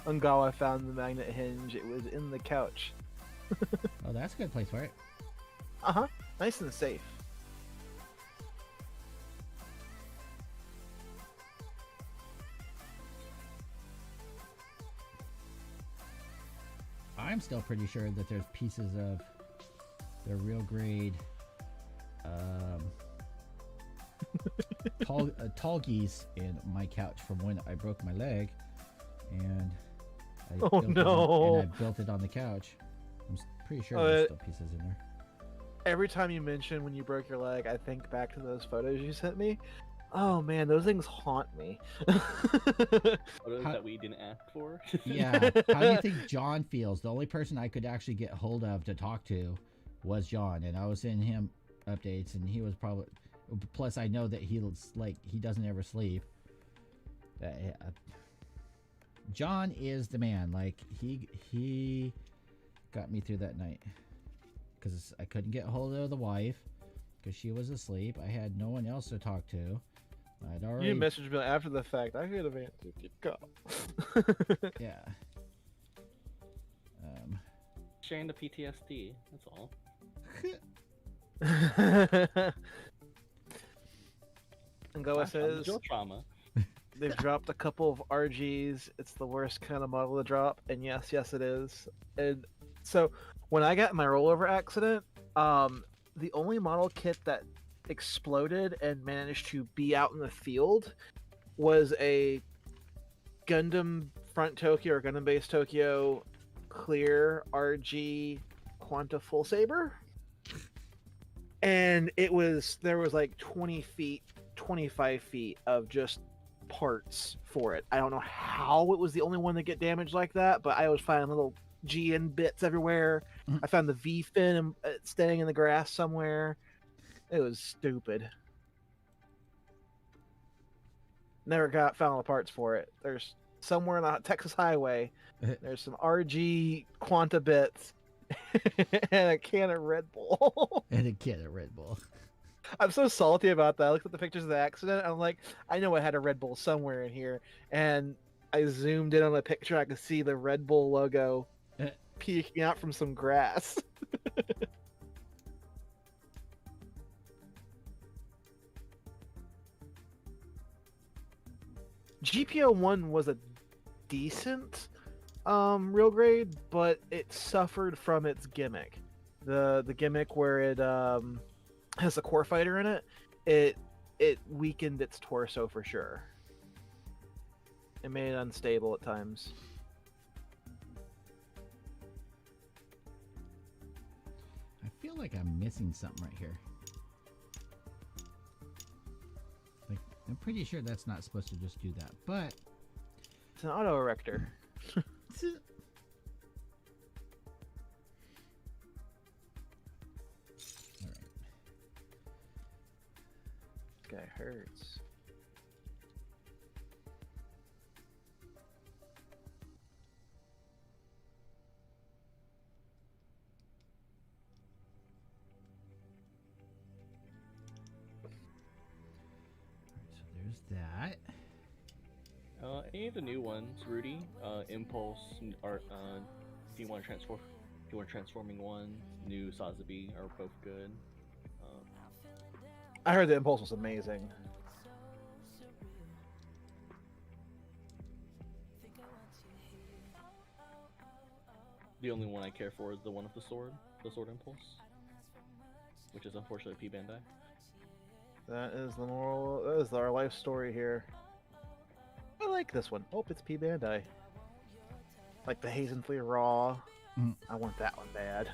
Ungawa found the magnet hinge. It was in the couch. Oh, that's a good place for it. Uh-huh. Nice and safe. I'm still pretty sure that there's pieces of the real grade tall geese in my couch from when I broke my leg, and I Oh, no. I built it on the couch. I'm pretty sure there's still pieces in there. Every time you mention when you broke your leg, I think back to those photos you sent me. Oh man, those things haunt me. Photos that we didn't ask for. Yeah. How do you think John feels? The only person I could actually get hold of to talk to was John, and I was sending him updates, and he was probably. Plus, I know that he doesn't ever sleep. John is the man. Like he got me through that night because I couldn't get hold of the wife because she was asleep. I had no one else to talk to. I'd already. You messaged me after the fact. I could have answered your call. Yeah. Sharing the PTSD. That's all. Ungawa says Your trauma. they've dropped a couple of RGs. It's the worst kind of model to drop, and yes, it is. And so when I got in my rollover accident, the only model kit that exploded and managed to be out in the field was a Gundam Front Tokyo or Gundam Base Tokyo clear RG Quanta Full Saber, and there was like 20 feet, 25 feet of just parts for it. I don't know how it was the only one that get damaged like that, but I was finding little GN bits everywhere. I found the V fin staying in the grass somewhere. It was stupid. Never found all the parts for it. There's somewhere on the Texas highway. There's some RG Quanta bits and a can of Red Bull. And a can of Red Bull. I'm so salty about that. I looked at the pictures of the accident. I'm like, I know I had a Red Bull somewhere in here, and I zoomed in on the picture. I could see the Red Bull logo peeking out from some grass. GPO1 was a decent real grade, but it suffered from its gimmick. The gimmick where it has a core fighter in it, it weakened its torso for sure. It made it unstable at times. I feel like I'm missing something right here. Like, I'm pretty sure that's not supposed to just do that, but It's an auto erector. Alright. This guy hurts. So there's that. Any of the new ones, Rudy, Impulse, or if you want to transforming one, new Sazabi are both good. I heard the Impulse was amazing. The only one I care for is the one with the sword Impulse, which is unfortunately P Bandai. That is the moral. That is our life story here. I like this one. Oh, it's P Bandai. Like the Hazenflea Raw. I want that one bad.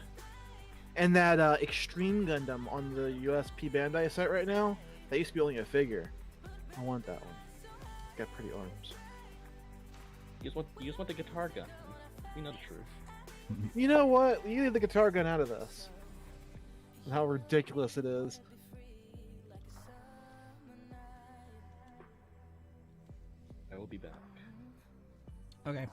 And that Extreme Gundam on the US P Bandai site right now, that used to be only a figure. I want that one. It's got pretty arms. You just want the guitar gun. We know the truth. You know what? You leave the guitar gun out of this. And how ridiculous it is. I will be back. Okay.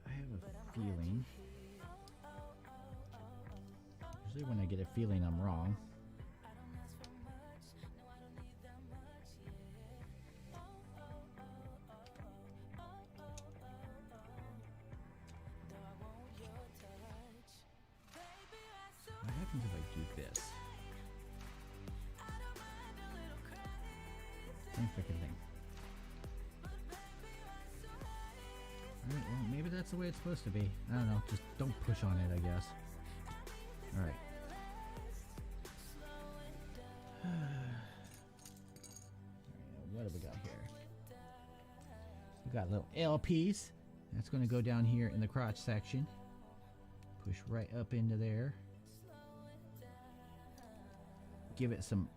I have a feeling. Usually when I get a feeling, I'm wrong. What happens if I do this? Same freaking thing. Alright, well, maybe that's the way it's supposed to be. I don't know, just don't push on it, I guess. Alright. What have we got here? We got a little L piece. That's going to go down here in the crotch section. Push right up into there. Give it some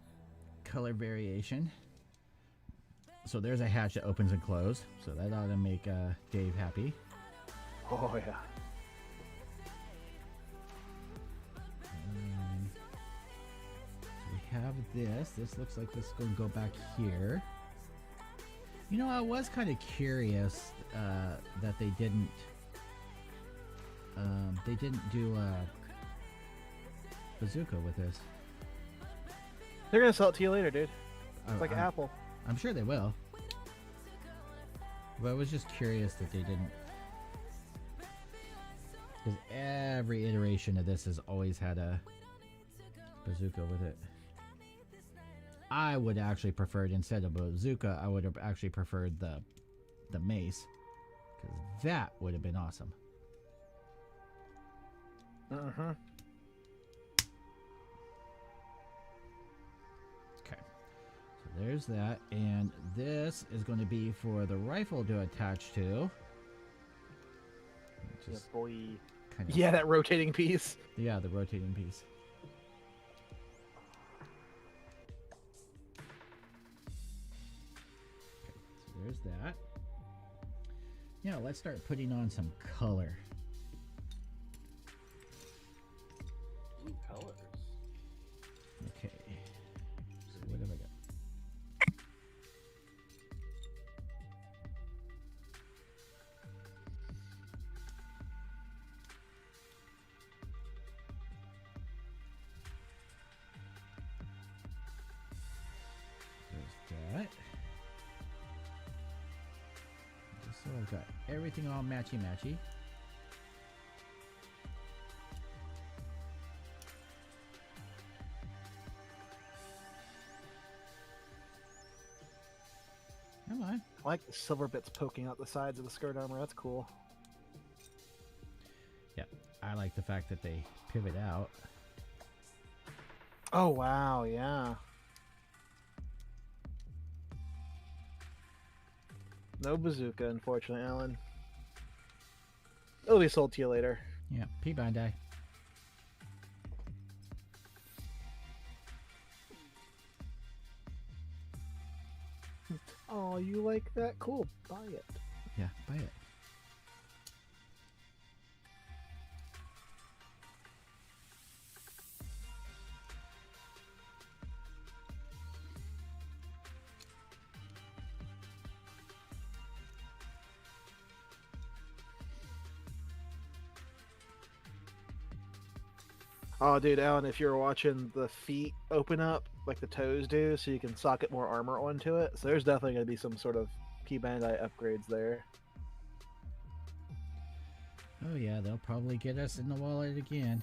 color variation. So there's a hatch that opens and closes. So that ought to make Dave happy. Oh, yeah. So we have this. This looks like this is going to go back here. You know, I was kind of curious that they didn't do a bazooka with this. They're gonna sell it to you later, dude. It's like I'm, Apple. I'm sure they will. But I was just curious that they didn't. Because every iteration of this has always had a bazooka with it. I would actually preferred, instead of bazooka, I would have actually preferred the mace. Because that would have been awesome. Uh-huh. Okay. So there's that. And this is going to be for the rifle to attach to. Yeah, Just boy. kind of, Yeah, that rotating piece. yeah, the rotating piece. Okay, so there's that. Now let's start putting on some color. Ooh, colors. Okay. So what have I got? There's that. Just so I've got everything all matchy-matchy. Come on. I like the silver bits poking out the sides of the skirt armor. That's cool. Yeah, I like the fact that they pivot out. Oh, wow. Yeah. No bazooka, unfortunately, Alan. It'll be sold to you later. Yeah, P-Bandai. Oh, you like that? Cool. Buy it. Yeah, buy it. Oh, dude, Alan, if you're watching the feet open up like the toes do, so you can socket more armor onto it, so there's definitely going to be some sort of P-Bandai upgrades there. Oh yeah, they'll probably get us in the wallet again.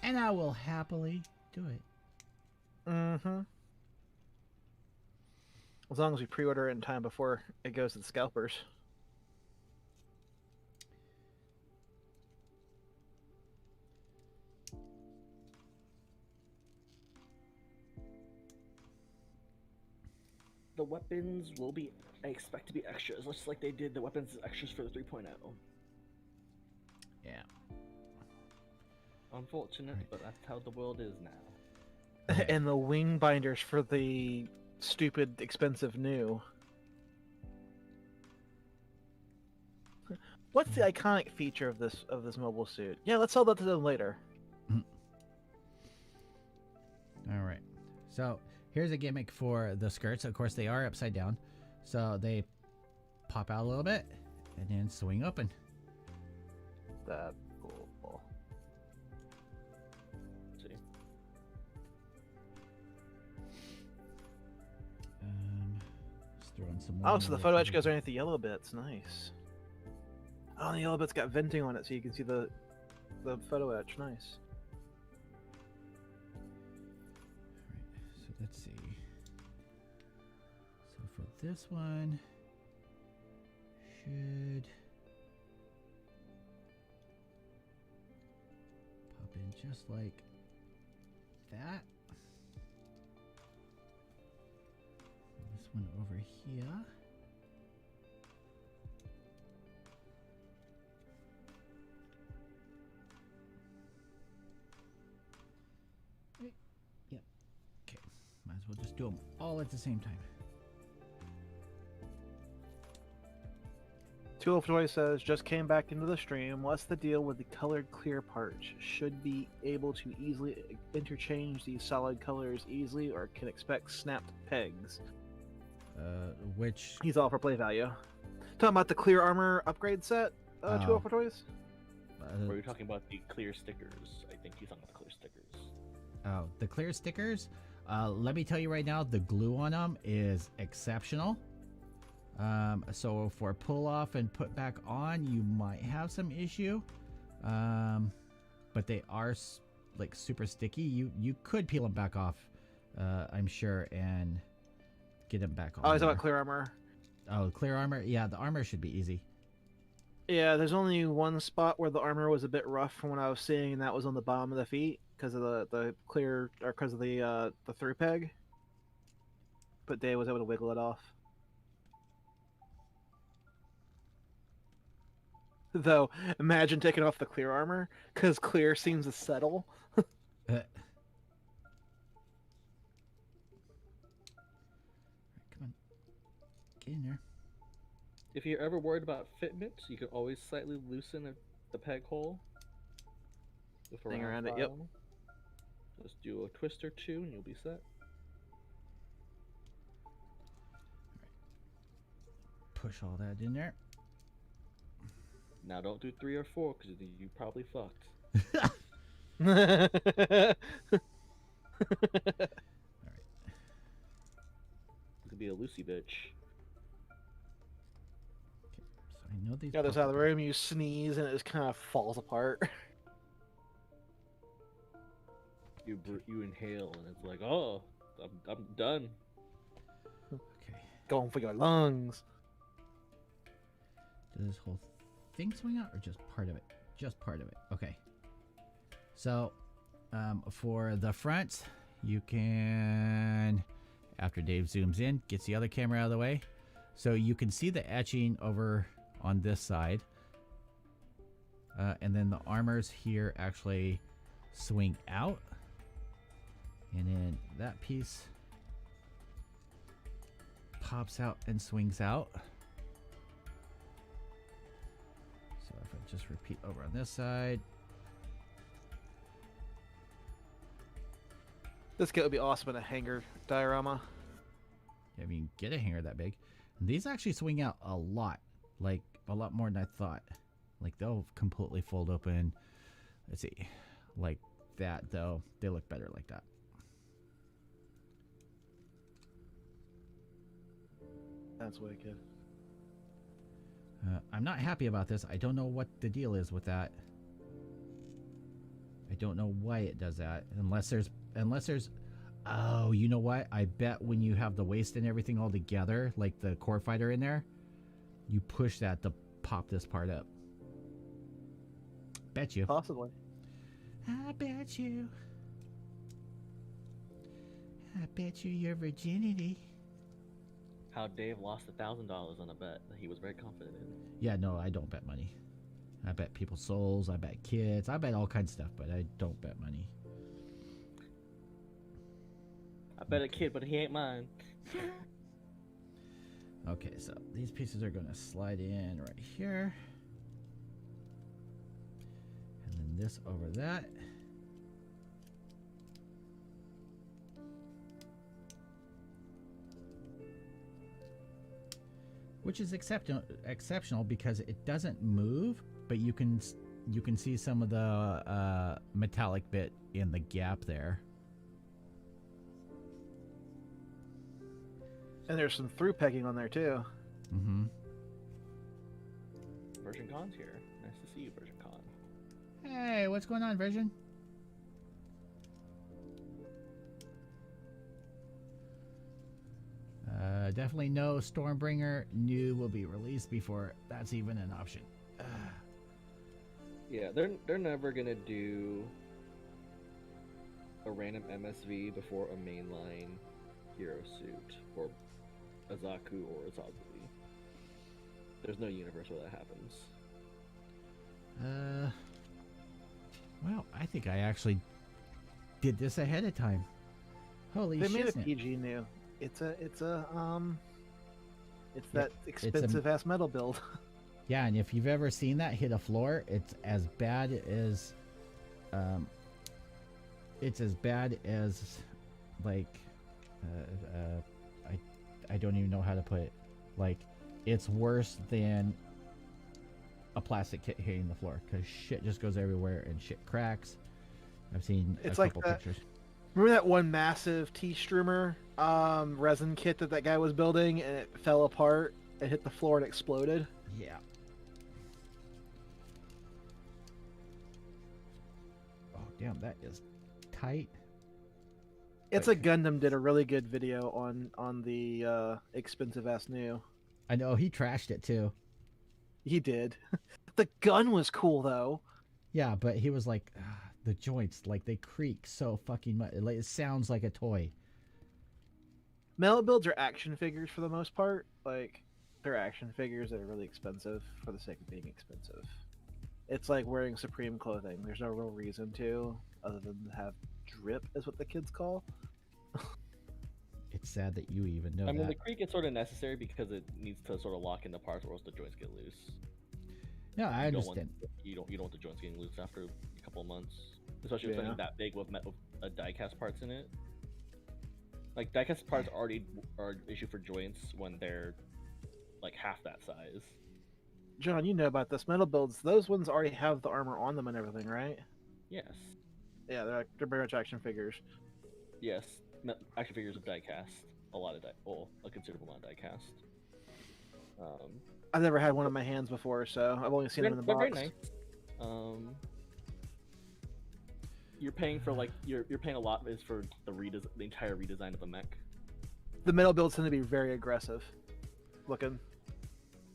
And I will happily do it. Mm-hmm. As long as we pre-order it in time before it goes to the scalpers. The weapons will be, I expect to be extras, just like they did the weapons extras for the 3.0. Yeah. Unfortunate, Right. but that's how the world is now. Okay. And the wing binders for the stupid, expensive new. What's the iconic feature of this mobile suit? Yeah, let's sell that to them later. All right. So here's a gimmick for the skirts. Of course, they are upside down, so they pop out a little bit and then swing open. That's cool. See. Just throw in some more. Oh, so the photo etch goes underneath the yellow bits. Nice. Oh, the yellow bit's got venting on it, so you can see the photo etch. Nice. Alright, so let's see. So for this one, should pop in just like that. This one over here. Yep. Okay. Might as well just do them all at the same time. 204 says, just came back into the stream. What's the deal with the colored clear part? Should be able to easily interchange these solid colors easily, or can expect snapped pegs? Which He's all for play value. Talking about the clear armor upgrade set, Oh. 204 Toys? Or are you talking about the clear stickers? I think he's talking about the clear stickers. Oh, the clear stickers. Let me tell you right now, the glue on them is exceptional. So for pull off and put back on, you might have some issue. But they are like super sticky. You could peel them back off, I'm sure, and get them back on. Oh, he's there. about clear armor. Oh, clear armor. Yeah, the armor should be easy. Yeah, there's only one spot where the armor was a bit rough from what I was seeing, and that was on the bottom of the feet because of the clear, or because of the through peg. But Dave was able to wiggle it off. Though, imagine taking off the clear armor, because clear seems to settle. Come on, get in there. If you're ever worried about fitment, you can always slightly loosen the peg hole. With a Hang round around it, yep. file. Just do a twist or two and you'll be set. Push all that in there. Now don't do 3 or 4 because you probably fucked. All right. You could be a Lucy bitch. Okay, so I know these. The other pop side of the up. room, you sneeze and it just kind of falls apart. You inhale and it's like, oh, I'm done. Okay. Going for your lungs. Does this whole thing swing out or just part of it? Just part of it. Okay. So, for the front, you can, after Dave zooms in, gets the other camera out of the way. So you can see the etching over on this side. And then the armors here actually swing out. And then that piece pops out and swings out. So if I just repeat over on this side. This kit would be awesome in a hanger diorama. I mean, get a hanger that big. And these actually swing out a lot. Like, a lot more than I thought. Like, they'll completely fold open. Let's see. Like that, though. They look better like that. That's wicked. I'm not happy about this. I don't know what the deal is with that. I don't know why it does that. Unless there's... Oh, you know what? I bet when you have the waist and everything all together, like the core fighter in there, you push that to pop this part up. Bet you. Possibly. I bet you. I bet you your virginity. How Dave lost $1,000 on a bet that he was very confident in. Yeah, no, I don't bet money. I bet people's souls. I bet kids. I bet all kinds of stuff, but I don't bet money. I bet a kid, but he ain't mine. Okay, so these pieces are going to slide in right here. And then this over that. Which is exceptional because it doesn't move, but you can see some of the metallic bit in the gap there. And there's some through pegging on there too. Mm-hmm. Virgin Con's here. Nice to see you, Virgin Con. Hey, what's going on, Virgin? Definitely no Stormbringer. New will be released before that's even an option. Yeah, they're never gonna do a random MSV before a mainline hero suit or Azaku or Azazuli. There's no universe where that happens. Well, I think I actually did this ahead of time. Holy They made a shit! PG new. It's that expensive ass metal build. Yeah, and if you've ever seen that hit a floor, it's as bad as like I don't even know how to put it. Like, it's worse than a plastic kit hitting the floor because shit just goes everywhere and shit cracks. I've seen It's a like couple that. pictures. Remember that one massive T-Stroomer resin kit that guy was building and it fell apart? It hit the floor and exploded. Yeah. Oh damn, that is tight. It's a Gundam did a really good video on the expensive ass new. I know he trashed it too. He did. The gun was cool though. Yeah, but he was like, the joints, like they creak so fucking much. Like, it sounds like a toy. Metal builds are action figures for the most part. Like, they're action figures that are really expensive for the sake of being expensive. It's like wearing Supreme clothing. There's no real reason to, other than to have drip, is what the kids call. It's sad that you even know I mean, that. the creak is sort of necessary because it needs to sort of lock into parts, or else the joints get loose. No, I You don't want- understand. You don't want the joints getting loose after a couple of months, especially with Yeah. something that big with die-cast parts in it. Like die-cast parts already are an issue for joints when they're like half that size. John, you know about this. Metal builds, those ones already have the armor on them and everything, right? Yes, Yeah, they're very much action figures. yes. Action figures of die-cast, a considerable amount of die-cast. I've never had one in my hands before, so I've only seen them in the They're box. very nice. You're paying for like you're paying a lot is for the entire redesign of the mech. The metal builds tend to be very aggressive looking.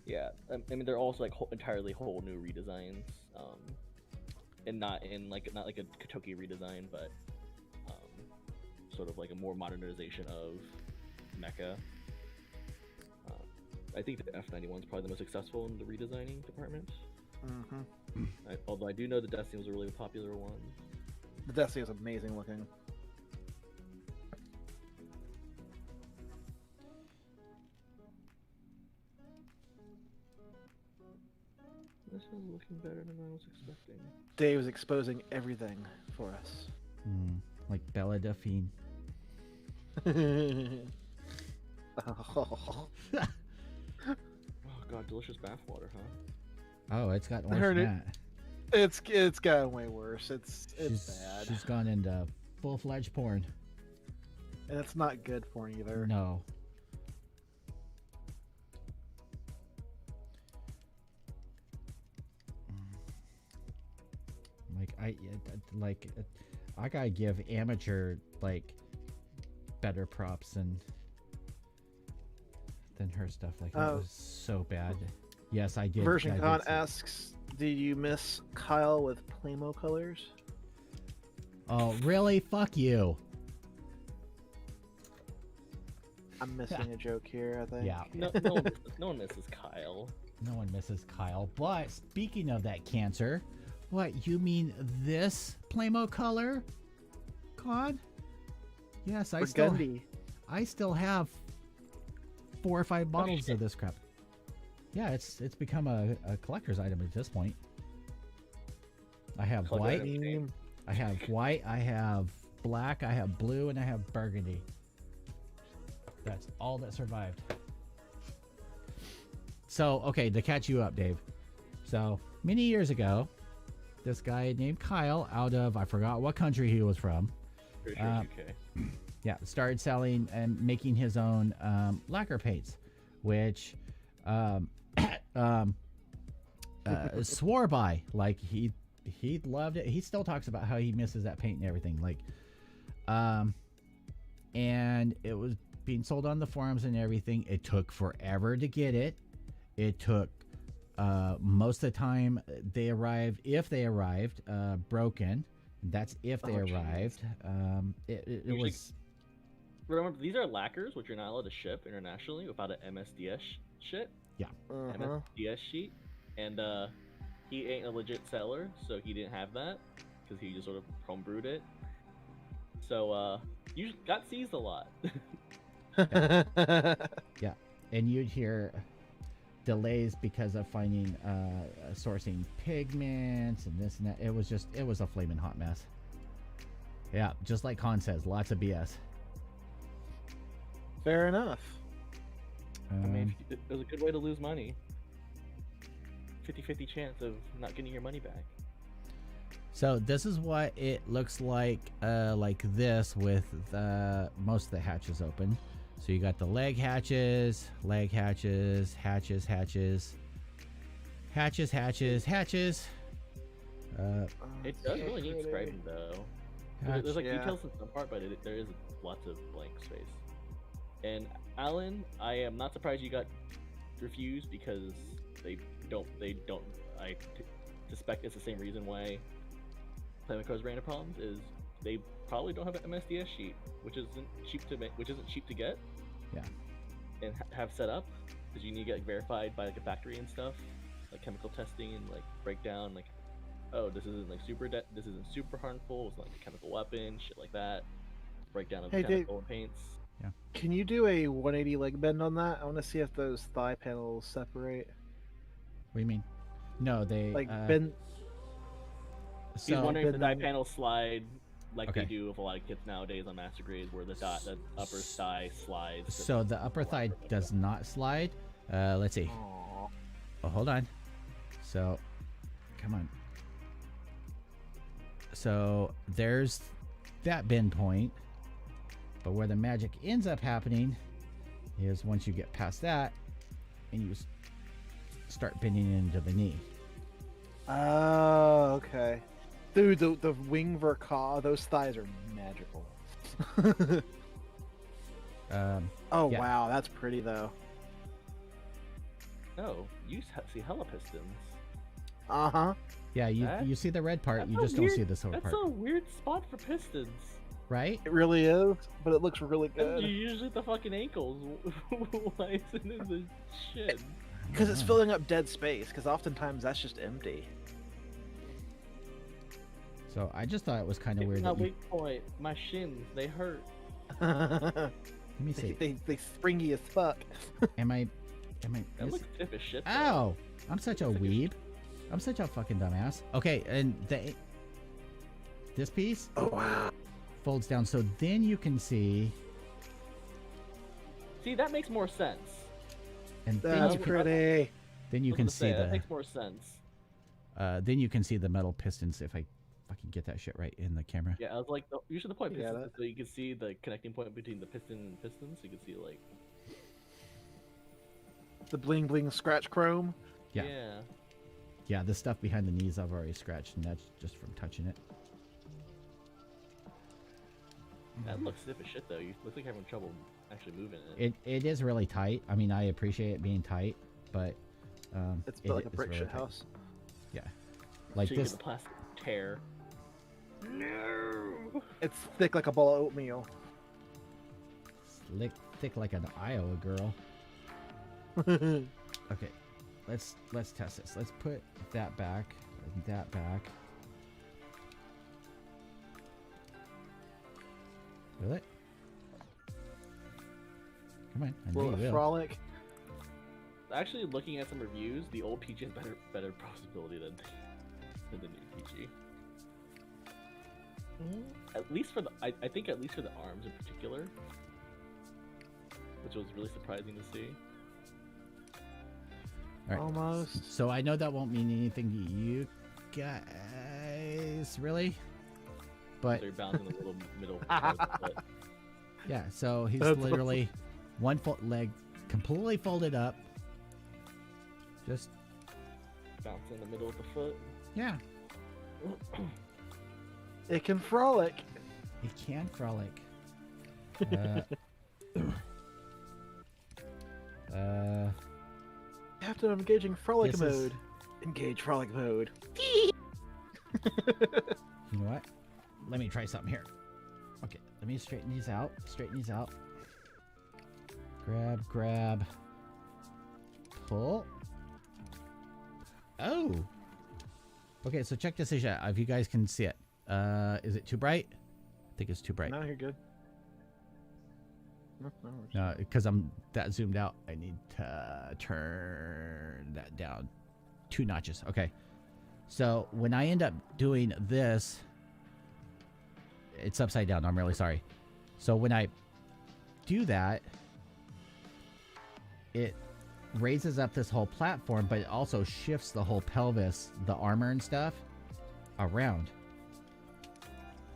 Yeah, I mean they're also like entirely whole new redesigns, and not like a Kotoki redesign, but sort of like a more modernization of mecha. I think the F91 is probably the most successful in the redesigning department. Mm-hmm. Although I do know the Destiny was a really popular one. The Destiny is amazing looking. This is looking better than I was expecting. Dave's exposing everything for us. Like Bella Delphine. Oh, Oh god, delicious bathwater, huh? Oh, it's gotten worse heard than it. that. It's gotten way worse. It's bad, She's gone into full-fledged porn. and it's not good for me either. No. I gotta give Amateur like better props than her stuff. Like that Oh. was so bad. Yes, I did. Version I did Con see- asks, "Do you miss Kyle with Playmo colors?" Oh, really? Fuck you. I'm missing a joke here, I think. Yeah. No one misses Kyle. No one misses Kyle. But speaking of that cancer, what, you mean this Playmo color? God? Yes, I Burgundy. still have 4 or 5 bottles of this crap. Yeah, it's become a collector's item at this point. I have Collector's white. item. I have white. I have black. I have blue, and I have burgundy. That's all that survived. So, okay, to catch you up, Dave. So, many years ago, this guy named Kyle, out of, I forgot what country he was from, Pretty sure it's UK. yeah, started selling and making his own lacquer paints, which swore by. Like, he loved it. He still talks about how he misses that paint and everything. Like, and it was being sold on the forums and everything. It took forever to get it. It took most of the time they arrived, if they arrived, broken. That's if they arrived. It was. Remember, these are lacquers, which you're not allowed to ship internationally without an MSDS shit. Yeah. MSDS sheet. And he ain't a legit seller, so he didn't have that because he just sort of homebrewed it. So you got seized a lot. Yeah, and you'd hear delays because of finding sourcing pigments and this and that. It was a flaming hot mess. Yeah, just like Khan says, lots of BS. Fair enough. I mean, it was a good way to lose money. 50-50 chance of not getting your money back. So this is what it looks like this with most of the hatches open. So you got the leg hatches, hatches, hatches, hatches, hatches, hatches, hatches. It does really need scribing though. There's like details in some part, but there is lots of blank space. And Alan, I am not surprised you got refused because they don't. I suspect it's the same reason why Playmakers ran into problems. Is they probably don't have an MSDS sheet, which isn't cheap to make, which isn't cheap to get. Yeah. And have set up because you need to get verified by like a factory and stuff, like chemical testing and like breakdown, like, oh, this isn't like this isn't super harmful. It's not like a chemical weapon, shit like that. Breakdown of chemical and paints. Yeah. Can you do a 180 leg bend on that? I want to see if those thigh panels separate. What do you mean? No, they Like bend. He's so wondering if the bend die panels slide like Okay. they do with a lot of kits nowadays on Master Grade, where the upper thigh slides. so the upper thigh does not slide. Let's see. Aw. Oh, hold on. So, come on. So there's that bend point, but where the magic ends up happening is once you get past that and you start bending into the knee. Oh, okay. Dude, the wing verca, those thighs are magical. Oh, Yeah. wow, that's pretty though. Oh, you see hella pistons. Uh-huh. Yeah, you see the red part, you just don't see the silver That's part, a weird spot for pistons. right? It really is, but it looks really You're good. usually at the fucking ankles. Why isn't it the shin? Because it's filling up dead space, because oftentimes that's just empty. So I just thought it was kind of weird. My That you, weak point, my shins, they hurt. let me see. they springy as fuck. Am I? That is- looks stiff as shit. though. Ow! I'm such a weeb. I'm such a fucking dumbass. Okay, and this piece Oh, wow. folds down, so then you can see, See, that makes more sense. and That's then pretty. you can see that the makes more sense. then you can see the metal pistons if I fucking get that shit right in the camera. Yeah, I was like, usually the point Yeah, pistons, so you can see the connecting point between the piston and pistons. So you can see like, The bling bling scratch chrome. Yeah. yeah. Yeah, the stuff behind the knees I've already scratched, and that's just from touching it. That looks stiff as shit though. You look like you're having trouble actually moving it. It is really tight. I mean, I appreciate it being tight, but It's built like a it's brick really shit tight. house. Yeah, like so you this. get the plastic tear. No. It's thick like a ball of oatmeal. Thick like an Iowa girl. Okay, let's test this. Let's put that back and that back. Will it? Come on, I know Will you it will. frolic? Actually, looking at some reviews, the old PG has better possibility than the new PG. At least for the, I think at least for the arms in particular, which was really surprising to see. All right. Almost. So I know that won't mean anything to you guys, really. But So you're bouncing the little middle part of the foot. yeah, so he's That's literally one leg completely folded up. Just Bouncing the middle of the foot. yeah, It can frolic. he can frolic. After engaging frolic This is- mode. Engage frolic mode. You know what? Let me try something here. Okay, let me straighten these out. Straighten these out. Grab. Pull. Oh. Okay, so check this out. If you guys can see it. Is it too bright? I think it's too bright. No, you're good. No, no worries. No, because I'm that zoomed out. I need to turn that down 2 notches. Okay. So when I end up doing this, it's upside down. I'm really sorry. So when I do that, it raises up this whole platform, but it also shifts the whole pelvis, the armor and stuff, around.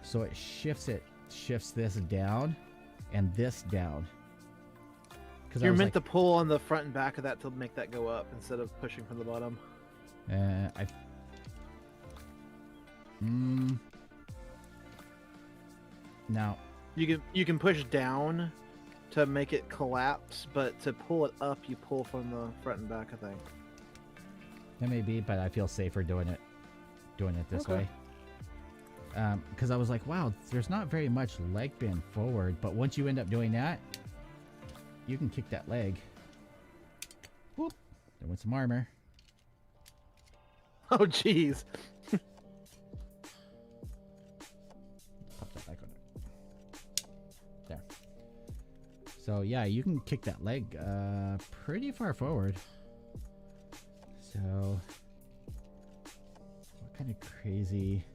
So it shifts this down and this down. You're meant to pull on the front and back of that to make that go up instead of pushing from the bottom. Now You can push down to make it collapse, but to pull it up, you pull from the front and back, I think. that may be, but I feel safer doing it this Okay. way. Because I was like, wow, there's not very much leg bend forward, but once you end up doing that, you can kick that leg. Whoop! There went some armor. Oh, jeez. Pop that back on there. There. So yeah, you can kick that leg pretty far forward. So what kind of crazy?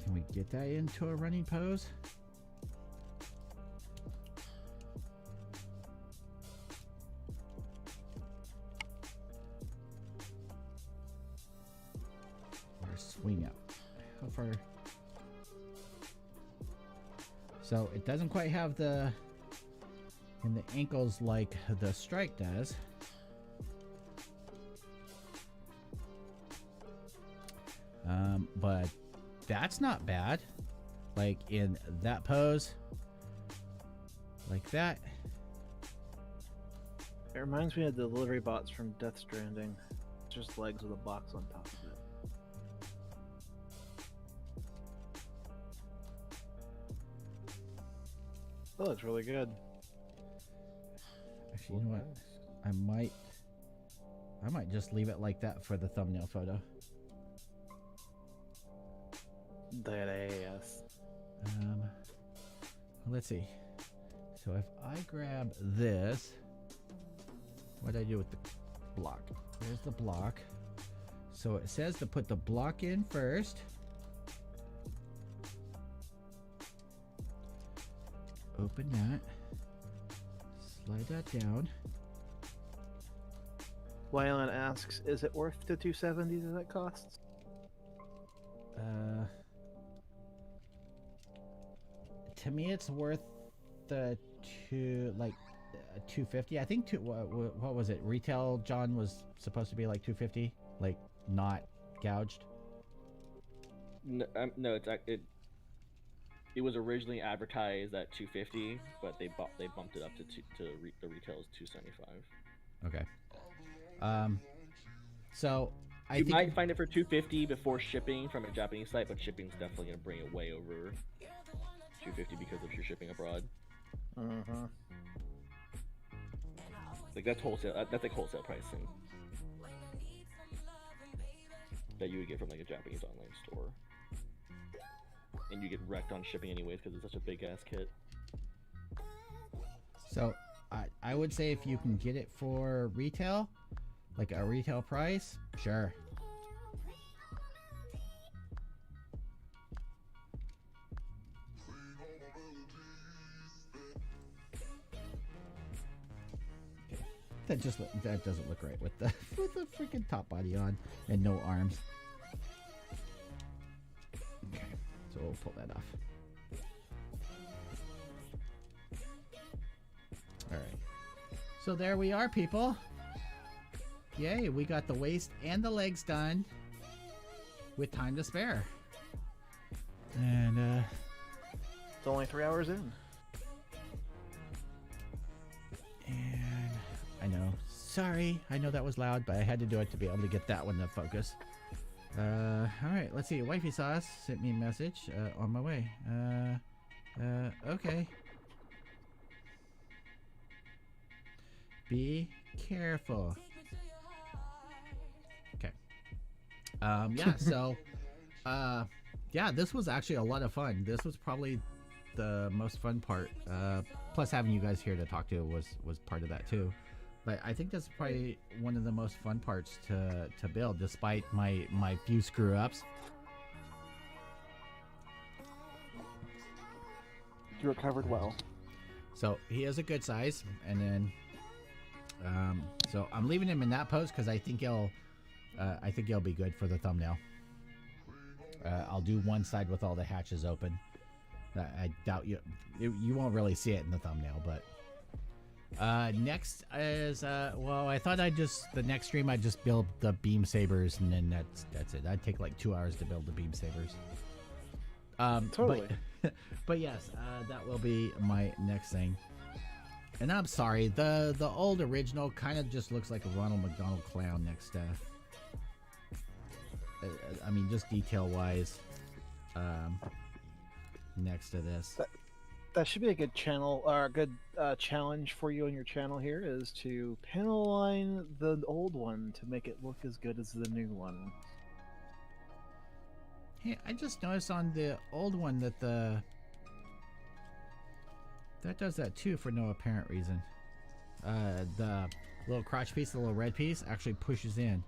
Can we get that into a running pose? Or swing out. How far? So it doesn't quite have the in the ankles like the strike does. But that's not bad. Like in that pose, like that. It reminds me of the delivery bots from Death Stranding. It's just legs with a box on top of it. That looks really good. Actually, you know what? I might just leave it like that for the thumbnail photo. That ass. Let's see. So if I grab this, what do I do with the block? There's the block. So it says to put the block in first. Open that. Slide that down. Wyland asks, is it worth the 270 that it costs? To me, it's worth the 250. I think what was it? Retail, John, was supposed to be like 250, like not gouged. No, it was originally advertised at 250, but they bumped it up to the retail is 275. Okay. So You might find it for 250 before shipping from a Japanese site, but shipping's definitely gonna bring it way over 250 because of your shipping abroad. Uh-huh. Like that's wholesale. That's like wholesale pricing. that you would get from like a Japanese online store. And you get wrecked on shipping anyways because it's such a big ass kit. So I would say if you can get it for retail, like a retail price, sure. That doesn't look right with the freaking top body on and no arms. Okay, so we'll pull that off. All right. So there we are, people. Yay, we got the waist and the legs done with time to spare. And It's only 3 hours in. And I know. Sorry, I know that was loud, but I had to do it to be able to get that one to focus. All right, let's see. Wifey Sauce sent me a message on my way. Okay. Be careful. Okay. Yeah, so, yeah, this was actually a lot of fun. This was probably the most fun part. Plus having you guys here to talk to was part of that too. But I think that's probably one of the most fun parts to build, despite my few screw ups. You recovered well. So he is a good size, and then so I'm leaving him in that pose because I think he'll be good for the thumbnail. I'll do one side with all the hatches open. I doubt you won't really see it in the thumbnail, but next is well, I thought the next stream I'd just build the beam sabers, and then that's it. I'd take like 2 hours to build the beam sabers. Totally. But yes, that will be my next thing. And I'm sorry, the old original kind of just looks like a Ronald McDonald clown next to. I mean, just detail wise, next to this. That should be a good channel or a good challenge for you on your channel here, is to panel line the old one to make it look as good as the new one. Hey, I just noticed on the old one that that does that too for no apparent reason. The little crotch piece, the little red piece, actually pushes in.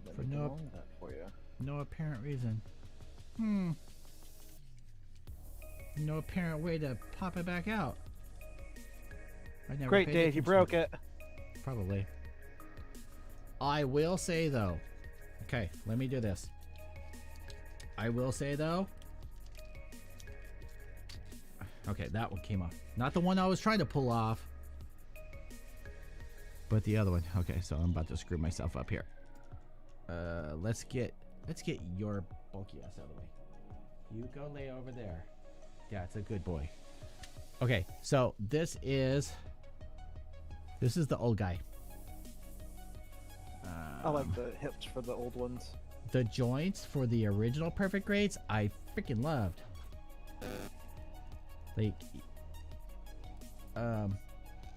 Let For me no- panel that for you. No apparent reason. No apparent way to pop it back out. I never Great, paid Dave, you attention. broke it. Probably. I will say though. Okay, let me do this. I will say though. Okay, that one came off. Not the one I was trying to pull off, but the other one. Okay, so I'm about to screw myself up here. Let's get your bulky ass out of the way. You go lay over there. Yeah, it's a good boy. Okay, so this is the old guy. I like the hips for the old ones. The joints for the original perfect grades, I freaking loved. Like,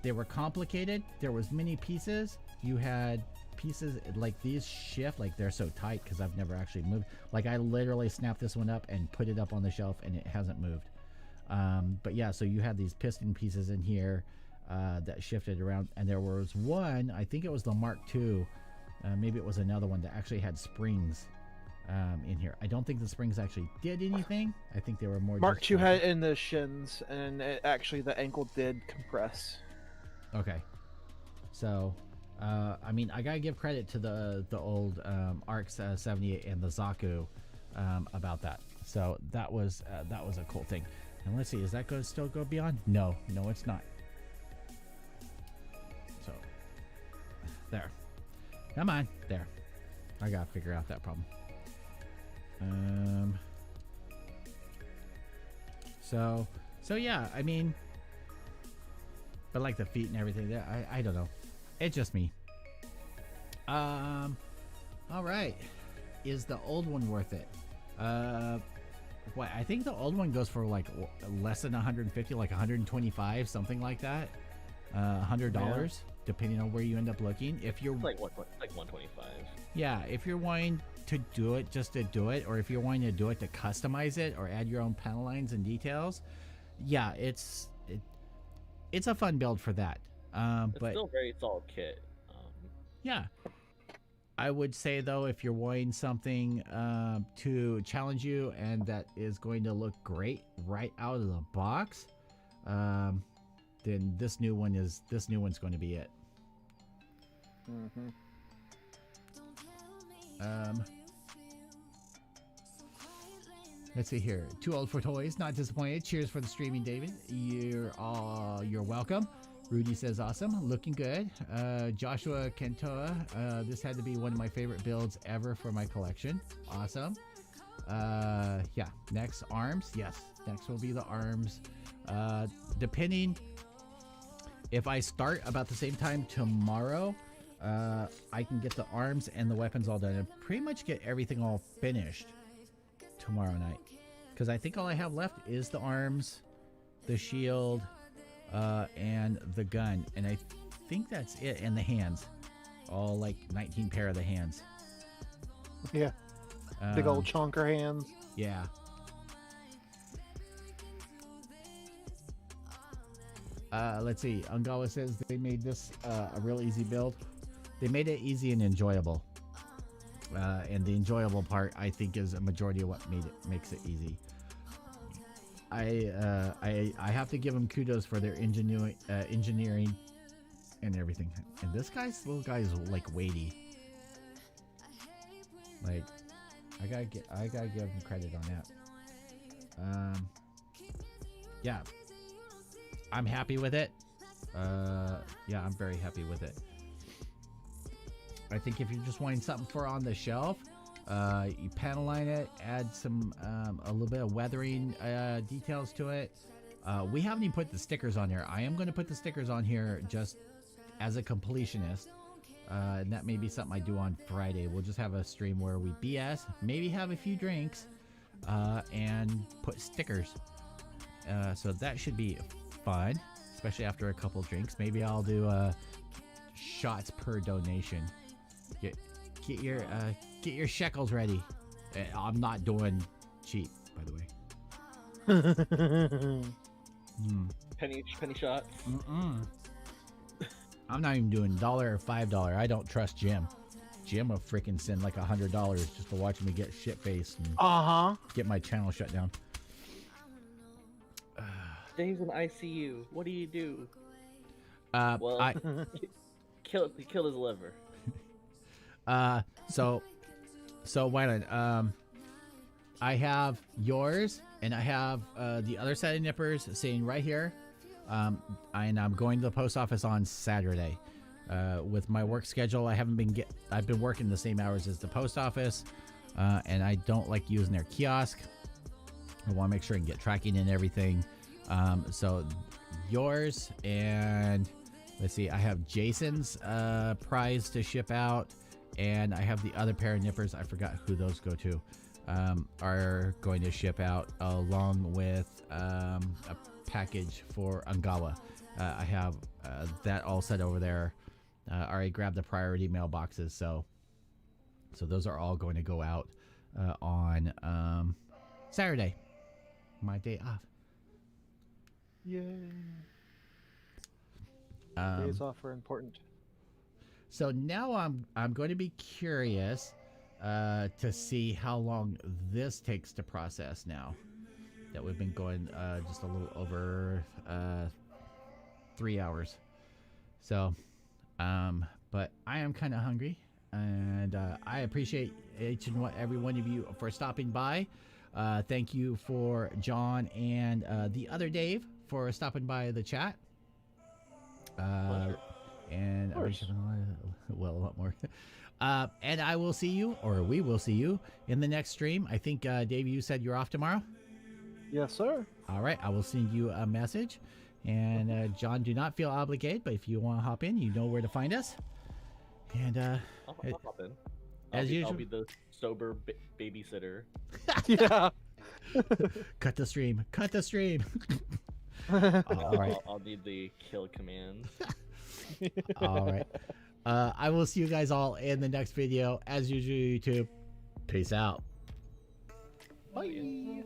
they were complicated. There was many pieces. You had pieces like these shift, like they're so tight because I've never actually moved. Like I literally snapped this one up and put it up on the shelf and it hasn't moved. But yeah, so you had these piston pieces in here that shifted around, and there was one, I think it was the Mark II, maybe it was another one that actually had springs in here. I don't think the springs actually did anything. I think they were more Mark just II had it in the shins, and actually the ankle did compress. Okay, so I mean, I gotta give credit to the old ARX 78 and the Zaku about that. So that was a cool thing. And let's see, is that going to still go beyond? No, it's not. So there, come on, there. I gotta figure out that problem. So yeah, I mean, but like the feet and everything there, I don't know. It's just me. All right. Is the old one worth it? What? I think the old one goes for like less than 150, like 125, something like that. $100. depending on where you end up looking. If you're It's like what, like 125. yeah, if you're wanting to do it just to do it, or if you're wanting to do it to customize it or add your own panel lines and details, yeah, it's a fun build for that. It's But still a very solid kit. yeah, I would say though, if you're wanting something to challenge you and that is going to look great right out of the box, then this new one's going to be it. Mm-hmm. Let's see here. Too old for toys, not disappointed. Cheers for the streaming, David. You're welcome. Rudy says awesome, looking good. Joshua Kentoa, this had to be one of my favorite builds ever for my collection. Awesome. Yeah, next arms. Yes, next will be the arms. Depending if I start about the same time tomorrow, I can get the arms and the weapons all done and pretty much get everything all finished tomorrow night. Because I think all I have left is the arms, the shield, and the gun. And I think that's it. And the hands. All like 19 pair of the hands. Yeah. Big old chonker hands. Yeah. Let's see. Ungawa says they made this a real easy build. They made it easy and enjoyable. And the enjoyable part, I think, is a majority of what makes it easy. I have to give them kudos for their engineering and everything. And this little guy is like weighty. Like, I gotta give him credit on that. Yeah, I'm happy with it. Yeah, I'm very happy with it. I think if you're just wanting something for on the shelf, you panel line it, add some a little bit of weathering details to it. We haven't even put the stickers on here. I am going to put the stickers on here just as a completionist. And that may be something I do on Friday. We'll just have a stream where we BS, maybe have a few drinks, and put stickers. So that should be fun, especially after a couple drinks. Maybe I'll do shots per donation. Get your shekels ready. I'm not doing cheap, by the way. Penny shots. I'm not even doing $1 or $5. I don't trust Jim. Jim will freaking send like $100 just to watch me get shit faced and get my channel shut down. Dave's in ICU. What do you do? Well, kill his liver. So Wyland, I have yours and I have the other set of nippers sitting right here. And I'm going to the post office on Saturday. With my work schedule, I've been working the same hours as the post office, and I don't like using their kiosk. I want to make sure I can get tracking and everything. So yours, and let's see, I have Jason's prize to ship out, and I have the other pair of nippers. I forgot who those go to. Are going to ship out along with a package for Ungawa. I have that all set over there. I already grabbed the priority mailboxes, so those are all going to go out on Saturday, my day off. Yay! Days off are important. So now I'm going to be curious to see how long this takes to process now that we've been going just a little over 3 hours. So, but I am kind of hungry, and I appreciate each and every one of you for stopping by. Thank you for John and the other Dave for stopping by the chat. And I wish a lot more. And I will see you, or we will see you, in the next stream. I think, Dave, you said you're off tomorrow? Yes, sir. All right, I will send you a message. And John, do not feel obligated, but if you want to hop in, you know where to find us. And I'll hop in. As usual, I'll be the sober babysitter. Yeah. Cut the stream. Cut the stream. All right. I'll need the kill command. All right. I will see you guys all in the next video. As usual, YouTube. Peace out. Bye.